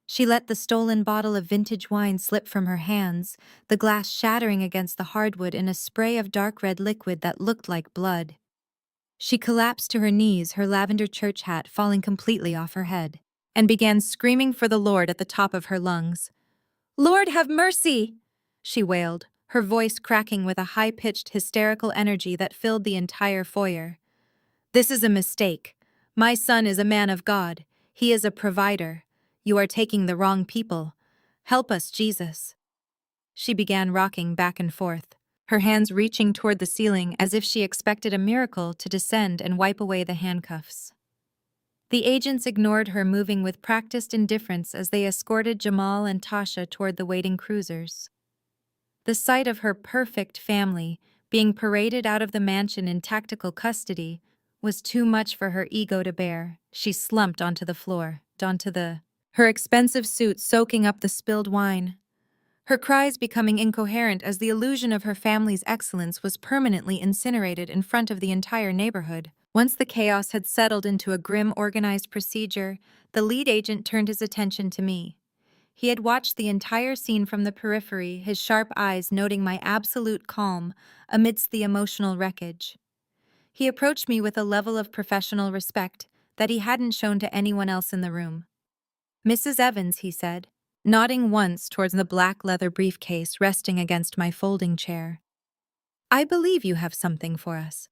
She let the stolen bottle of vintage wine slip from her hands, the glass shattering against the hardwood in a spray of dark red liquid that looked like blood. She collapsed to her knees, her lavender church hat falling completely off her head, and began screaming for the Lord at the top of her lungs. "Lord, have mercy!" she wailed, her voice cracking with a high-pitched, hysterical energy that filled the entire foyer. "This is a mistake. My son is a man of God. He is a provider. You are taking the wrong people. Help us, Jesus." She began rocking back and forth, her hands reaching toward the ceiling as if she expected a miracle to descend and wipe away the handcuffs. The agents ignored her, moving with practiced indifference as they escorted Jamal and Tasha toward the waiting cruisers. The sight of her perfect family being paraded out of the mansion in tactical custody was too much for her ego to bear. She slumped onto the floor, her expensive suit soaking up the spilled wine, her cries becoming incoherent as the illusion of her family's excellence was permanently incinerated in front of the entire neighborhood. Once the chaos had settled into a grim, organized procedure, the lead agent turned his attention to me. He had watched the entire scene from the periphery, his sharp eyes noting my absolute calm amidst the emotional wreckage. He approached me with a level of professional respect that he hadn't shown to anyone else in the room. "Mrs. Evans," he said, nodding once towards the black leather briefcase resting against my folding chair. "I believe you have something for us."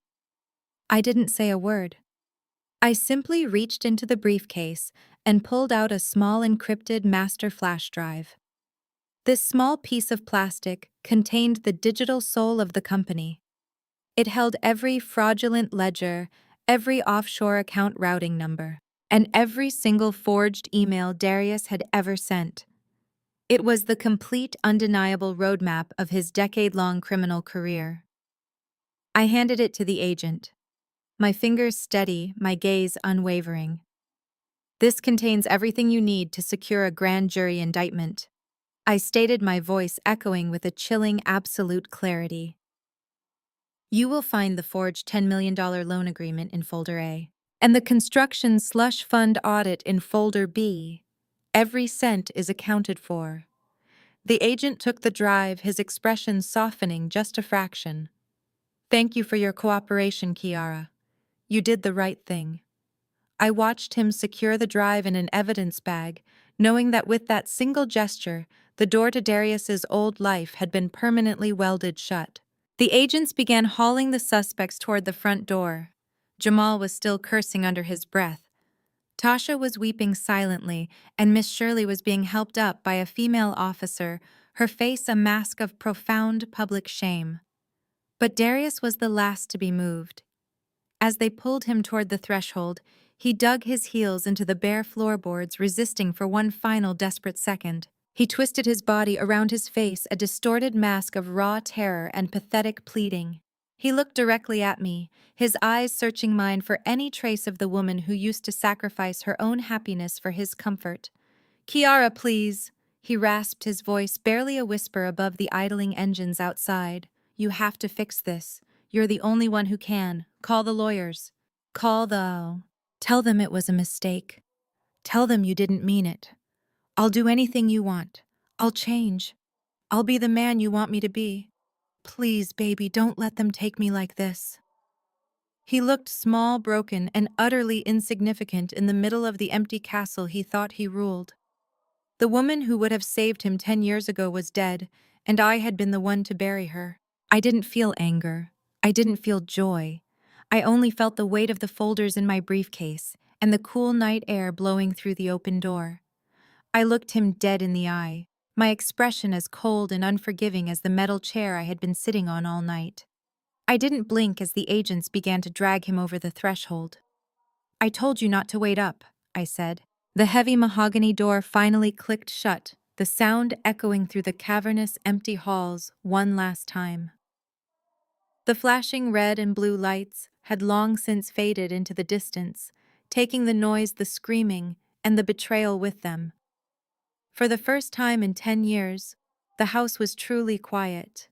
I didn't say a word. I simply reached into the briefcase and pulled out a small encrypted master flash drive. This small piece of plastic contained the digital soul of the company. It held every fraudulent ledger, every offshore account routing number, and every single forged email Darius had ever sent. It was the complete, undeniable roadmap of his decade-long criminal career. I handed it to the agent, my fingers steady, my gaze unwavering. "This contains everything you need to secure a grand jury indictment," I stated, my voice echoing with a chilling absolute clarity. "You will find the forged $10 million loan agreement in Folder A, and the construction slush fund audit in Folder B. Every cent is accounted for." The agent took the drive, his expression softening just a fraction. "Thank you for your cooperation, Kiara. You did the right thing." I watched him secure the drive in an evidence bag, knowing that with that single gesture, the door to Darius's old life had been permanently welded shut. The agents began hauling the suspects toward the front door. Jamal was still cursing under his breath. Tasha was weeping silently, and Miss Shirley was being helped up by a female officer, her face a mask of profound public shame. But Darius was the last to be moved. As they pulled him toward the threshold, he dug his heels into the bare floorboards, resisting for one final desperate second. He twisted his body around his face, a distorted mask of raw terror and pathetic pleading. He looked directly at me, his eyes searching mine for any trace of the woman who used to sacrifice her own happiness for his comfort. "Kiara, please," he rasped, his voice barely a whisper above the idling engines outside. "You have to fix this. You're the only one who can. Call the lawyers. Tell them it was a mistake. Tell them you didn't mean it. I'll do anything you want. I'll change. I'll be the man you want me to be. Please, baby, don't let them take me like this." He looked small, broken, and utterly insignificant in the middle of the empty castle he thought he ruled. The woman who would have saved him 10 years ago was dead, and I had been the one to bury her. I didn't feel anger. I didn't feel joy. I only felt the weight of the folders in my briefcase and the cool night air blowing through the open door. I looked him dead in the eye, my expression as cold and unforgiving as the metal chair I had been sitting on all night. I didn't blink as the agents began to drag him over the threshold. "I told you not to wait up," I said. The heavy mahogany door finally clicked shut, the sound echoing through the cavernous, empty halls one last time. The flashing red and blue lights had long since faded into the distance, taking the noise, the screaming, and the betrayal with them. For the first time in 10 years, the house was truly quiet.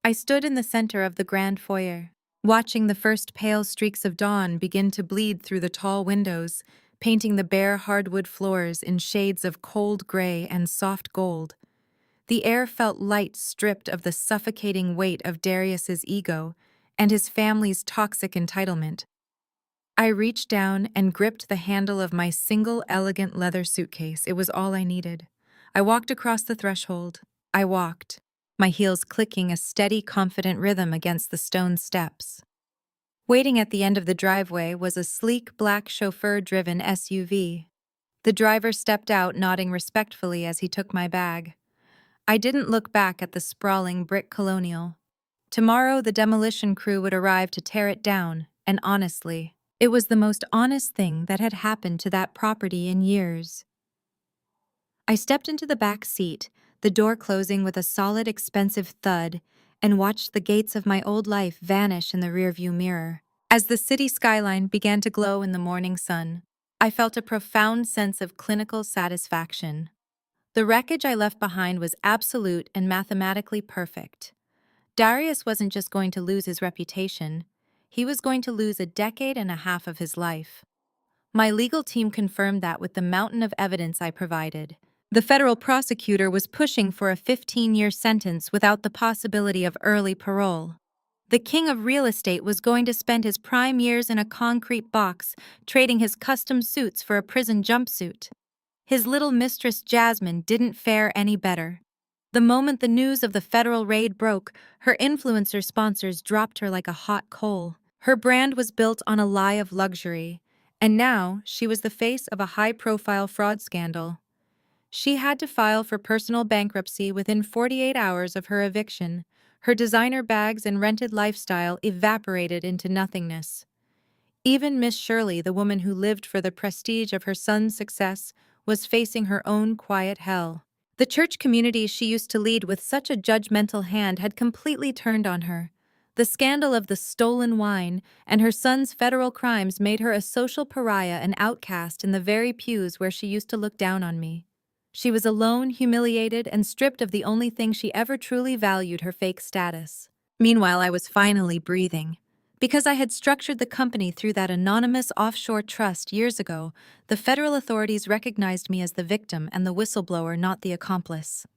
I stood in the center of the grand foyer, watching the first pale streaks of dawn begin to bleed through the tall windows, painting the bare hardwood floors in shades of cold gray and soft gold. The air felt light, stripped of the suffocating weight of Darius's ego and his family's toxic entitlement. I reached down and gripped the handle of my single elegant leather suitcase. It was all I needed. I walked across the threshold. I walked, my heels clicking a steady, confident rhythm against the stone steps. Waiting at the end of the driveway was a sleek, black chauffeur-driven SUV. The driver stepped out, nodding respectfully as he took my bag. I didn't look back at the sprawling brick colonial. Tomorrow, the demolition crew would arrive to tear it down, and honestly, it was the most honest thing that had happened to that property in years. I stepped into the back seat, the door closing with a solid, expensive thud, and watched the gates of my old life vanish in the rearview mirror. As the city skyline began to glow in the morning sun, I felt a profound sense of clinical satisfaction. The wreckage I left behind was absolute and mathematically perfect. Darius wasn't just going to lose his reputation, he was going to lose a decade and a half of his life. My legal team confirmed that with the mountain of evidence I provided. The federal prosecutor was pushing for a 15-year sentence without the possibility of early parole. The king of real estate was going to spend his prime years in a concrete box, trading his custom suits for a prison jumpsuit. His little mistress Jasmine didn't fare any better. The moment the news of the federal raid broke, her influencer sponsors dropped her like a hot coal. Her brand was built on a lie of luxury, and now she was the face of a high-profile fraud scandal. She had to file for personal bankruptcy within 48 hours of her eviction. Her designer bags and rented lifestyle evaporated into nothingness. Even Miss Shirley, the woman who lived for the prestige of her son's success, was facing her own quiet hell. The church community she used to lead with such a judgmental hand had completely turned on her. The scandal of the stolen wine and her son's federal crimes made her a social pariah and outcast in the very pews where she used to look down on me. She was alone, humiliated, and stripped of the only thing she ever truly valued, her fake status. Meanwhile, I was finally breathing. Because I had structured the company through that anonymous offshore trust years ago, the federal authorities recognized me as the victim and the whistleblower, not the accomplice.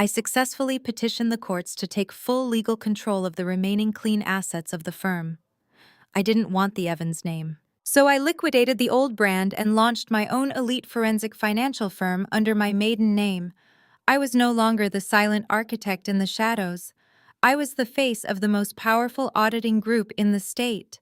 I successfully petitioned the courts to take full legal control of the remaining clean assets of the firm. I didn't want the Evans name. So I liquidated the old brand and launched my own elite forensic financial firm under my maiden name. I was no longer the silent architect in the shadows. I was the face of the most powerful auditing group in the state.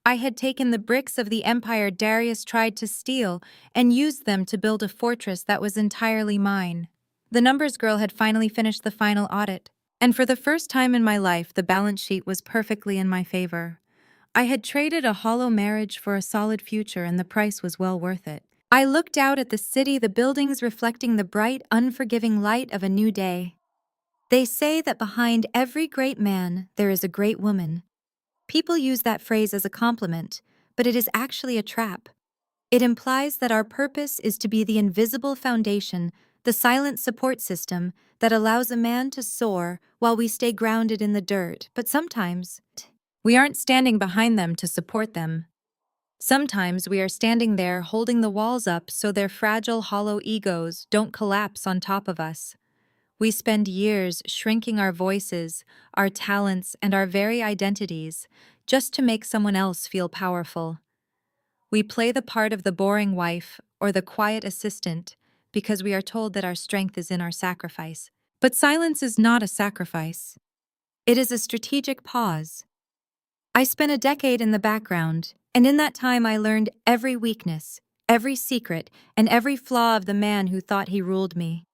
I had taken the bricks of the empire Darius tried to steal and used them to build a fortress that was entirely mine. The numbers girl had finally finished the final audit, and for the first time in my life, the balance sheet was perfectly in my favor. I had traded a hollow marriage for a solid future, and the price was well worth it. I looked out at the city, the buildings reflecting the bright, unforgiving light of a new day. They say that behind every great man, there is a great woman. People use that phrase as a compliment, but it is actually a trap. It implies that our purpose is to be the invisible foundation, the silent support system that allows a man to soar while we stay grounded in the dirt. But sometimes, we aren't standing behind them to support them. Sometimes we are standing there holding the walls up so their fragile, hollow egos don't collapse on top of us. We spend years shrinking our voices, our talents, and our very identities just to make someone else feel powerful. We play the part of the boring wife or the quiet assistant because we are told that our strength is in our sacrifice. But silence is not a sacrifice. It is a strategic pause. I spent a decade in the background, and in that time I learned every weakness, every secret, and every flaw of the man who thought he ruled me.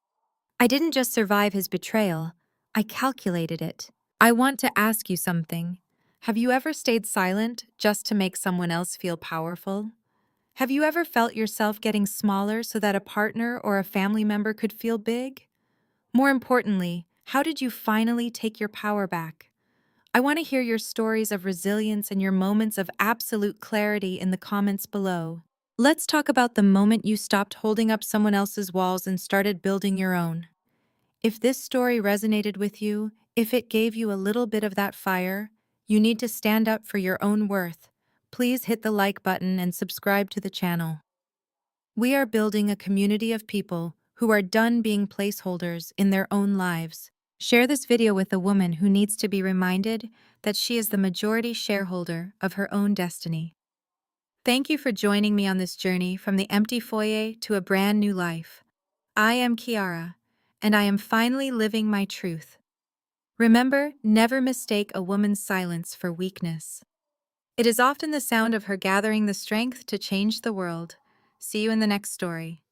I didn't just survive his betrayal, I calculated it. I want to ask you something. Have you ever stayed silent just to make someone else feel powerful? Have you ever felt yourself getting smaller so that a partner or a family member could feel big? More importantly, how did you finally take your power back? I want to hear your stories of resilience and your moments of absolute clarity in the comments below. Let's talk about the moment you stopped holding up someone else's walls and started building your own. If this story resonated with you, if it gave you a little bit of that fire, you need to stand up for your own worth. Please hit the like button and subscribe to the channel. We are building a community of people who are done being placeholders in their own lives. Share this video with a woman who needs to be reminded that she is the majority shareholder of her own destiny. Thank you for joining me on this journey from the empty foyer to a brand new life. I am Kiara, and I am finally living my truth. Remember, never mistake a woman's silence for weakness. It is often the sound of her gathering the strength to change the world. See you in the next story.